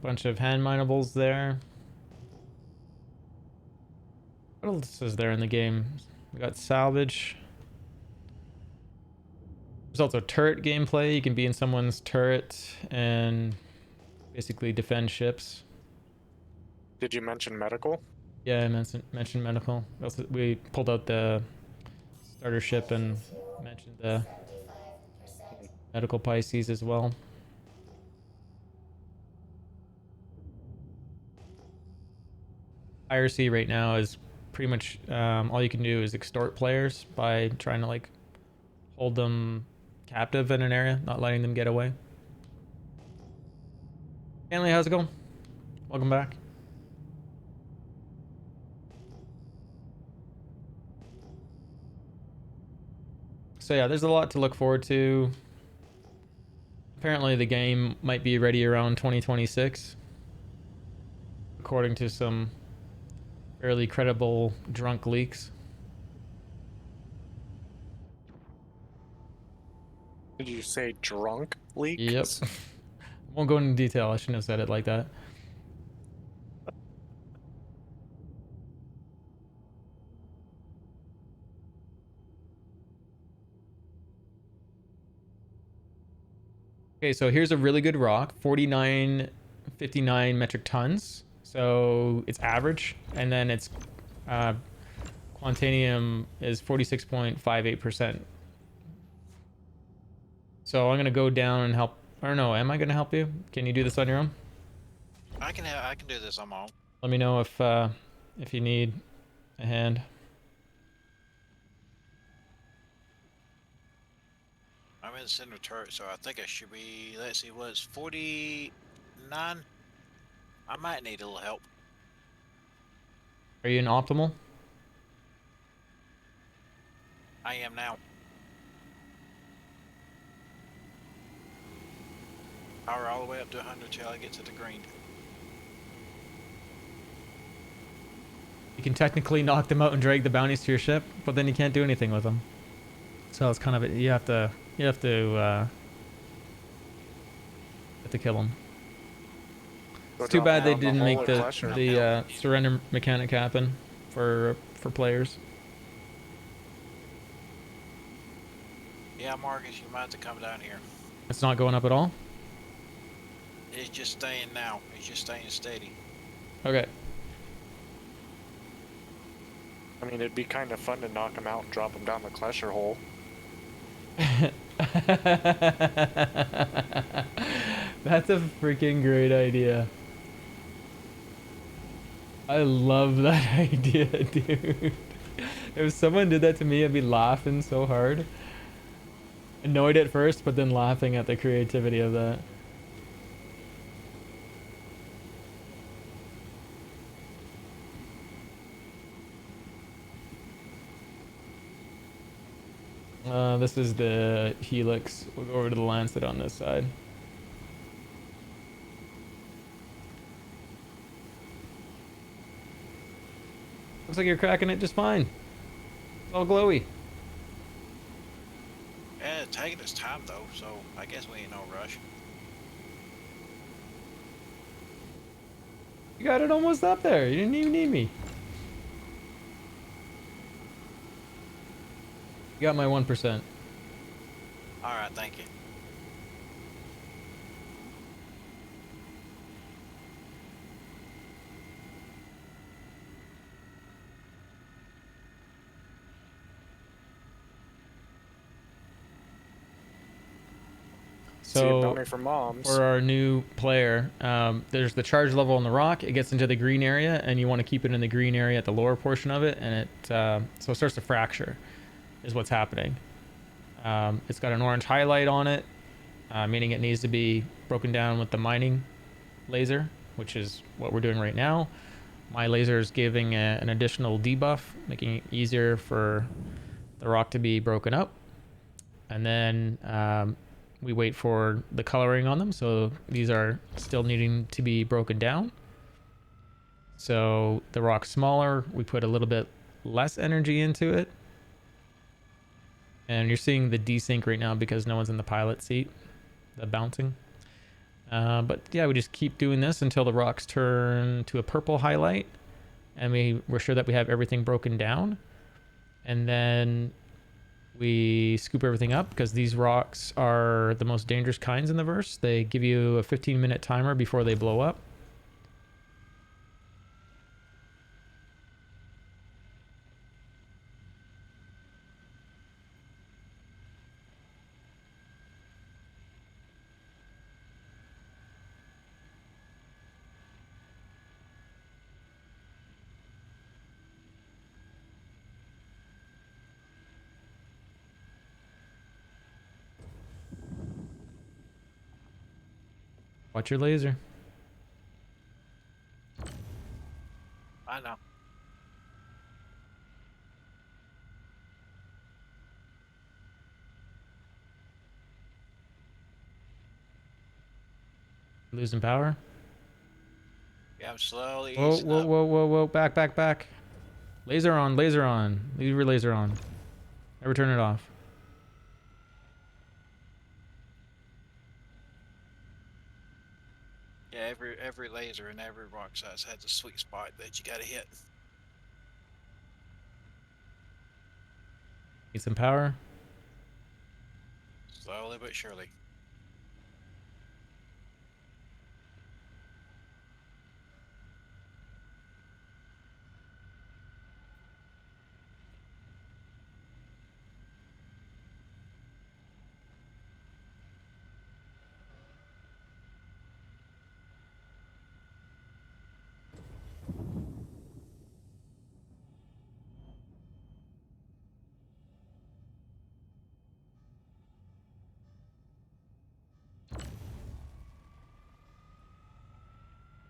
Bunch of hand minables there. What else is there in the game? We got salvage. There's also turret gameplay. You can be in someone's turret and basically defend ships. Did you mention medical? Yeah, I mentioned medical. We pulled out the starter ship and mentioned the medical Pisces as well. IRC right now is pretty much all you can do is extort players by trying to like hold them captive in an area, not letting them get away. Stanley, how's it going? Welcome back. So yeah, there's a lot to look forward to. Apparently the game might be ready around 2026, according to some fairly credible drunk leaks. Did you say drunk leaks? Yep. Won't go into detail. I shouldn't have said it like that. Okay, so here's a really good rock, 4959 metric tons. So it's average, and then it's quantanium is 46.58%. So I'm gonna go down and help. I don't know. Am I gonna help you? Can you do this on your own? I can do this on my own. Let me know if you need a hand. I'm in the center turret, so I think I should be. Let's see, what is 49? I might need a little help. Are you in optimal? I am now. Power all the way up to 100 till I get to the green. You can technically knock them out and drag the bounties to your ship, but then you can't do anything with them. So it's kind of you have to kill them. It's too bad they didn't make the surrender mechanic happen for players. Yeah, Marcus, you might have to come down here. It's not going up at all? It's just staying now. It's just staying steady. Okay. I mean, it'd be kind of fun to knock him out and drop him down the Klesher hole. That's a freaking great idea. I love that idea, dude. If someone did that to me, I'd be laughing so hard. Annoyed at first, but then laughing at the creativity of that. This is the Helix. We'll go over to the Lancet on this side. Looks like you're cracking it just fine. It's all glowy. Yeah, it's taking its time though, so I guess we ain't no rush. You got it almost up there. You didn't even need me. You got my 1%. Alright, thank you. So for moms. For our new player, there's the charge level on the rock. It gets into the green area, and you want to keep it in the green area at the lower portion of it, and it so it starts to fracture, is what's happening. It's got an orange highlight on it, meaning it needs to be broken down with the mining laser. which is what we're doing right now. My laser is giving an additional debuff, making it easier for the rock to be broken up. And then we wait for the coloring on them. So these are still needing to be broken down. So the rock's smaller, we put a little bit less energy into it. And you're seeing the desync right now because no one's in the pilot seat, the bouncing. But yeah, we just keep doing this until the rocks turn to a purple highlight. And we're sure that we have everything broken down. And then we scoop everything up because these rocks are the most dangerous kinds in the verse. They give you a 15-minute timer before they blow up. Watch your laser. I know. Losing power. Yeah, I'm slowly Whoa, easing whoa, up. whoa, whoa, whoa. Back, back, back. Laser on, laser on. Leave your laser on. Never turn it off. Yeah, every laser and every rock size has a sweet spot that you gotta hit. Need some power. Slowly but surely.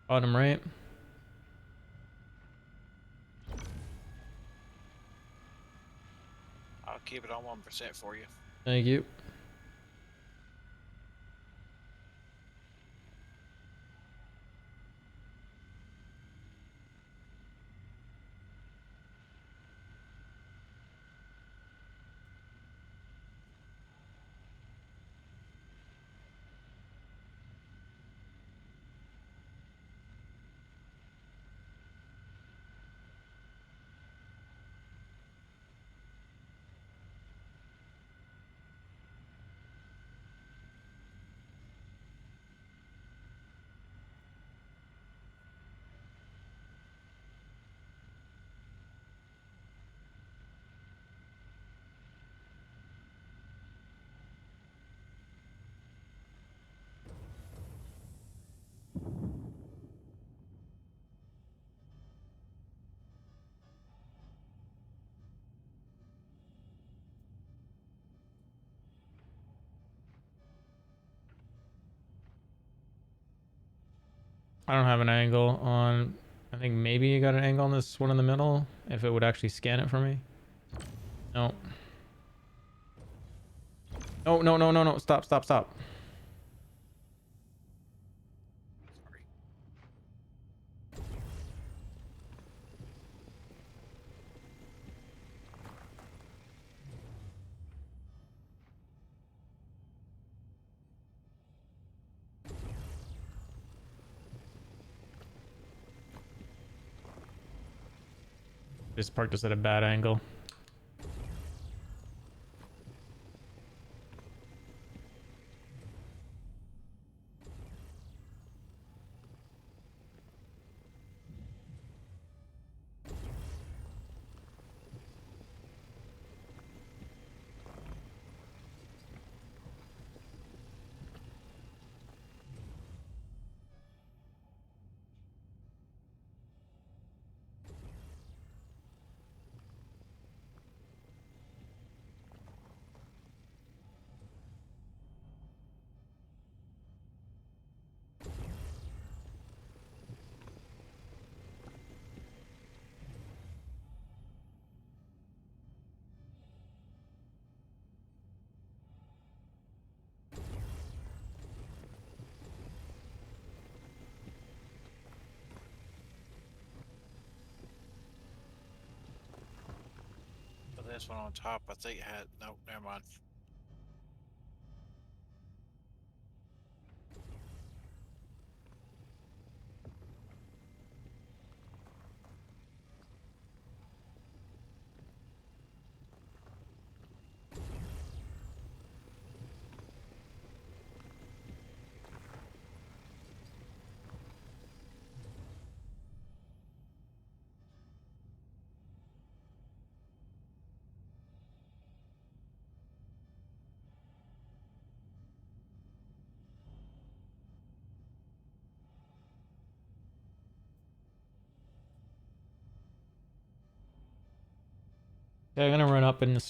Bottom right. I'll keep it on 1% for you. Thank you. I don't have an angle on. I think maybe you got an angle on this one in the middle. If it would actually scan it for me. No. No, no, no, no, no. Stop, stop, stop. This parked us at a bad angle. this one on top, I think it had. Nope, never mind. Yeah, I'm gonna run up and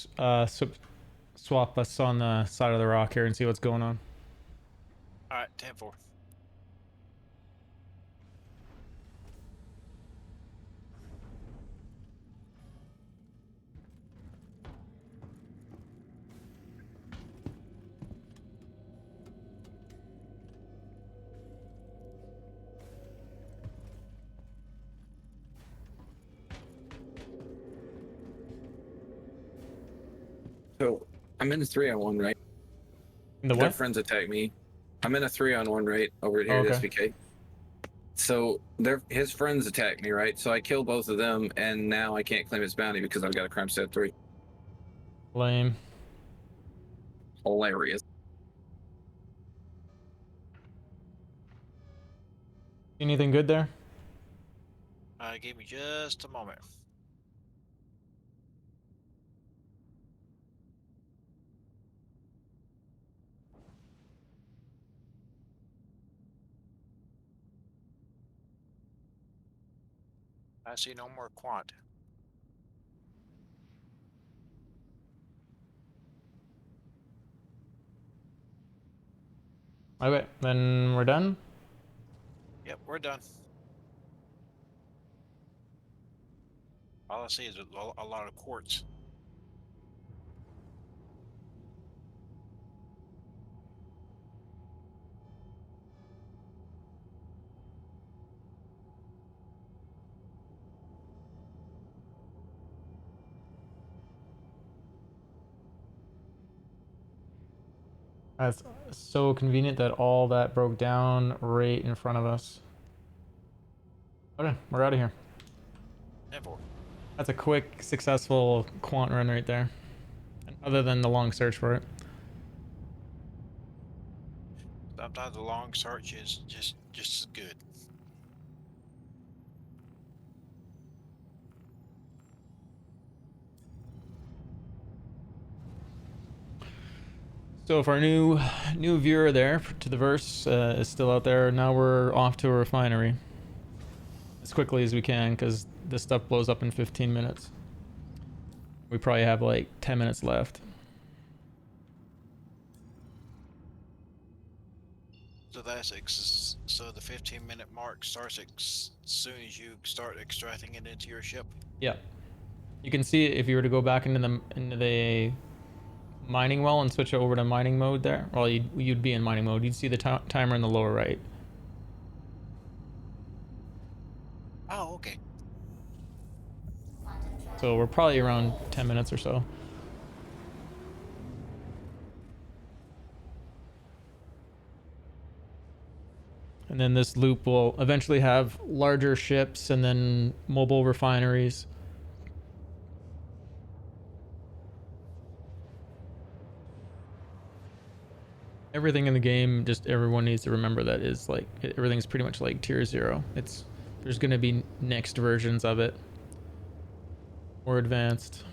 swap us on the side of the rock here and see what's going on. All right, 10-4. So I'm in a 3-on-1, right? In the Their what? friends attack me. I'm in a 3-on-1, right? Over here Oh, at okay. SVK. So his friends attack me, right? So I kill both of them, and now I can't claim his bounty because I've got a crime stat 3. Lame. Hilarious. Anything good there? Give me just a moment. I see no more quant. Okay, then we're done. Yep, we're done. All I see is a lot of quartz. That's so convenient that all that broke down right in front of us. Okay, we're out of here. 10-4. That's a quick, successful quant run right there. Other than the long search for it. Sometimes the long search is just as good. So if our new viewer there to the verse is still out there, now we're off to a refinery as quickly as we can because this stuff blows up in 15 minutes. We probably have like 10 minutes left. So that's so the 15-minute mark starts as soon as you start extracting it into your ship. Yeah, you can see it if you were to go back into the mining well and switch over to mining mode there. Well, you'd be in mining mode. You'd see the timer in the lower right. Oh, okay. So we're probably around 10 minutes or so. And then this loop will eventually have larger ships and then mobile refineries. Everything in the game, just everyone needs to remember that is like, everything's pretty much like tier 0. There's going to be next versions of it. More advanced.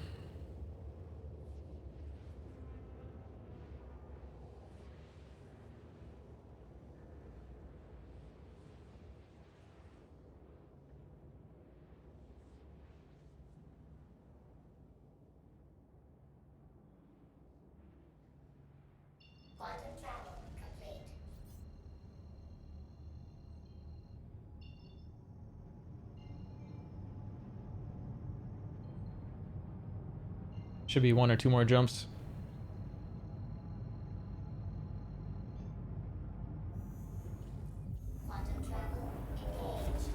Quantum travel complete. Should be 1 or 2 more jumps. Quantum travel engaged.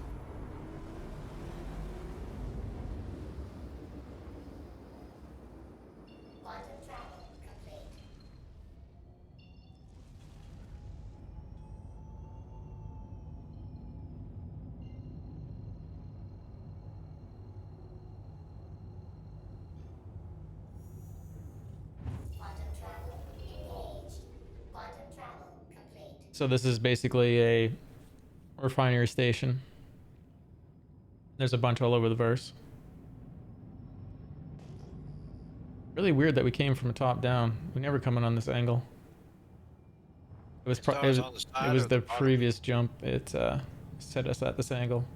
So this is basically a refinery station. There's a bunch all over the verse. Really weird that we came from top down. We never come in on this angle. It was the previous jump. It set us at this angle.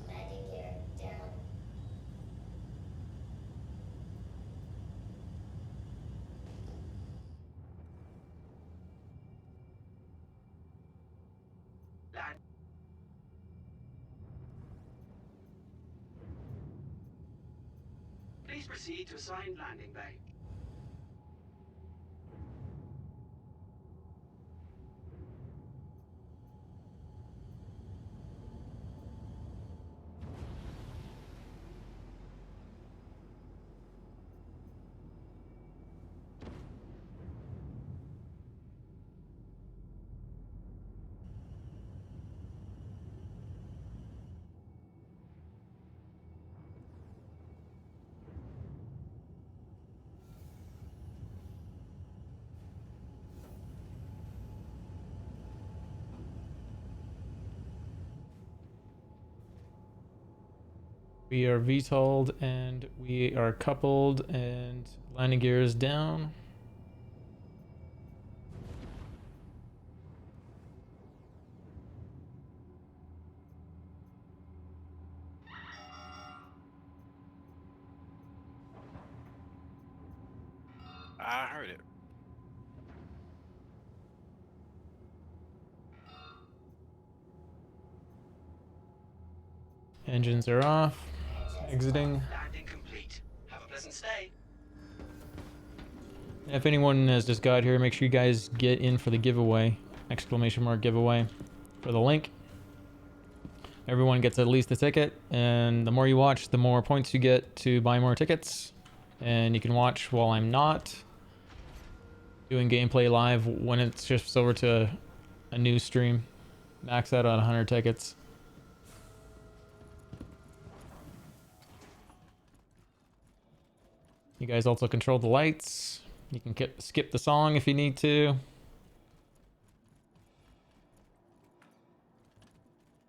Landing gear down. Land. Please proceed to assigned landing bay. We are VTOL'd and we are coupled and landing gear is down. I heard it. Engines are off. Exiting. Landing complete. Have a pleasant stay. If anyone has just got here, make sure you guys get in for the giveaway. Exclamation mark giveaway for the link. Everyone gets at least a ticket, and the more you watch, the more points you get to buy more tickets. And you can watch while I'm not doing gameplay live when it shifts over to a new stream. Max out on 100 tickets. You guys also control the lights. You can skip the song if you need to.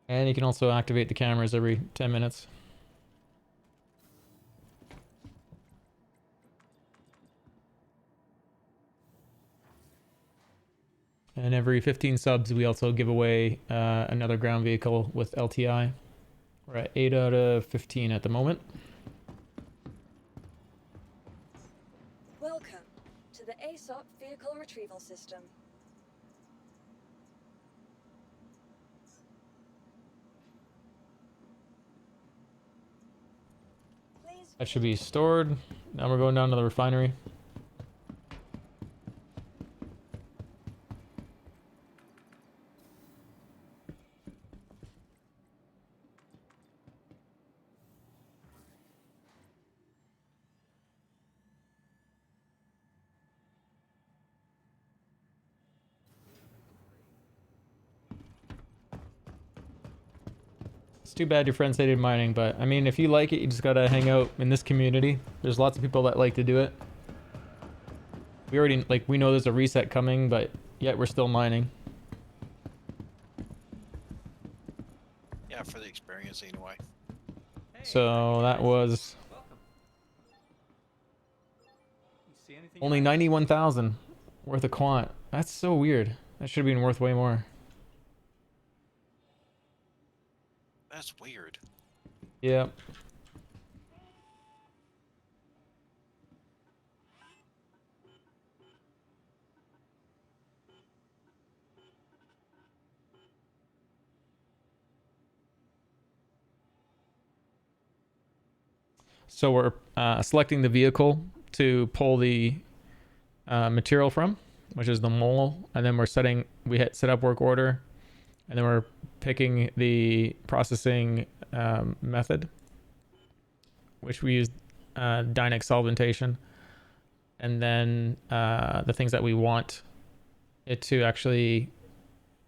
And you can also activate the cameras every 10 minutes. And every 15 subs, we also give away another ground vehicle with LTI. We're at 8 out of 15 at the moment. Welcome to the ASOP Vehicle Retrieval System. That should be stored. Now we're going down to the refinery. It's too bad your friends hated mining, but I mean, if you like it, you just gotta hang out in this community. There's lots of people that like to do it. We already, we know there's a reset coming, but yet we're still mining. Yeah, for the experience anyway. So that was only 91,000 worth of quant. That's so weird. That should have been worth way more. That's weird. Yeah. So we're selecting the vehicle to pull the material from, which is the mole, and then we hit set up work order, and then we're picking the processing method, which we use Dynex solventation, and then the things that we want it to actually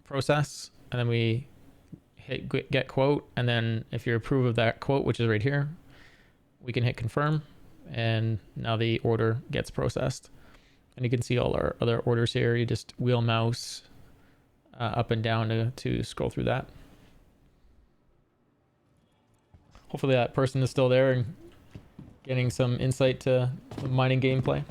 process, and then we hit get quote, and then if you approve of that quote, which is right here, we can hit confirm, and now the order gets processed. And you can see all our other orders here. You just wheel mouse up and down to scroll through that. Hopefully that person is still there and getting some insight to the mining gameplay.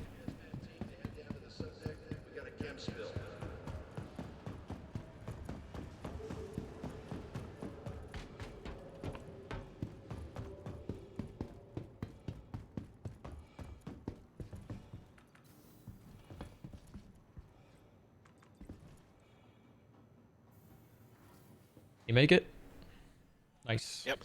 You make it? Nice. Yep.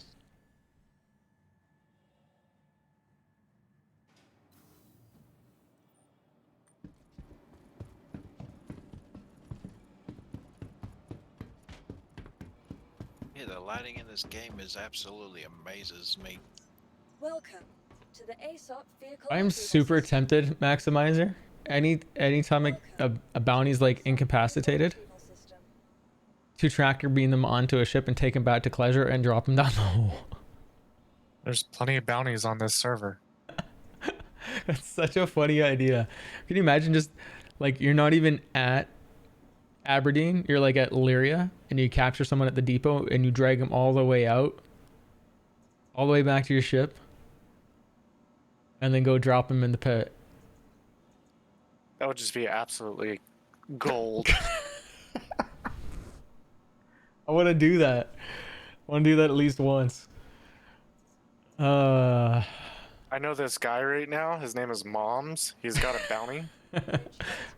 Yeah, the lighting in this game is absolutely amazes me. Welcome to the ASOP vehicle. I'm super tempted, Maximizer. Anytime a bounty's like incapacitated, to tracker beam them onto a ship and take them back to Pleasure and drop them down the hole. There's plenty of bounties on this server. That's such a funny idea. Can you imagine just like you're not even at Aberdeen, you're like at Lyria, and you capture someone at the depot and you drag them all the way out, all the way back to your ship, and then go drop them in the pit. That would just be absolutely gold. I want to do that. I want to do that at least once. I know this guy right now. His name is Moms. He's got a bounty.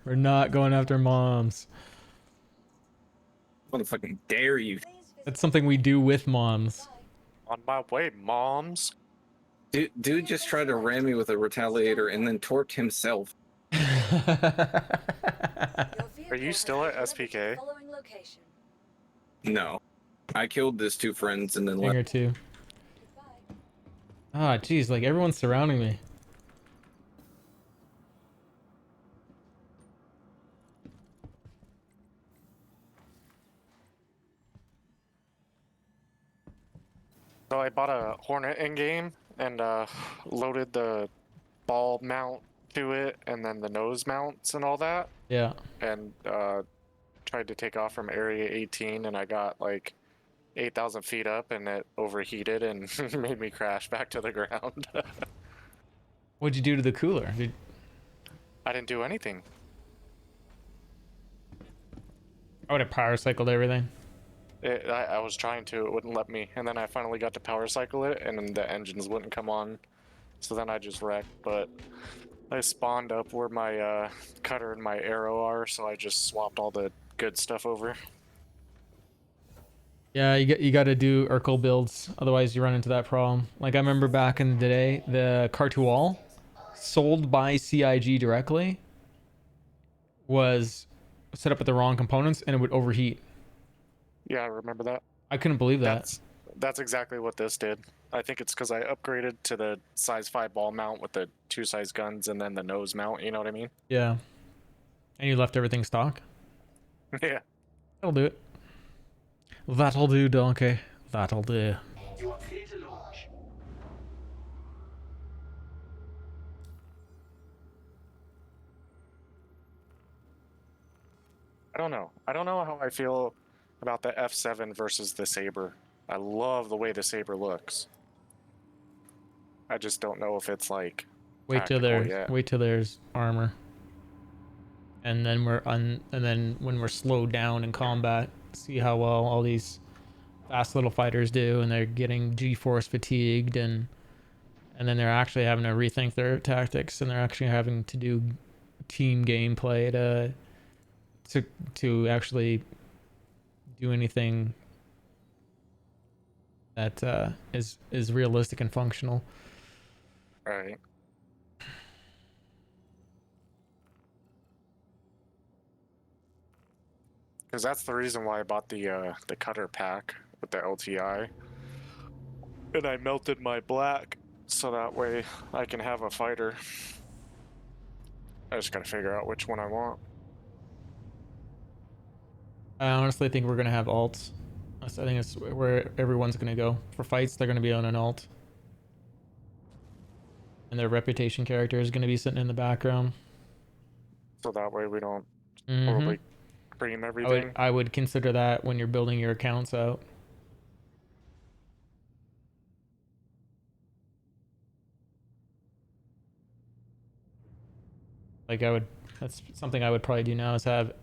We're not going after moms. What the fucking dare you? That's something we do with moms. On my way, Moms. Dude just tried to ram me with a retaliator and then torqued himself. Are you still at SPK? No. I killed his two friends and then Thing or left. two. Ah, geez, like everyone's surrounding me. So I bought a Hornet in game and loaded the ball mount to it and then the nose mounts and all that. Yeah. And tried to take off from area 18 and I got like 8,000 feet up and it overheated and made me crash back to the ground. What'd you do to the cooler? I didn't do anything. I would have power cycled everything. I was trying to, it wouldn't let me. And then I finally got to power cycle it and then the engines wouldn't come on. So then I just wrecked, but I spawned up where my cutter and my arrow are, so I just swapped all the good stuff over. Yeah, you got to do Urkel builds, otherwise you run into that problem. Like I remember back in the day, the Cartual sold by CIG directly was set up with the wrong components and it would overheat. Yeah, I remember that. I couldn't believe that. That's exactly what this did. I think it's because I upgraded to the size 5 ball mount with the 2 size guns and then the nose mount, you know what I mean? Yeah. And you left everything stock? Yeah. That'll do it. That'll do, donkey. That'll do. You are clear to launch. I don't know. I don't know how I feel about the F7 versus the Saber. I love the way the Saber looks. I just don't know if it's like Wait till there's armor. And then when we're slowed down in combat, see how well all these fast little fighters do, and they're getting G-force fatigued, and then they're actually having to rethink their tactics, and they're actually having to do team gameplay to actually do anything that is realistic and functional. Right. Because that's the reason why I bought the cutter pack with the LTI. And I melted my black so that way I can have a fighter. I just gotta figure out which one I want. I honestly think we're gonna have alts. I think it's where everyone's gonna go. For fights, they're gonna be on an alt. And their reputation character is gonna be sitting in the background. So that way we don't Mhm. totally cream everything. I would consider that when you're building your accounts out. Like that's something I would probably do now, is have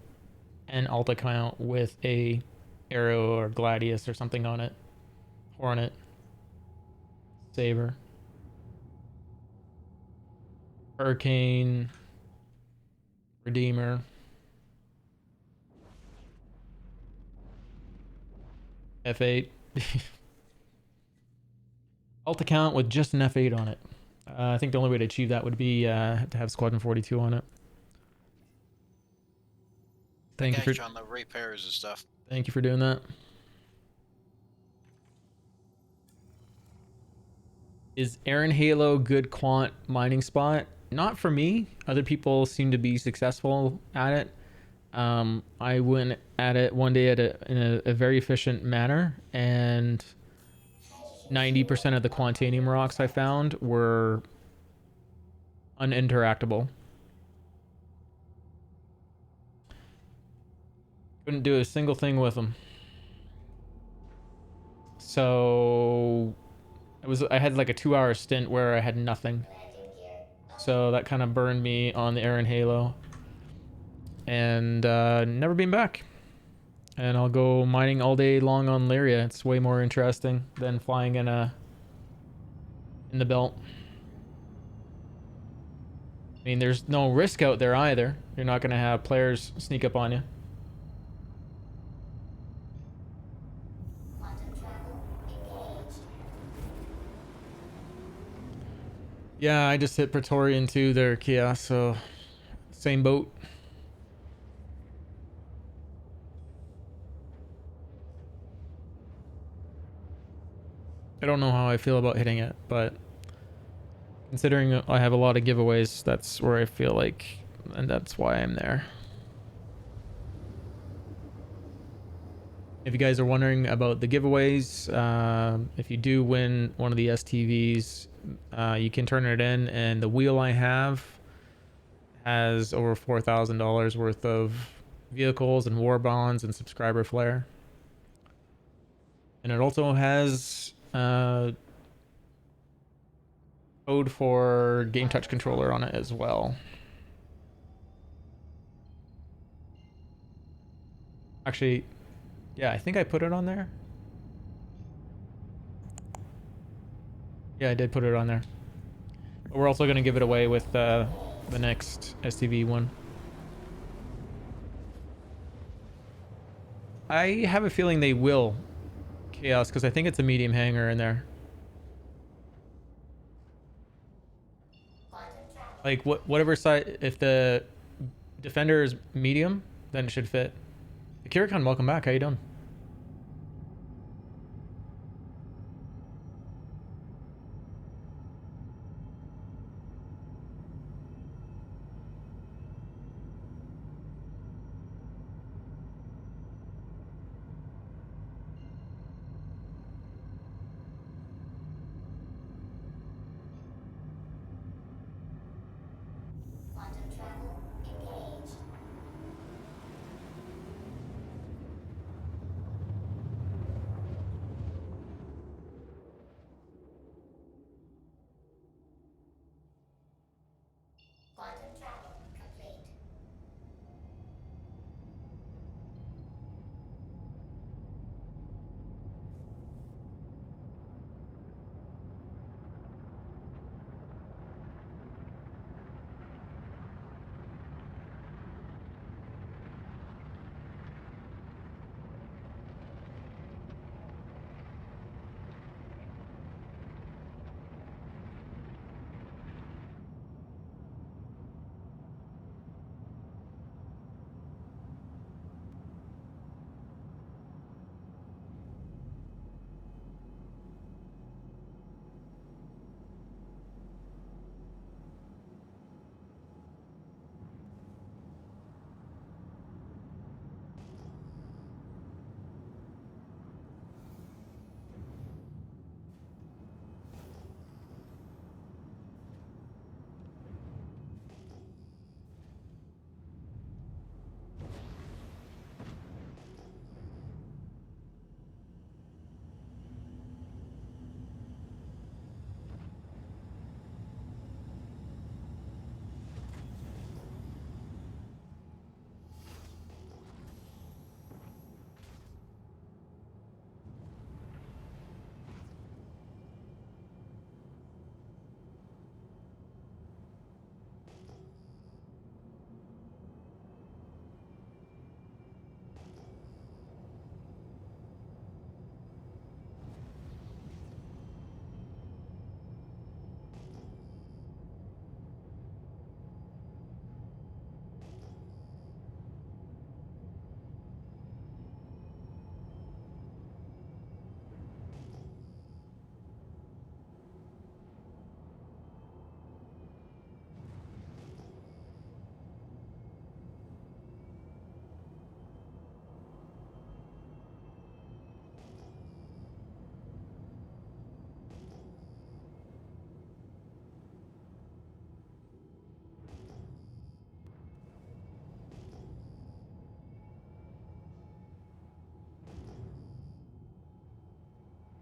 an alt account with a arrow or gladius or something on it. Hornet. Saber. Hurricane. Redeemer. F8. Alt account with just an F8 on it. I think the only way to achieve that would be to have Squadron 42 on it. Thank you for on the repairs and stuff. Thank you for doing that. Is Aaron Halo good quant mining spot? Not for me. Other people seem to be successful at it. I went at it one day in a very efficient manner, and 90% of the quantanium rocks I found were uninteractable. Couldn't do a single thing with them. So I had like a 2-hour stint where I had nothing. So that kind of burned me on the Aaron Halo. And never been back. And I'll go mining all day long on Lyria. It's way more interesting than flying in the belt. I mean, there's no risk out there either. You're not going to have players sneak up on you. Yeah, I just hit Praetorian too there, Kia, so same boat. I don't know how I feel about hitting it, but considering I have a lot of giveaways, that's where I feel like, and that's why I'm there. If you guys are wondering about the giveaways, if you do win one of the STVs, you can turn it in, and the wheel I have has over $4,000 worth of vehicles and war bonds and subscriber flare. And it also has code for Game Touch controller on it as well. Actually, yeah, I think I put it on there. Yeah, I did put it on there. But we're also going to give it away with the next STV one. I have a feeling they will, Chaos, because I think it's a medium hanger in there. Like whatever side, if the defender is medium, then it should fit. Kirikhan, welcome back. How you doing?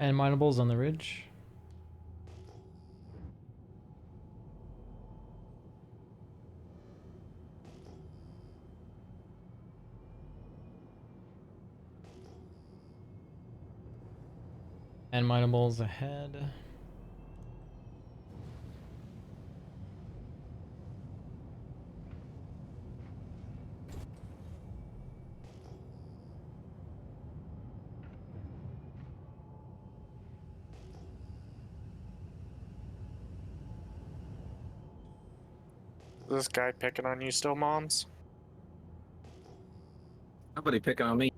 And minables on the ridge. And minables ahead. Is this guy picking on you still, Moms? Nobody picking on me.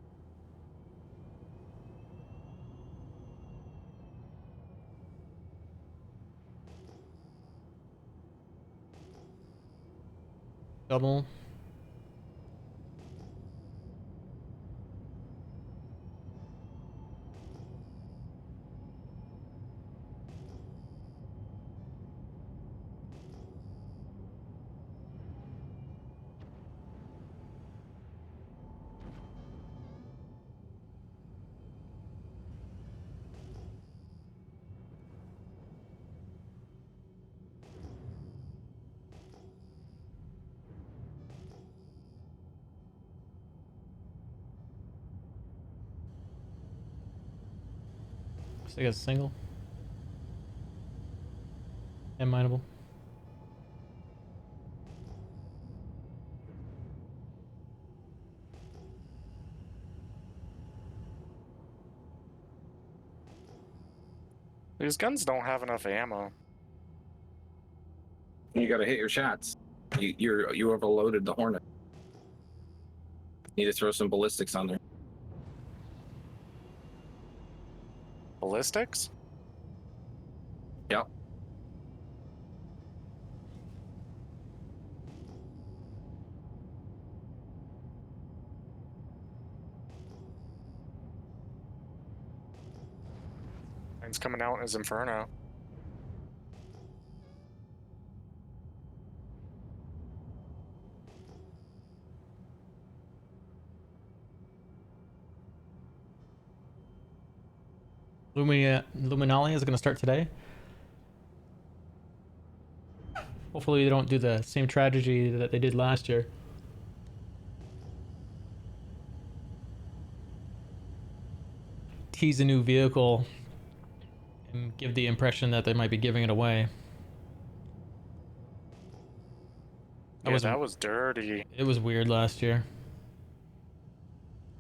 Double. So I got single. And mineable. These guns don't have enough ammo. You got to hit your shots. You overloaded the Hornet. Need to throw some ballistics on there. Ballistics? Yep. Mine's coming out as Inferno. Luminali is going to start today. Hopefully they don't do the same tragedy that they did last year. Tease a new vehicle and give the impression that they might be giving it away. That was dirty. It was weird last year.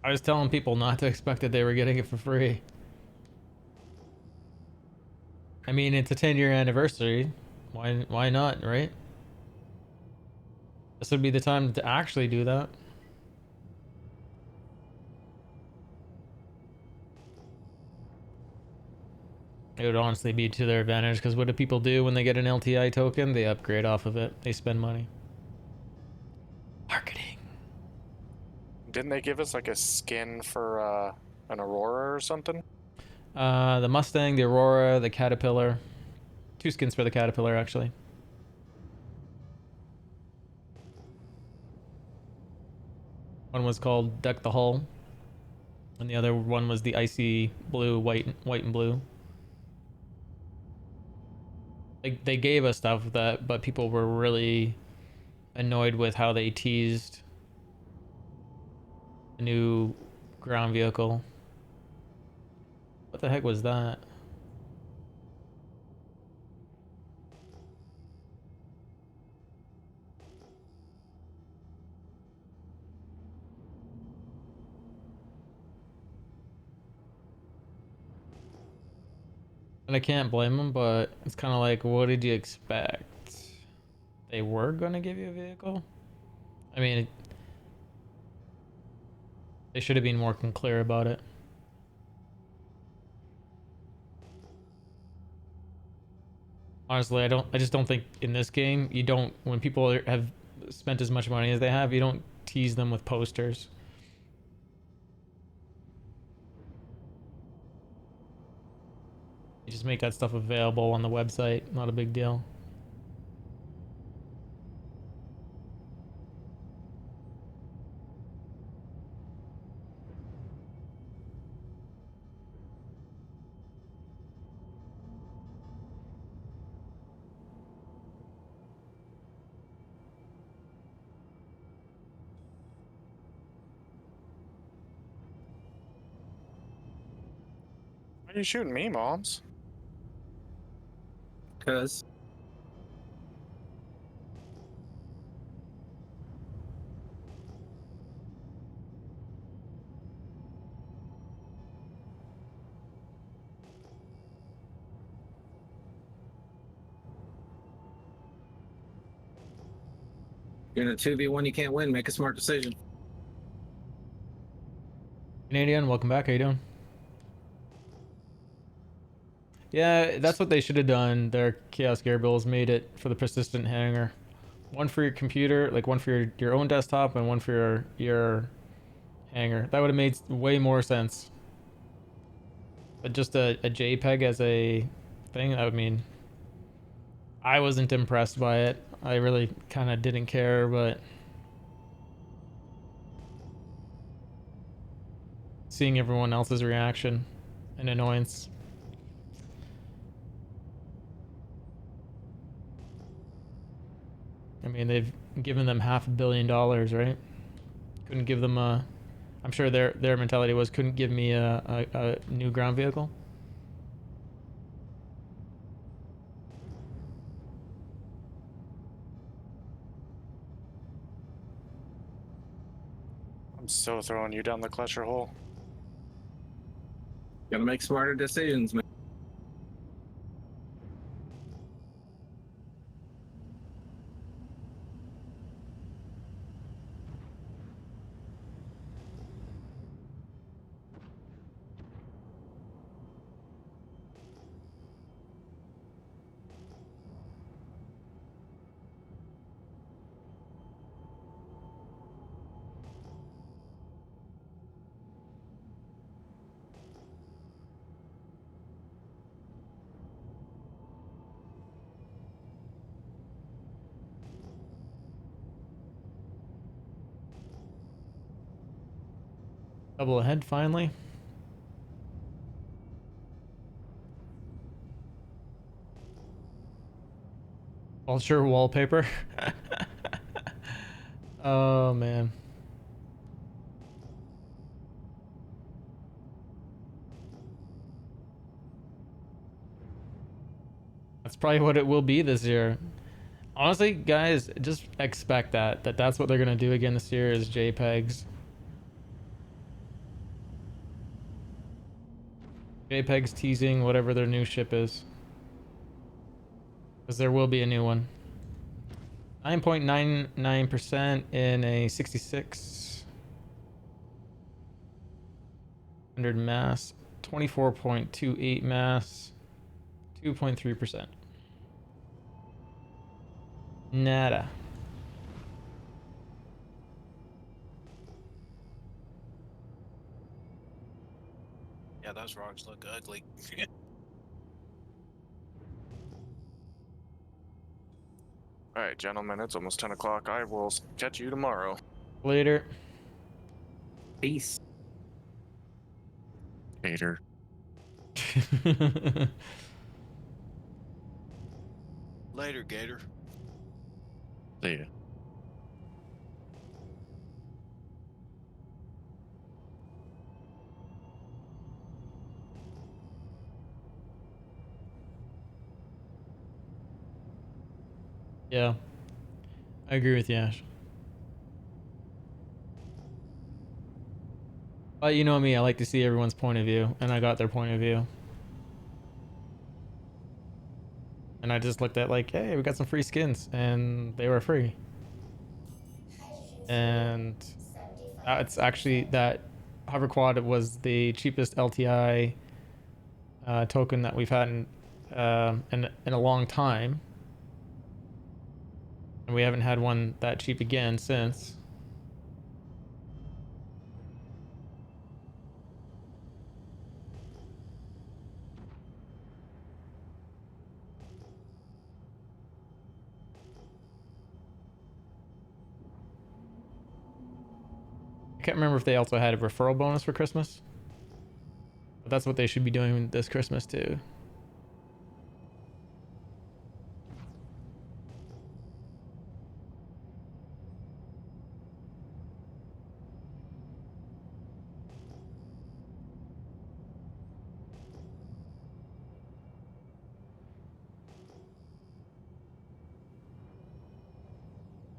I was telling people not to expect that they were getting it for free. I mean, it's a 10-year anniversary. Why not, right? This would be the time to actually do that. It would honestly be to their advantage, because what do people do when they get an LTI token? They upgrade off of it. They spend money. Marketing. Didn't they give us like a skin for an Aurora or something? The Mustang, the Aurora, the Caterpillar. 2 skins for the Caterpillar, actually. One was called Deck the Hull, and the other one was the icy blue, white and blue. They gave us stuff that, but people were really annoyed with how they teased the new ground vehicle. What the heck was that? And I can't blame them, but it's kind of like, what did you expect? They were gonna give you a vehicle? I mean, they should have been more clear about it. Honestly, I just don't think in this game, you don't, when people have spent as much money as they have, you don't tease them with posters. You just make that stuff available on the website, not a big deal. are you shooting me, Moms? Because you're in a 2v1, you can't win. Make a smart decision. Canadian, welcome back. How you doing? Yeah, that's what they should have done. Their Chaos Gear Bills made it for the persistent hanger. One for your computer, like one for your own desktop, and one for your hanger. That would have made way more sense. But just a JPEG as a thing, I mean, I wasn't impressed by it. I really kind of didn't care, but seeing everyone else's reaction and annoyance. I mean, they've given them $500 million, right? Couldn't give them a... I'm sure their mentality was couldn't give me a new ground vehicle. I'm so throwing you down the clutcher hole. Gotta make smarter decisions, man. Double ahead finally. Vulture wallpaper. Oh man. That's probably what it will be this year. Honestly, guys, just expect that's what they're gonna do again this year is JPEGs. JPEGs teasing whatever their new ship is. Because there will be a new one. 9.99% in a 6600 mass. 24.28 mass. 2.3%. Nada. Yeah, those rocks look ugly. All right, gentlemen, it's almost 10 o'clock. I will catch you tomorrow. Later. Peace. Later. Later, Gator. See ya. Yeah. I agree with you, Ash. But you know me, I like to see everyone's point of view, and I got their point of view. And I just looked at like, hey, we got some free skins, and they were free. And it's actually that hover quad was the cheapest LTI token that we've had in a long time. And we haven't had one that cheap again since. I can't remember if they also had a referral bonus for Christmas. But that's what they should be doing this Christmas too.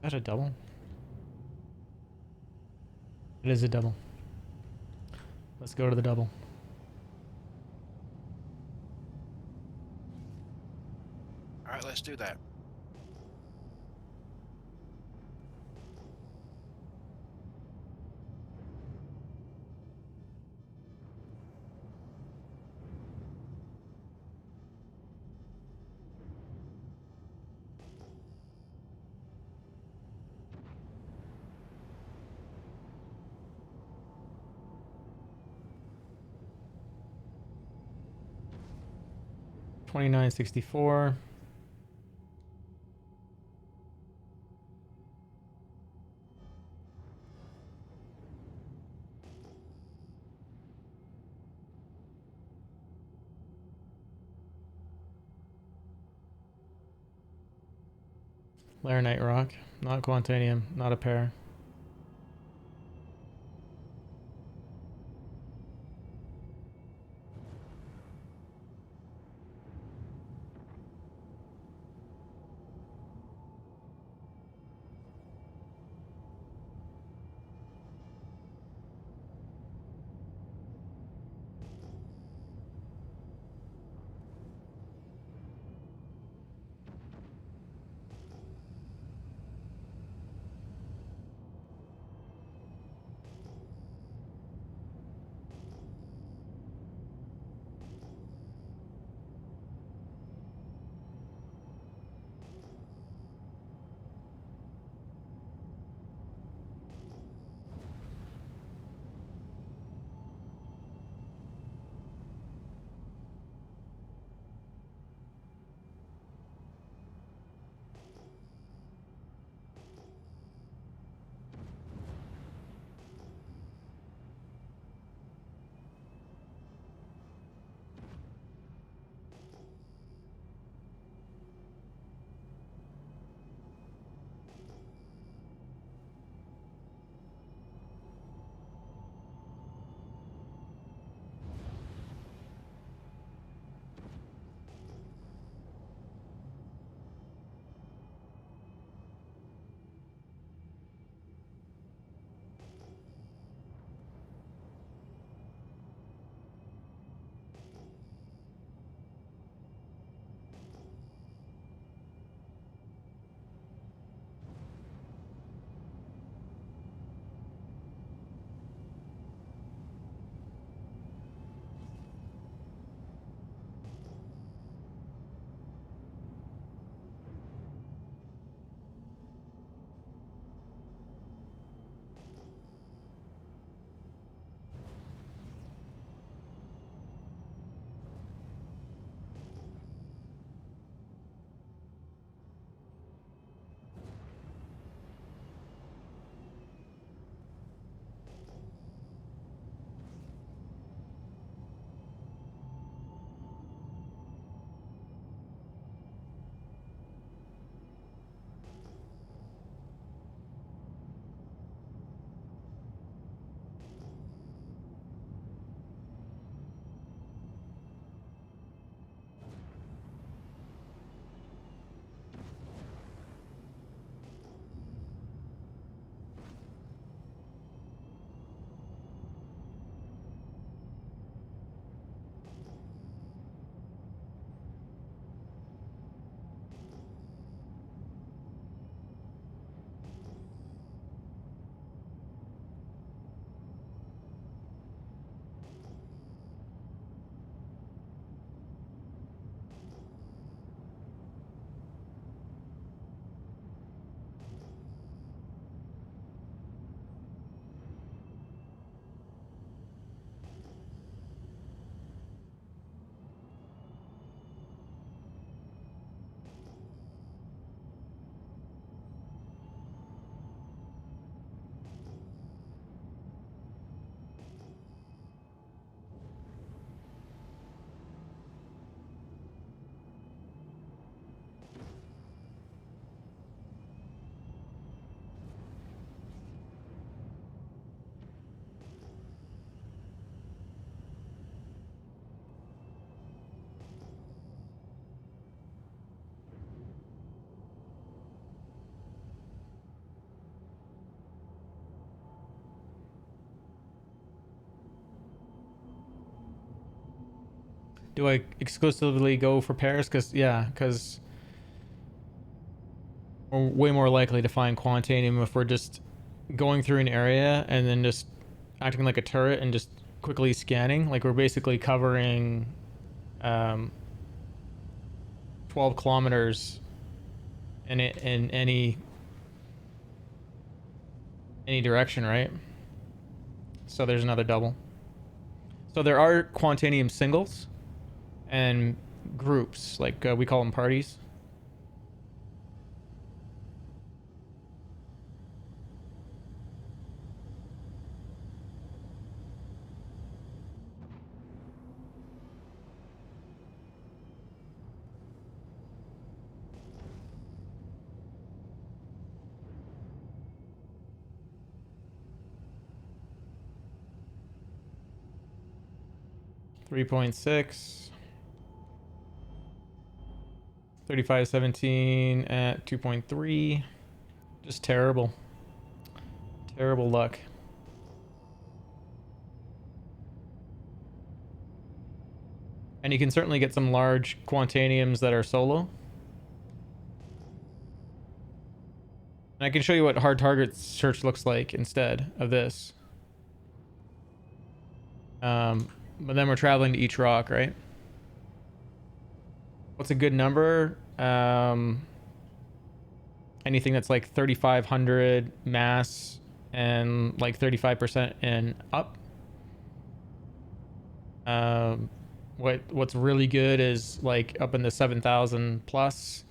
that a double? It is a double. Let's go to the double. All right, let's do that. $29.64. Laranite rock, not quantanium, not a pair. Do I exclusively go for pairs? Because we're way more likely to find quantanium if we're just going through an area and then just acting like a turret and just quickly scanning. Like we're basically covering 12 kilometers in any direction, right? So there's another double. So there are quantanium singles and groups, like we call them parties. .6 3517 at 2.3. Just terrible luck. And you can certainly get some large quantaniums that are solo. And I can show you what hard target search looks like instead of this. But then we're traveling to each rock, right? What's a good number? Anything that's like 3,500 mass and like 35% and up. What's really good is like up in the 7,000 plus,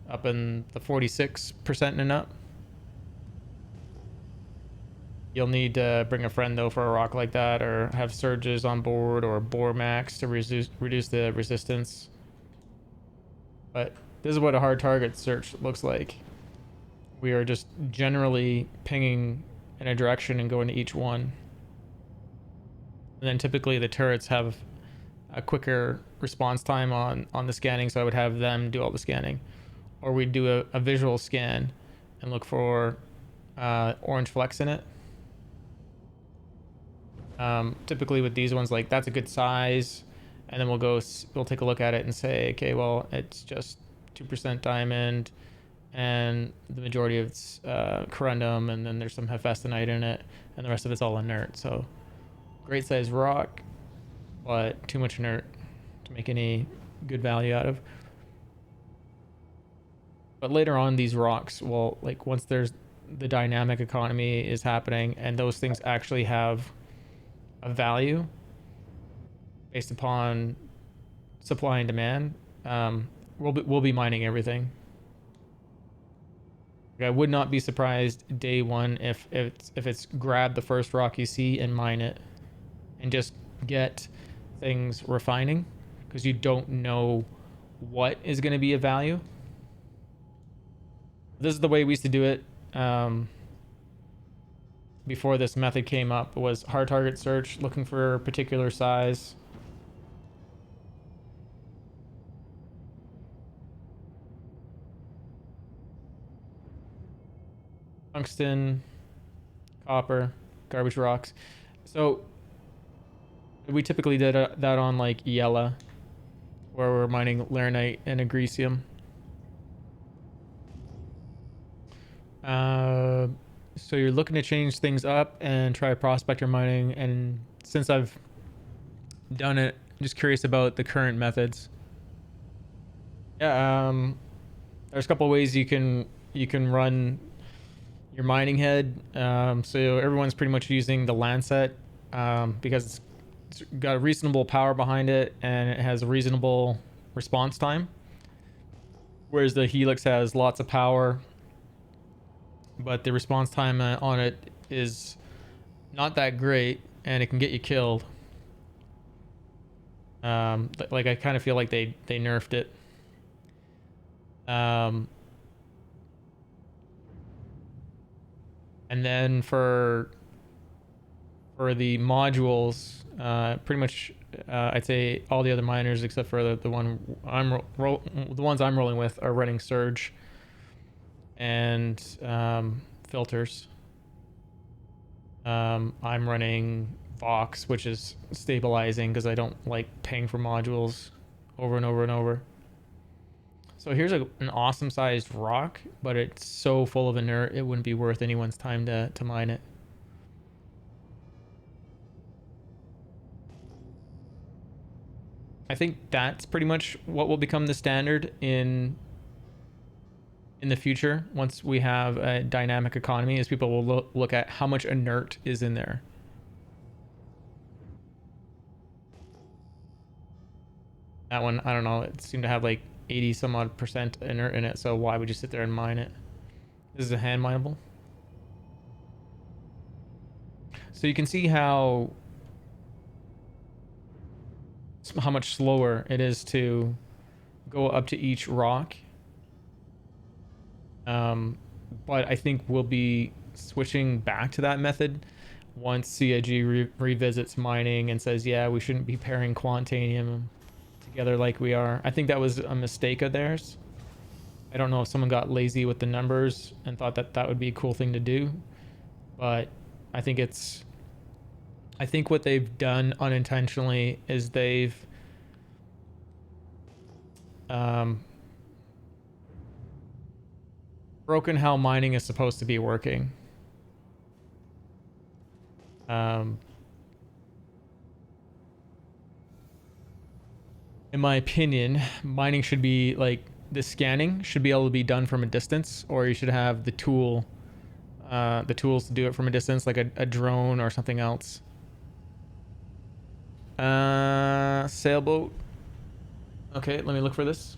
up in the 46% and up. You'll need to bring a friend though for a rock like that, or have surges on board, or bore max to reduce the resistance. But this is what a hard target search looks like. We are just generally pinging in a direction and going to each one. And then typically the turrets have a quicker response time on the scanning, so I would have them do all the scanning. Or we'd do a visual scan and look for orange flecks in it. Typically with these ones, like that's a good size, and then we'll take a look at it and say, okay, well, it's just 2% diamond, and the majority of it's corundum, and then there's some hephaestonite in it, and the rest of it's all inert. So great size rock, but too much inert to make any good value out of. But later on, these rocks will, like, once there's the dynamic economy is happening and those things actually have a value based upon supply and demand, we'll be mining everything. I would not be surprised day one if it's grab the first rock you see and mine it and just get things refining, because you don't know what is going to be of value. This is the way we used to do it before this method came up. Was hard target search, looking for a particular size. Tungsten, copper, garbage rocks. So we typically did that on like Yella, where we're mining laranite and agricium. So you're looking to change things up and try prospector mining, and since I've done it, I'm just curious about the current methods. Yeah, there's a couple ways you can run your mining head. So everyone's pretty much using the Lancet because it's got a reasonable power behind it and it has a reasonable response time, whereas the Helix has lots of power, but the response time on it is not that great, and it can get you killed. Like I kind of feel like they nerfed it. And then for the modules, pretty much I'd say all the other miners except for the one the ones I'm rolling with are running surge and filters. I'm running Fox, which is stabilizing because I don't like paying for modules over and over and over. So here's an awesome sized rock, but it's so full of inert it wouldn't be worth anyone's time to mine it. I think that's pretty much what will become the standard in the future once we have a dynamic economy, is people will look at how much inert is in there. That one, I don't know, it seemed to have like 80 some odd % inert in it, so why would you sit there and mine it? This is a hand mineable. So you can see how much slower it is to go up to each rock. But I think we'll be switching back to that method once CIG revisits mining and says, yeah, we shouldn't be pairing Quantanium together like we are. I think that was a mistake of theirs. I don't know if someone got lazy with the numbers and thought that that would be a cool thing to do, but I think what they've done unintentionally is they've broken how mining is supposed to be working. In my opinion, mining should be like, the scanning should be able to be done from a distance, or you should have the tools to do it from a distance, like a drone or something else. Sailboat. Okay, let me look for this.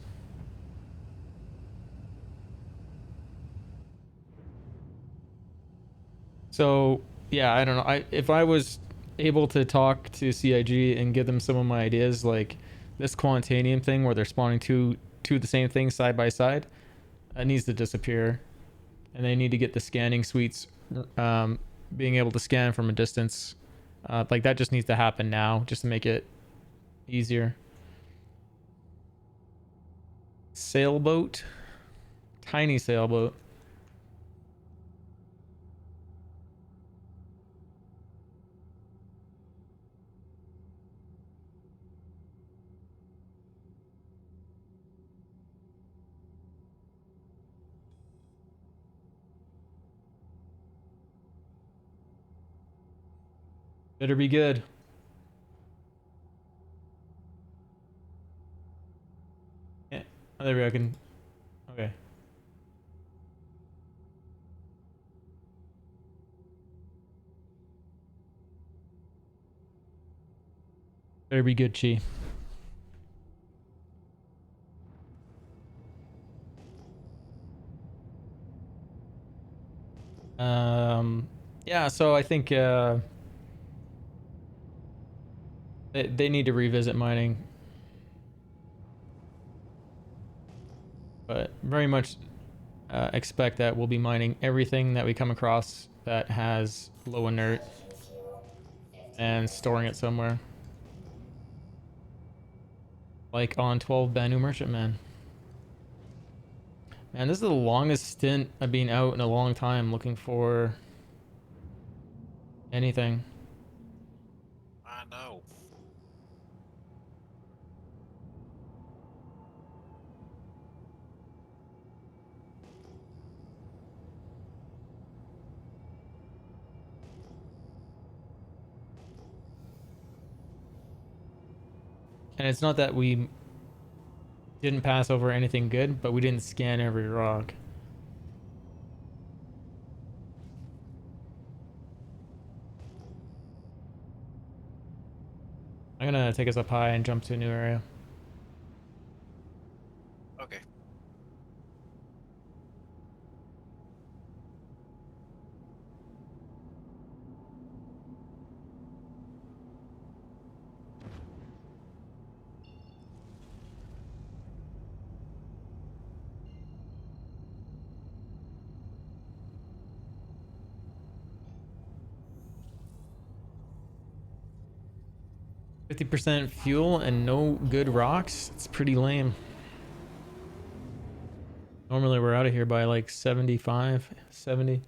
So yeah, I don't know. If I was able to talk to CIG and give them some of my ideas, like this Quantanium thing where they're spawning two of the same things side by side, it needs to disappear, and they need to get the scanning suites being able to scan from a distance. Like that just needs to happen now, just to make it easier. Sailboat, tiny sailboat. Better be good. Yeah, oh, there we go. I can. Okay. Better be good, Chi. Yeah, so I think they need to revisit mining, but very much expect that we'll be mining everything that we come across that has low inert and storing it somewhere, like on 12 Banu Merchantman. Man, this is the longest stint of being out in a long time looking for anything. I know. And it's not that we didn't pass over anything good, but we didn't scan every rock. I'm gonna take us up high and jump to a new area. Okay. %50 fuel and no good rocks? It's pretty lame. Normally we're out of here by like 75, 70.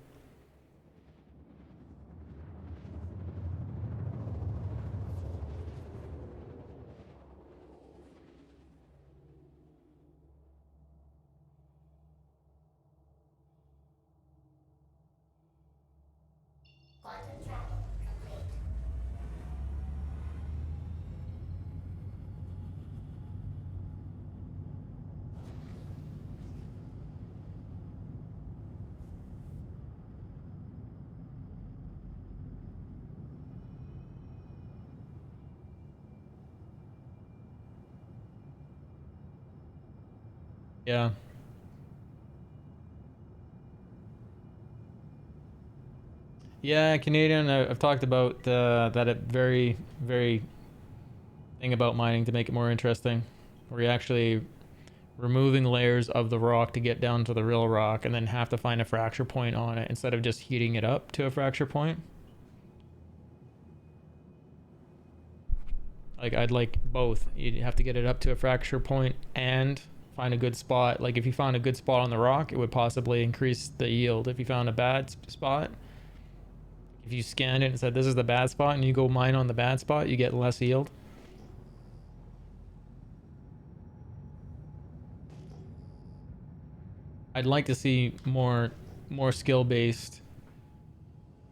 Yeah. Yeah, Canadian. I've talked about that very, very thing about mining to make it more interesting, where you actually removing layers of the rock to get down to the real rock, and then have to find a fracture point on it instead of just heating it up to a fracture point. Like I'd like both. You'd have to get it up to a fracture point and find a good spot. Like if you found a good spot on the rock, it would possibly increase the yield. If you found a bad spot, if you scanned it and said this is the bad spot and you go mine on the bad spot, you get less yield. I'd like to see more skill based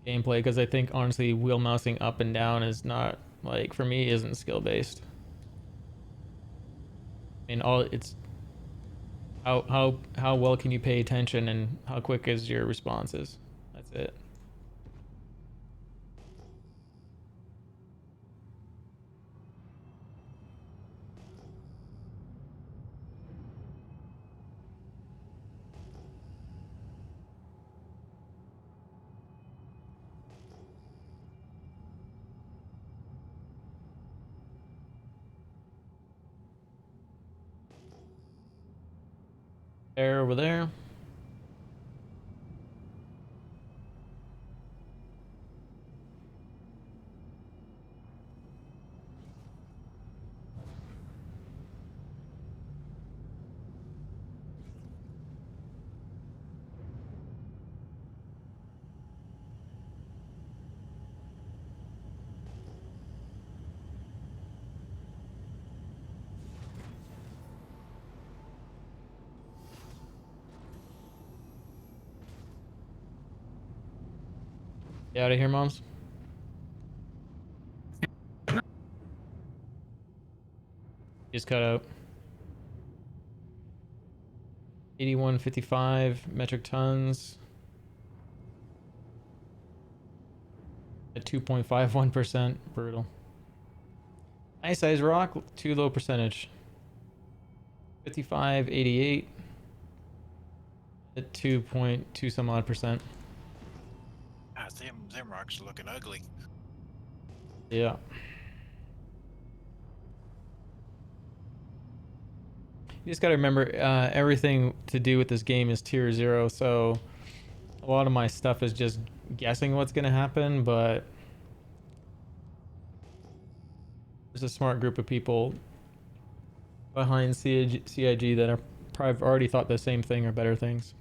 gameplay, because I think honestly wheel mousing up and down is not, like, for me, isn't skill based. I mean, all it's how well can you pay attention and how quick is your responses. That's it. There, over there. Get out of here, moms. Just cut out. 8155 metric tons at 2.51%. Brutal. Nice size rock, too low percentage. 5588 at 2.2 some odd percent. Ah, them rocks are looking ugly. Yeah. You just gotta remember, everything to do with this game is tier 0, so a lot of my stuff is just guessing what's gonna happen, but there's a smart group of people behind CIG that are probably already thought the same thing or better things.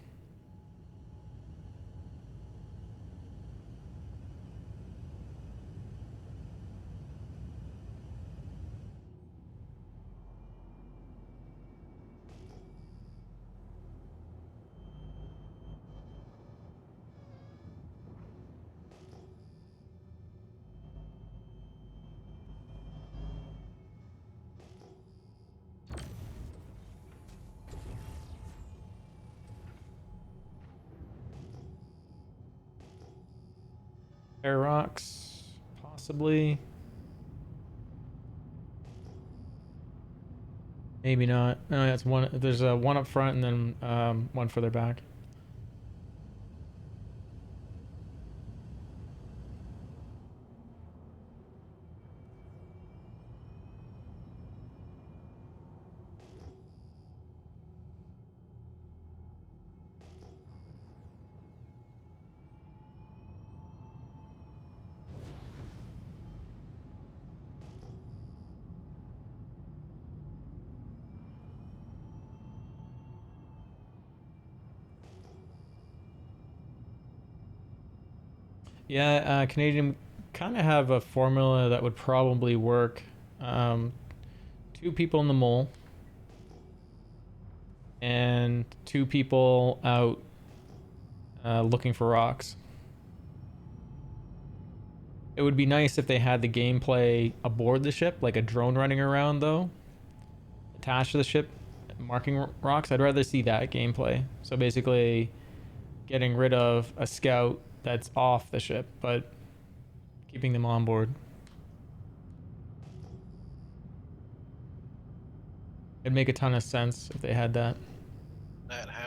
Air rocks, possibly. Maybe not. No, that's one. There's a one up front and then one further back. Yeah, Canadian kind of have a formula that would probably work. 2 people in the mole and 2 people out looking for rocks. It would be nice if they had the gameplay aboard the ship, like a drone running around though, attached to the ship, marking rocks. I'd rather see that gameplay. So basically getting rid of a scout that's off the ship, but keeping them on board. It'd make a ton of sense if they had that.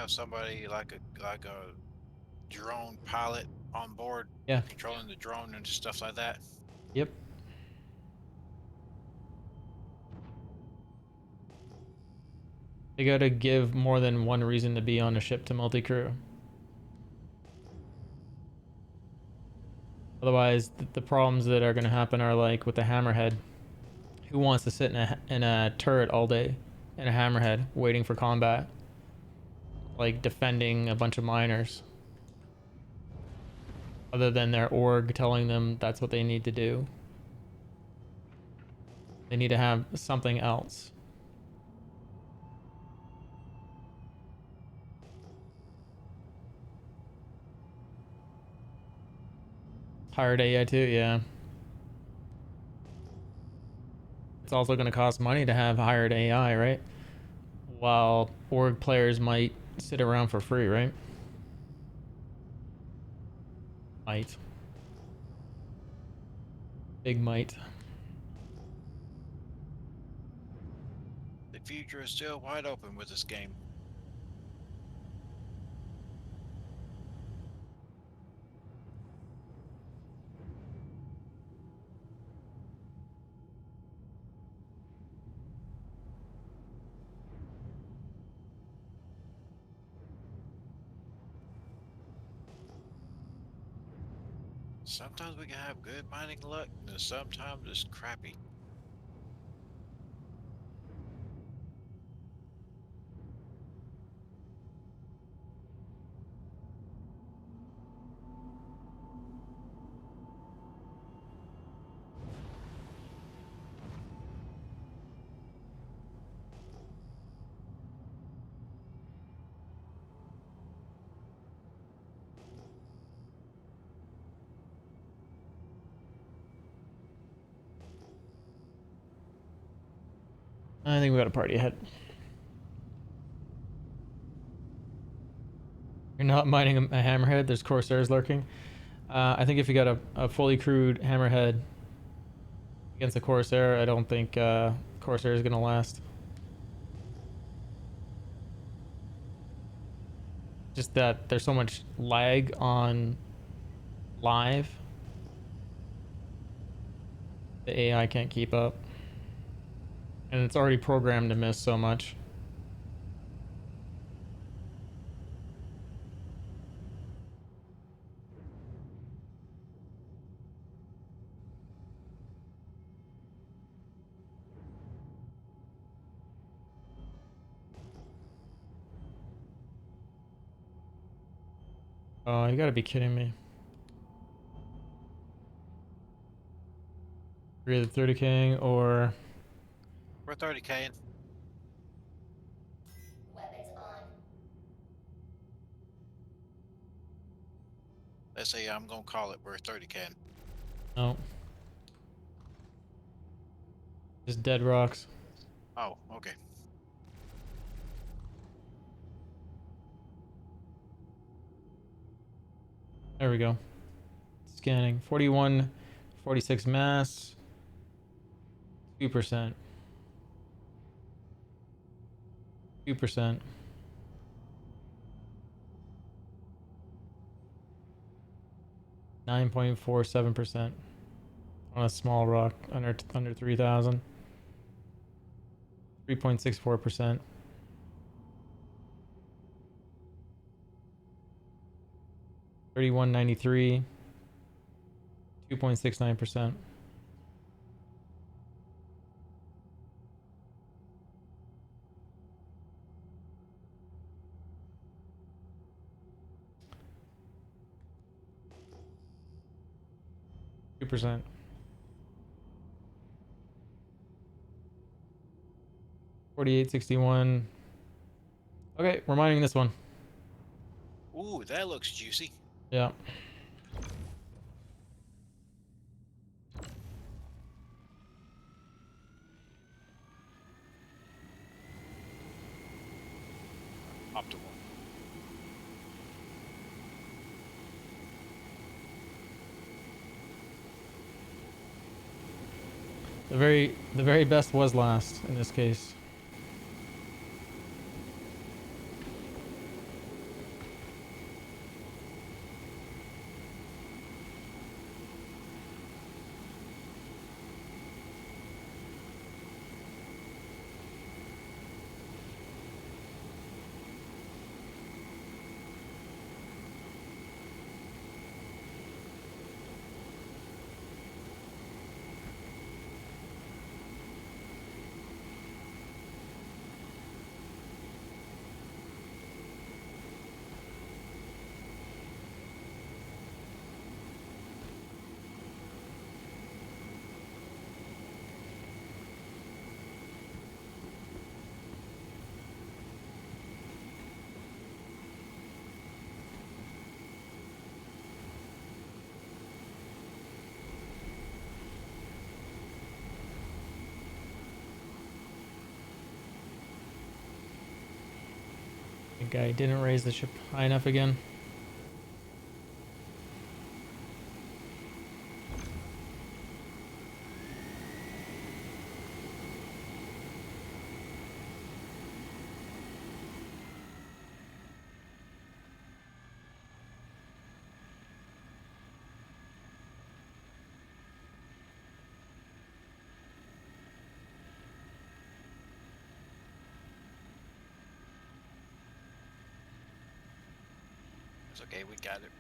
have somebody like a drone pilot on board, Yeah. controlling the drone and stuff like that. Yep. They gotta give more than one reason to be on a ship to multi-crew. Otherwise, the problems that are gonna happen are like with the hammerhead. Who wants to sit in a turret all day in a hammerhead waiting for combat? Like defending a bunch of miners. Other than their org telling them that's what they need to do. They need to have something else. Hired AI too, yeah. It's also going to cost money to have hired AI, right? While org players might sit around for free, right? Might. Big might. The future is still wide open with this game. Sometimes we can have good mining luck, and sometimes it's crappy. I think we got a party ahead. You're not mining a hammerhead. There's Corsairs lurking. I think if you got a fully crewed hammerhead against a Corsair, I don't think Corsair is going to last. Just that there's so much lag on live. The AI can't keep up. And it's already programmed to miss so much. Oh, you gotta be kidding me. You're either 30K or... We're 30K. Weapons on. Let's say I'm gonna call it. We're 30K. No. Just dead rocks. Oh, okay. There we go. Scanning. 41, 46 mass. 2%. 2%. 9.47% on a small rock under 3,000. 3.64%. 3193. 2.69%. %. 4861. Okay, we're mining this one. Ooh, that looks juicy. Yeah. Optimal. The very best was last in this case. guy didn't raise the ship high enough again. It's okay, we got it.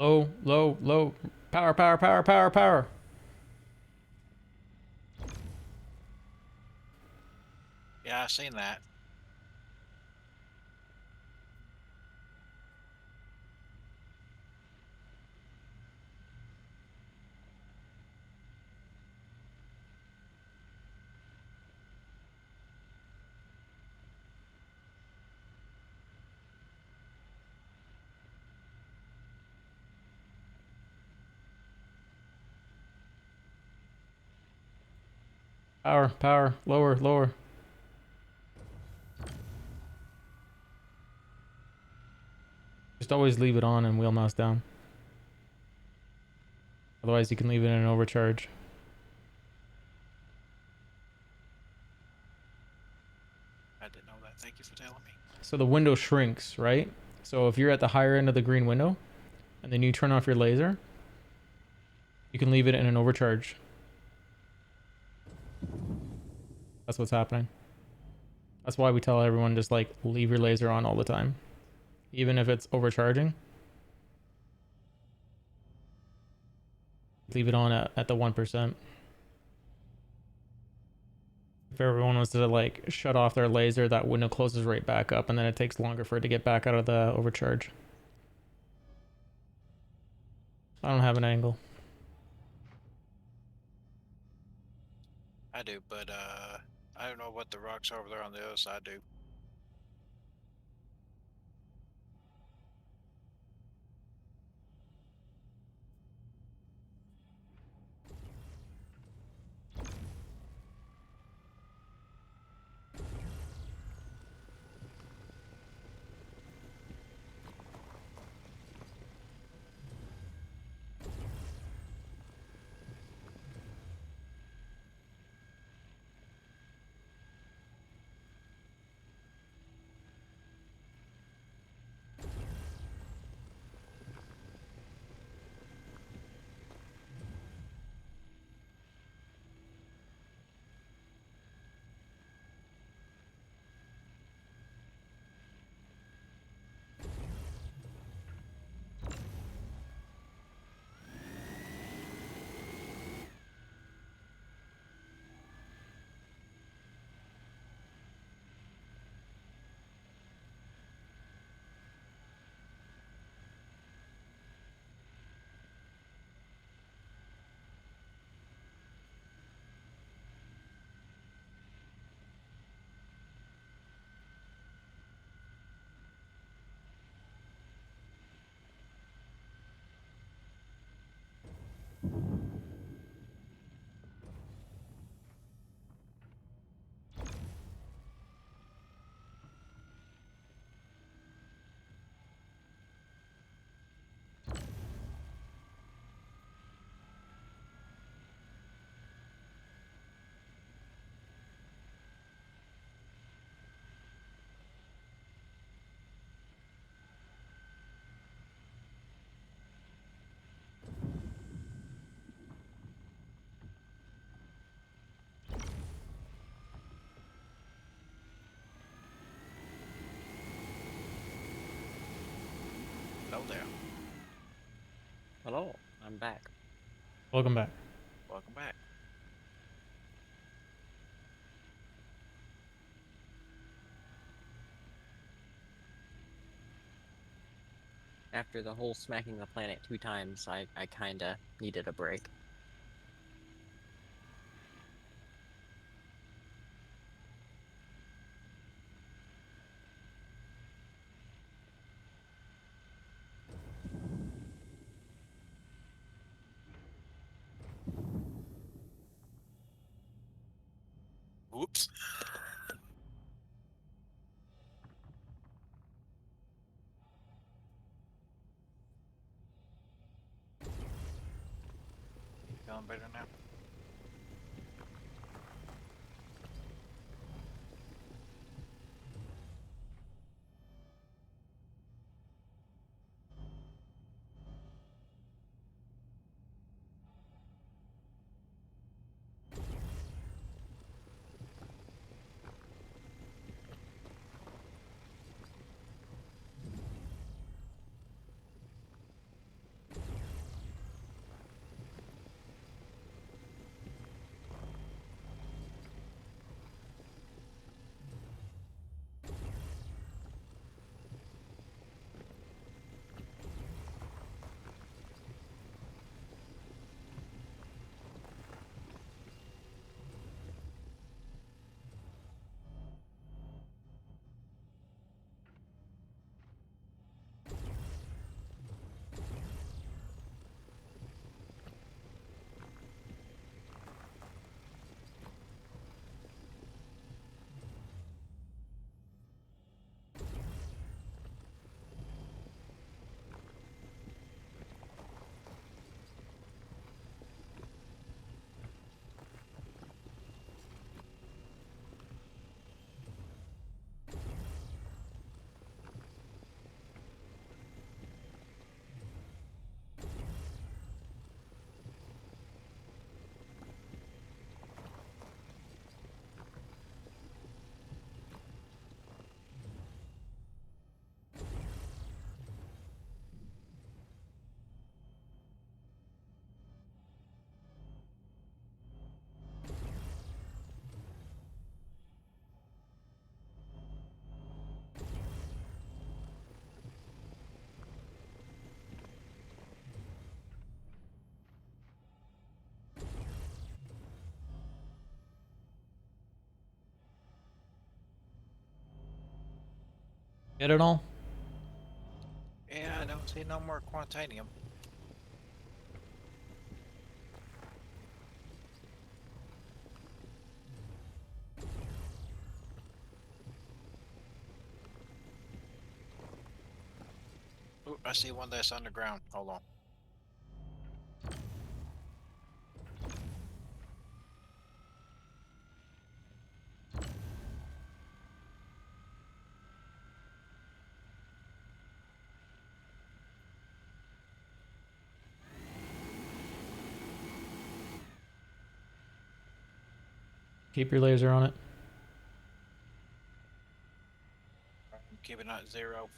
Low, low, low. Power, power, power, power, power. Yeah, I seen that. Power, power. Lower, lower. Just always leave it on and wheel mouse down. Otherwise you can leave it in an overcharge. I didn't know that. Thank you for telling me. So the window shrinks, right? So if you're at the higher end of the green window and then you turn off your laser, you can leave it in an overcharge. That's what's happening. That's why we tell everyone just like leave your laser on all the time. Even if it's overcharging. Leave it on at the 1%. If everyone was to like shut off their laser, that window closes right back up and then it takes longer for it to get back out of the overcharge. I don't have an angle. I do, but I don't know what the rocks over there on the other side do. Hello there. Hello, I'm back. Welcome back. Welcome back. After the whole smacking the planet 2 times, I kinda needed a break. Whoops. Feeling better now? Get it all? Yeah, I don't see no more quantanium. Ooh, I see one that's underground. Hold on. Keep your laser on it. I'm keeping it at 0.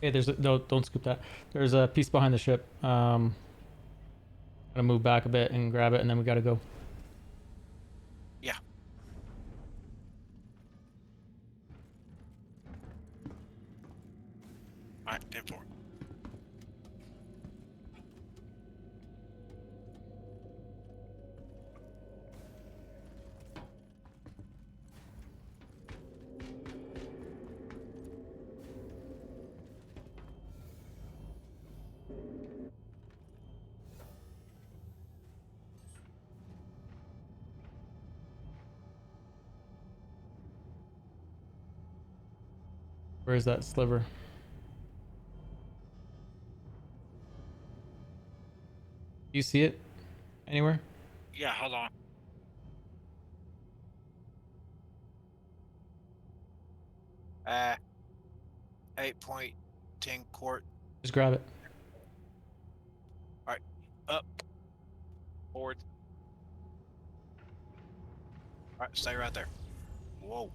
Hey, there's a, don't scoop that. There's a piece behind the ship. Gotta move back a bit and grab it, and then we gotta go. Yeah. Alright, 10-4. Where's that sliver? You see it anywhere? Yeah, hold on. Uh, 8.10 quart. Just grab it. Alright, up. Forward. Alright, stay right there. Whoa.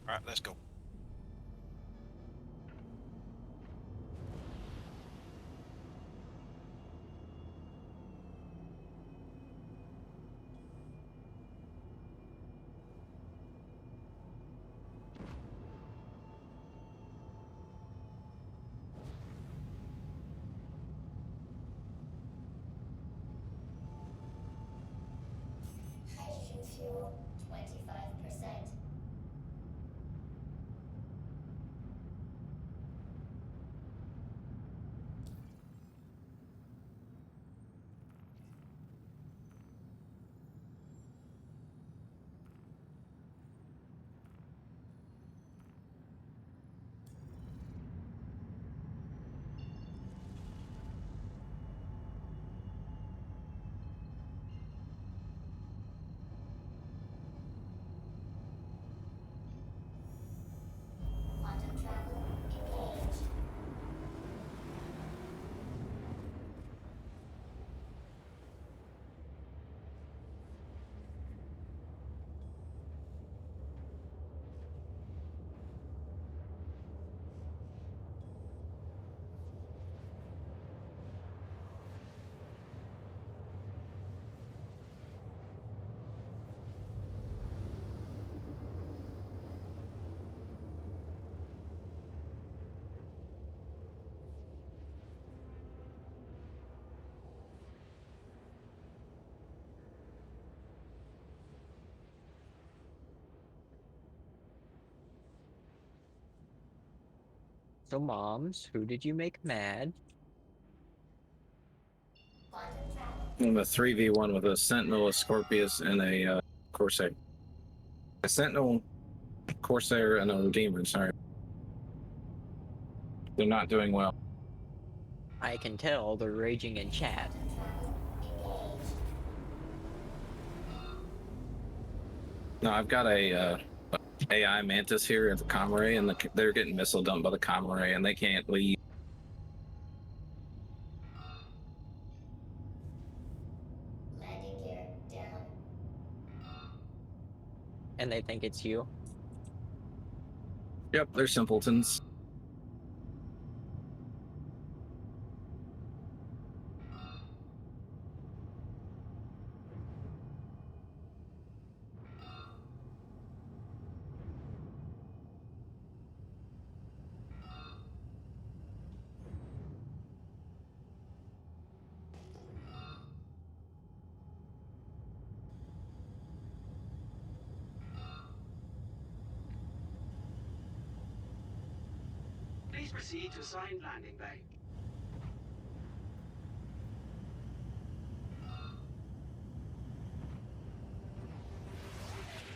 Alright, let's go. Hydrogen fuel, 25%. Quantum travel engaged. So, moms, who did you make mad? Quantum travel. I'm a 3v1 with a Sentinel, a Scorpius, and a Corsair. A Sentinel, Corsair, and a Redeemer, sorry. They're not doing well. I can tell they're raging in chat. No, I've got a AI Mantis here at the Comray, and they're getting missile dumped by the Comray, and they can't leave. Landing gear down. And they think it's you. Yep, they're simpletons. Please proceed to assigned landing bay.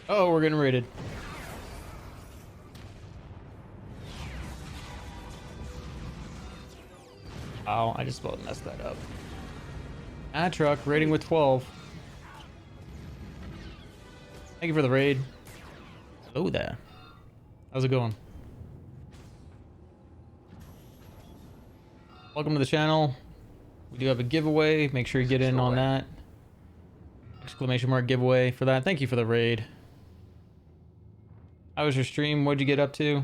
Oh, we're getting raided. Oh, I just about messed that up. Truck raiding with 12. Thank you for the raid. Hello there. How's it going? Welcome to the channel. We do have a giveaway. Make sure you get in on that. Exclamation mark giveaway for that. Thank you for the raid. How was your stream? What'd you get up to?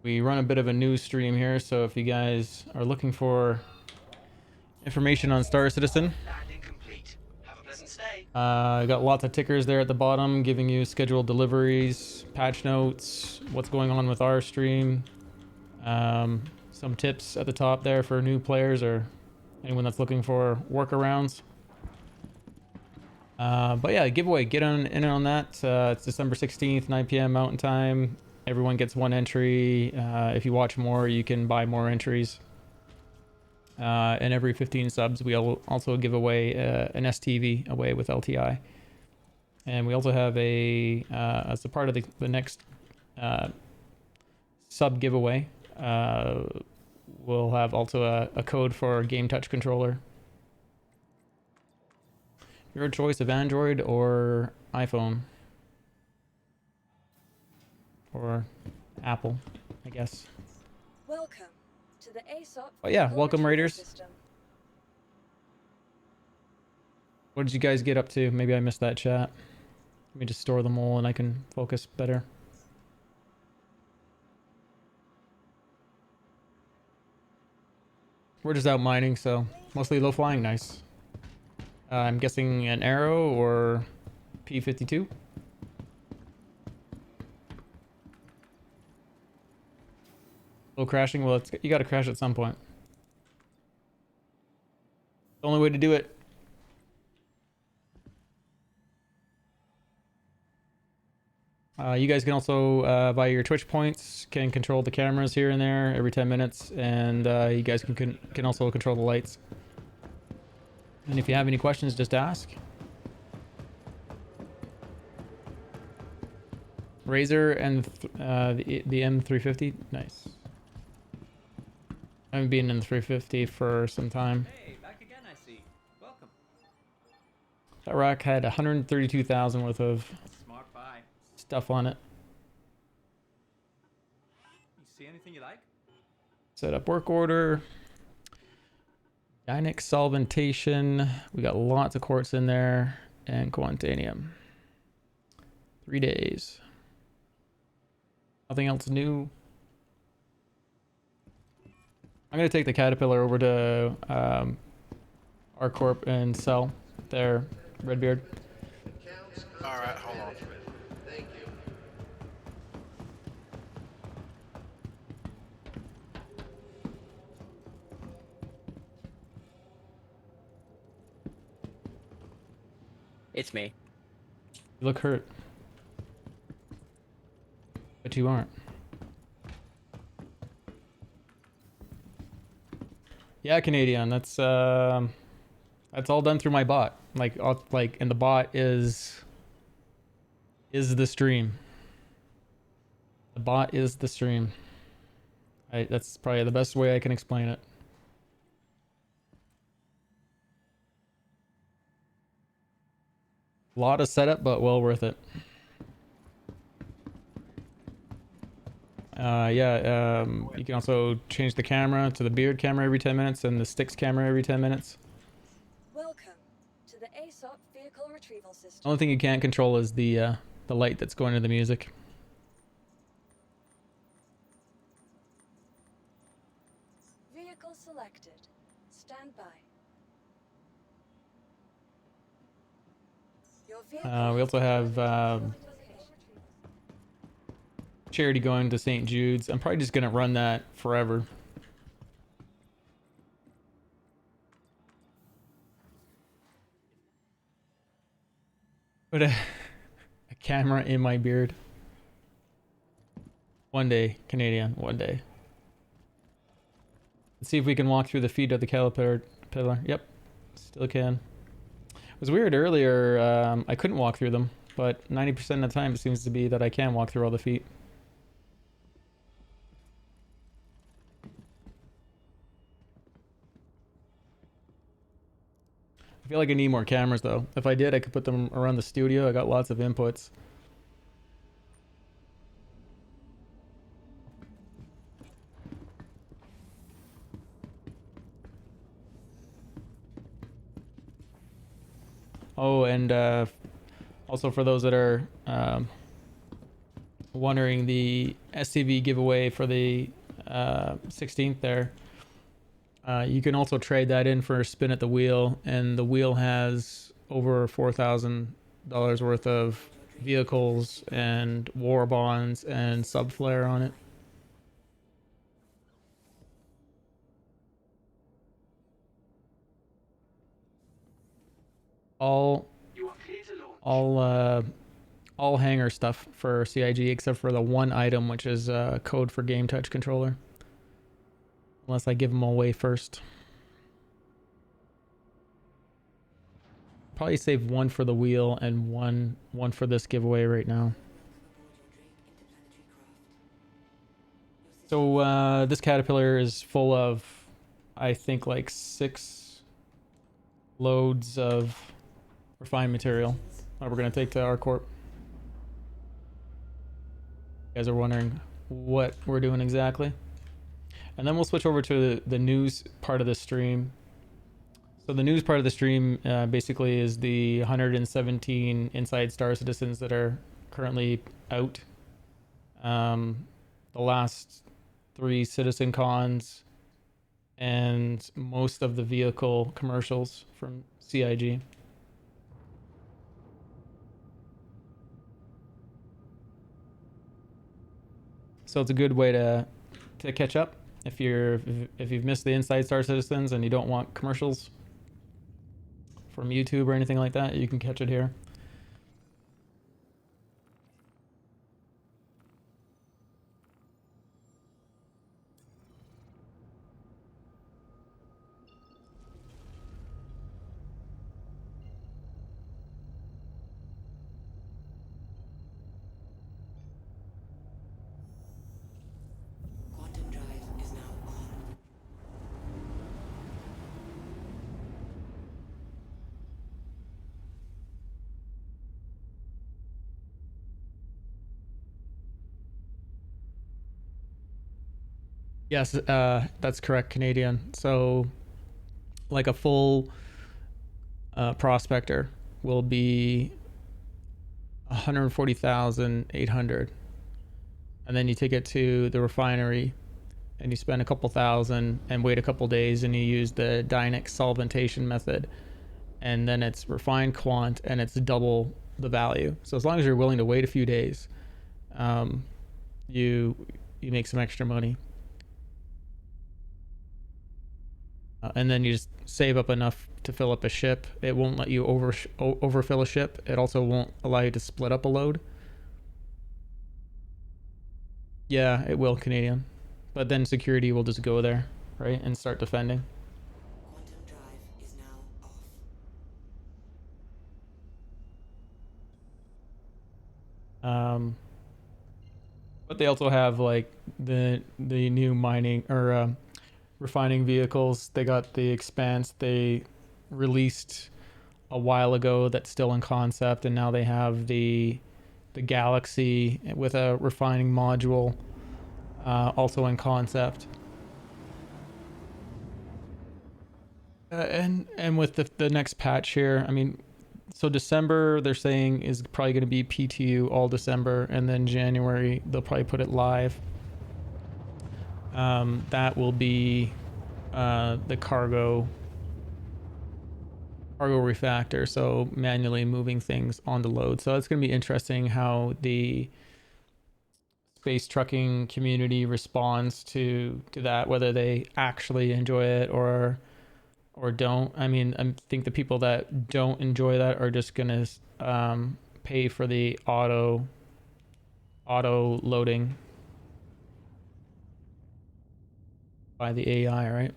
We run a bit of a news stream here, so if you guys are looking for information on Star Citizen, I got lots of tickers there at the bottom giving you scheduled deliveries, patch notes, what's going on with our stream, some tips at the top there for new players or anyone that's looking for workarounds. But yeah, giveaway, get in on that. It's December 16th, 9 p.m. Mountain Time. Everyone gets one entry. If you watch more, you can buy more entries. And every 15 subs, we also give away an STV away with LTI. And we also have as a part of the next sub giveaway, we'll have also a code for a Game Touch controller. Your choice of Android or iPhone. Or Apple, I guess. Welcome to the ASOP. Oh yeah, welcome Raiders. System. What did you guys get up to? Maybe I missed that chat. Let me just store them all and I can focus better. We're just out mining, so mostly low flying, nice. I'm guessing an Arrow or P-52. Low crashing, well, you gotta crash at some point. The only way to do it. You guys can also, via your Twitch points, can control the cameras here and there every 10 minutes, and you guys can also control the lights. And if you have any questions, just ask. Razor and the M350, nice. I haven't been in the 350 for some time. Hey, back again, I see. Welcome. That rack had 132,000 worth of Smart buy. stuff on it. You see anything you like? Set up work order. Dynex solventation. We got lots of quartz in there. And quantanium. 3 days. Nothing else new. I'm going to take the Caterpillar over to our corp and sell their Redbeard. Alright, hold on. Thank you. It's me. You look hurt. But you aren't. Yeah, Canadian. That's all done through my bot. And the bot is the stream. The bot is the stream. That's probably the best way I can explain it. A lot of setup, but well worth it. You can also change the camera to the beard camera every 10 minutes and the sticks camera every 10 minutes. Welcome to the ASOP vehicle retrieval system. The only thing you can't control is the light that's going to the music. Vehicle selected. Stand by. Your vehicle We also have charity going to St. Jude's. I'm probably just gonna run that forever. Put a camera in my beard. One day, Canadian, one day. Let's see if we can walk through the feet of the Caterpillar. Yep, still can. It was weird earlier, I couldn't walk through them, but 90% of the time it seems to be that I can walk through all the feet. I feel like I need more cameras though. If I did, I could put them around the studio. I got lots of inputs. Oh, and also for those that are wondering, the SCV giveaway for the 16th there, you can also trade that in for a spin at the wheel, and the wheel has over $4,000 worth of vehicles and war bonds and subflare on it. All hanger stuff for CIG except for the one item, which is code for Game Touch controller. Unless I give them away first. Probably save one for the wheel and one for this giveaway right now. So this caterpillar is full of, I think, like 6 loads of refined material that we're gonna take to our corp. You guys are wondering what we're doing exactly. And then we'll switch over to the news part of the stream. So the news part of the stream basically is the 117 inside Star Citizens that are currently out. The last 3 Citizen Cons and most of the vehicle commercials from CIG. So it's a good way to catch up if you've missed the inside Star Citizens and you don't want commercials from YouTube or anything like that. You can catch it here. Quantum drive is now on. Yes, that's correct, Canadian. So, like a full prospector will be 140,800, and then you take it to the refinery, and you spend a couple thousand and wait a couple days, and you use the Dynex solventation method, and then it's refined quant, and it's double the value. So as long as you're willing to wait a few days, you make some extra money. And then you just save up enough to fill up a ship. It won't let you overfill a ship. It also won't allow you to split up a load. Yeah, it will, Canadian. But then security will just go there, right, and start defending. Quantum drive is now off. But they also have like the new mining or refining vehicles. They got the Expanse they released a while ago that's still in concept, and now they have the Galaxy with a refining module also in concept. And with the next patch here, I mean, so December they're saying is probably going to be PTU all December, and then January they'll probably put it live. That will be the cargo refactor, so manually moving things on the load. So it's going to be interesting how the space trucking community responds to that, whether they actually enjoy it or don't. I mean, I think the people that don't enjoy that are just gonna pay for the auto loading by the AI, right?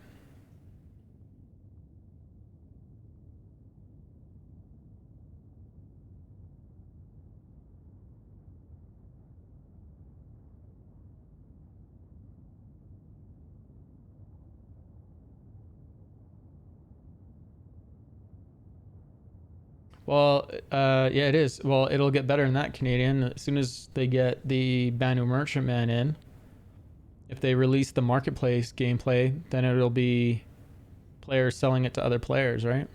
Well, yeah, it is. Well, it'll get better than that, Canadian. As soon as they get the Banu Merchantman in, if they release the marketplace gameplay, then it'll be players selling it to other players, right?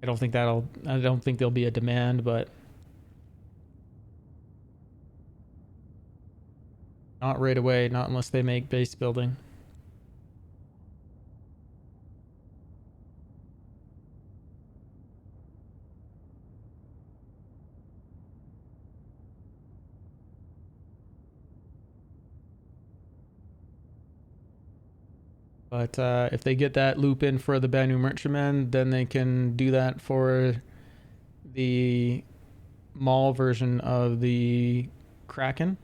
I don't think there'll be a demand, but not right away, not unless they make base building. But if they get that loop in for the Banu Merchantman, then they can do that for the mall version of the Kraken.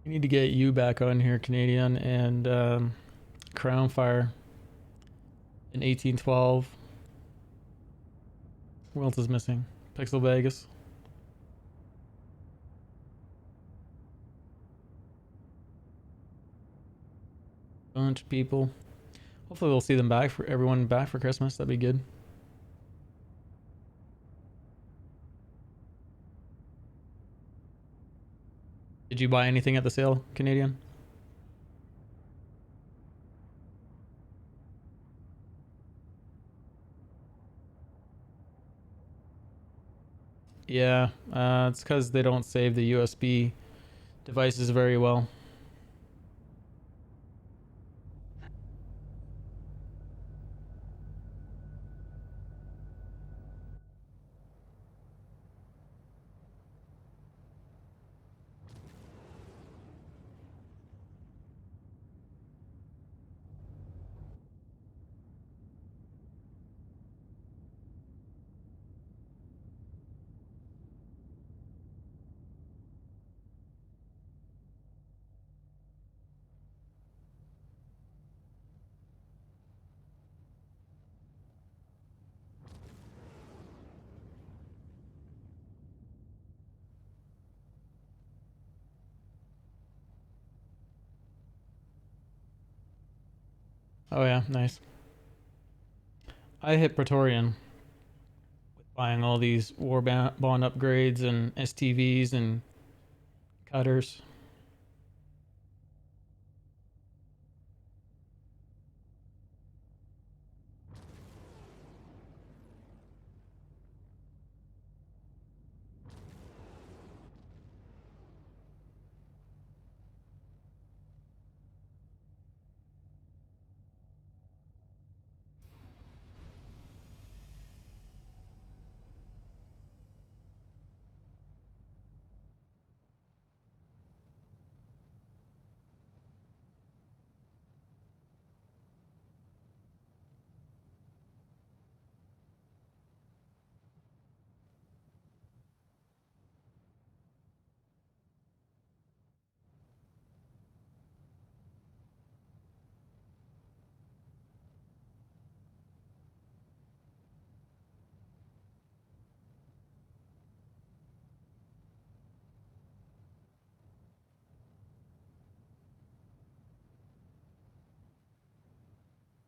We need to get you back on here, Canadian, and Crown Fire in 1812. Who else is missing? Pixel Vegas. Bunch of people. Hopefully we'll see them back for everyone back for Christmas. That'd be good. Did you buy anything at the sale, Canadian? Yeah, it's because they don't save the USB devices very well. Oh yeah, nice. I hit Praetorian with buying all these war bond upgrades and STVs and cutters.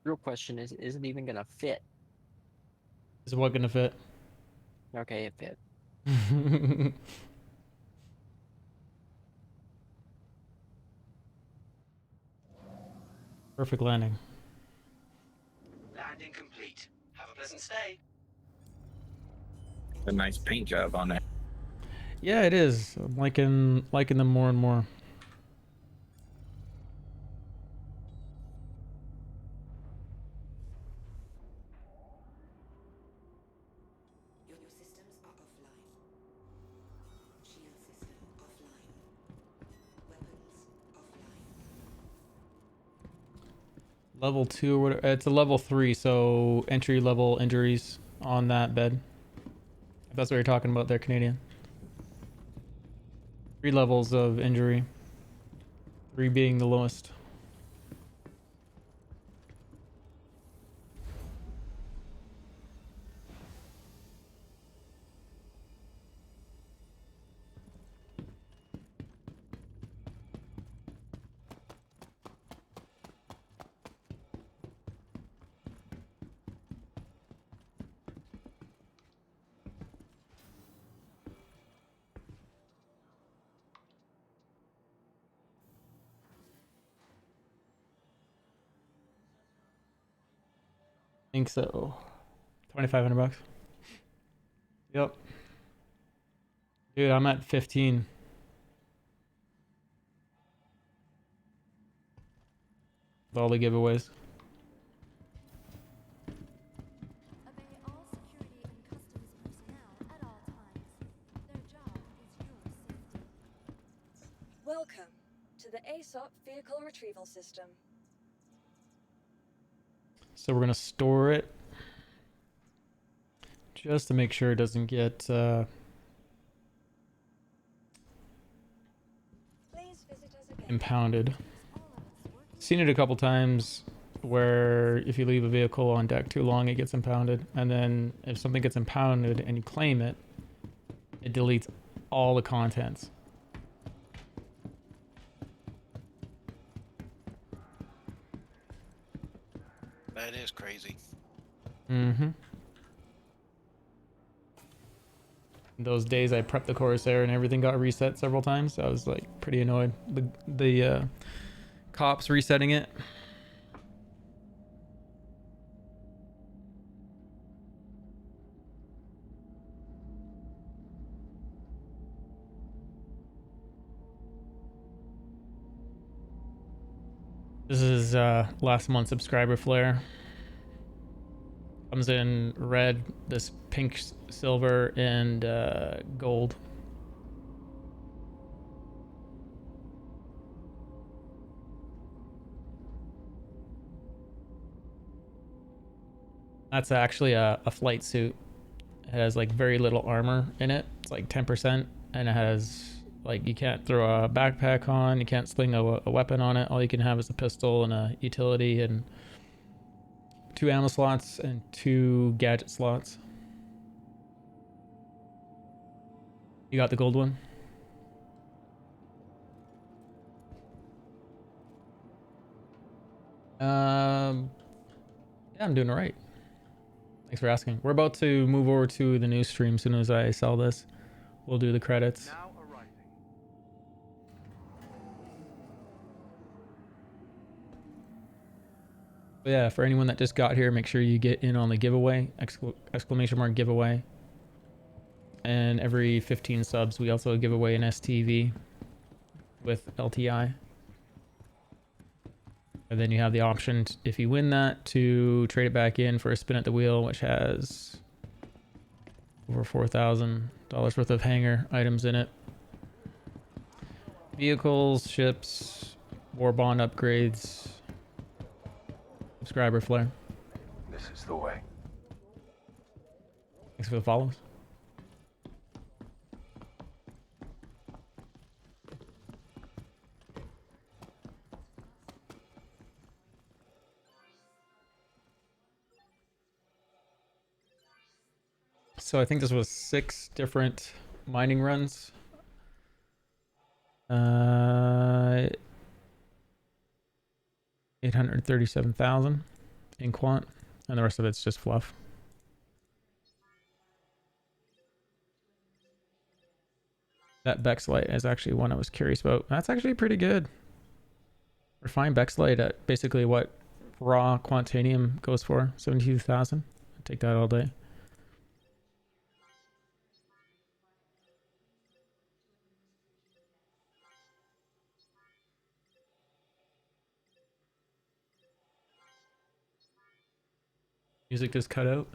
Real question is it even gonna fit? Is what gonna fit? Okay, it fit. Perfect landing. Landing complete. Have a pleasant stay. A nice paint job on that. Yeah, it is. I'm liking them more and more. Your systems are offline. Shield system offline. Weapons offline. Level 2 or whatever. It's a level 3, so entry level injuries on that bed. If that's what you're talking about there, Canadian. 3 levels of injury. 3 being the lowest. think so. 2,500 bucks. Yep. Dude, I'm at 15. With all the giveaways. Obey all security and customs personnel at all times. Their job is your safety. Welcome to the ASOP Vehicle Retrieval System. So we're gonna store it just to make sure it doesn't get Please visit us again. impounded. Seen it a couple times where if you leave a vehicle on deck too long, it gets impounded, and then if something gets impounded and you claim it, it deletes all the contents. That is crazy. Mm-hmm. Those days I prepped the Corsair and everything got reset several times. I was like pretty annoyed. The cops resetting it. This is last month's subscriber flare. Comes in red, this pink, silver, and gold. That's actually a flight suit. It has like very little armor in it. It's like 10%, and it has like you can't throw a backpack on, you can't sling a weapon on it. All you can have is a pistol and a utility and 2 ammo slots and 2 gadget slots. You got the gold one? Yeah, I'm doing all right. Thanks for asking. We're about to move over to the news stream as soon as I sell this. We'll do the credits. Now arriving. But yeah, for anyone that just got here, make sure you get in on the giveaway, exclamation mark giveaway. And every 15 subs, we also give away an STV with LTI. And then you have the option, if you win that, to trade it back in for a spin at the wheel, which has over $4,000 worth of hangar items in it. Vehicles, ships, war bond upgrades, subscriber flare. This is the way. Thanks for the follows. So I think this was 6 different mining runs. 837,000 in quant, and the rest of it's just fluff. That Bex light is actually one I was curious about. That's actually pretty good. Refined Bex light at basically what raw Quantanium goes for, 72,000. I'd take that all day. Music just cut out.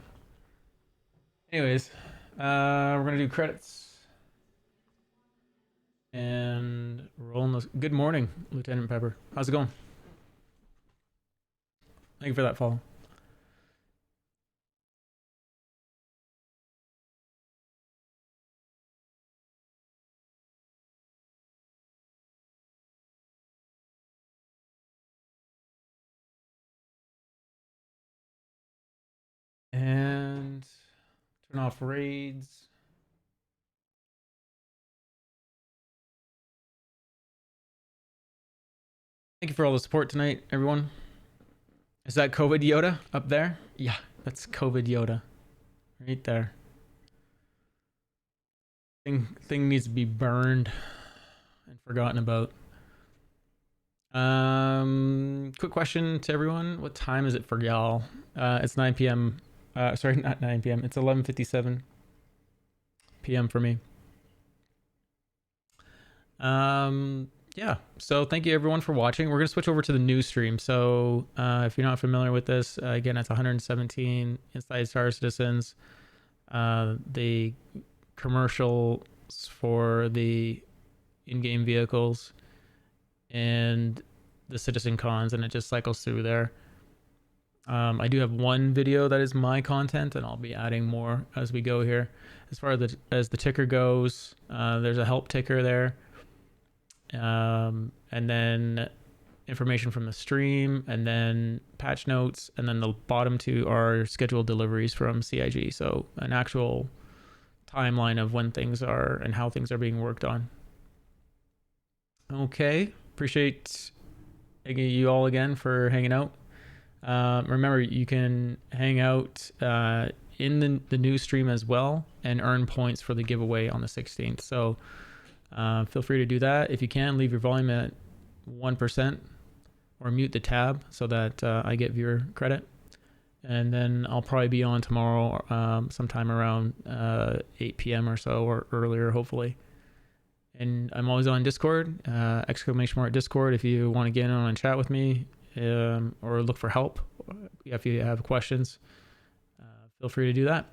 Anyways, we're gonna do credits. And rolling those. Good morning, Lieutenant Pepper. How's it going? Thank you for that follow. And turn off raids. Thank you for all the support tonight, everyone. Is that COVID Yoda up there? Yeah, that's COVID Yoda. Right there. Thing needs to be burned and forgotten about. Quick quick question to everyone. What time is it for y'all? It's 9 p.m. Sorry, not 9 p.m. It's 11:57 p.m. for me. Yeah, so thank you everyone for watching. We're gonna switch over to the news stream. So if you're not familiar with this, again, it's 117 Inside Star Citizens. The commercials for the in-game vehicles and the citizen cons, and it just cycles through there. I do have one video that is my content, and I'll be adding more as we go here. As far as the ticker goes, there's a help ticker there, and then information from the stream, and then patch notes, and then the bottom two are scheduled deliveries from CIG. So an actual timeline of when things are and how things are being worked on. Okay, appreciate you all again for hanging out. Remember, you can hang out in the news stream as well and earn points for the giveaway on the 16th. So feel free to do that. If you can, leave your volume at 1% or mute the tab so that I get viewer credit. And then I'll probably be on tomorrow sometime around 8 p.m. or so, or earlier, hopefully. And I'm always on Discord, !Discord if you want to get in on and chat with me, or look for help if you have questions. Feel free to do that.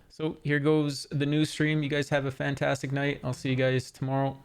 So here goes the news stream. You guys have a fantastic night. I'll see you guys tomorrow.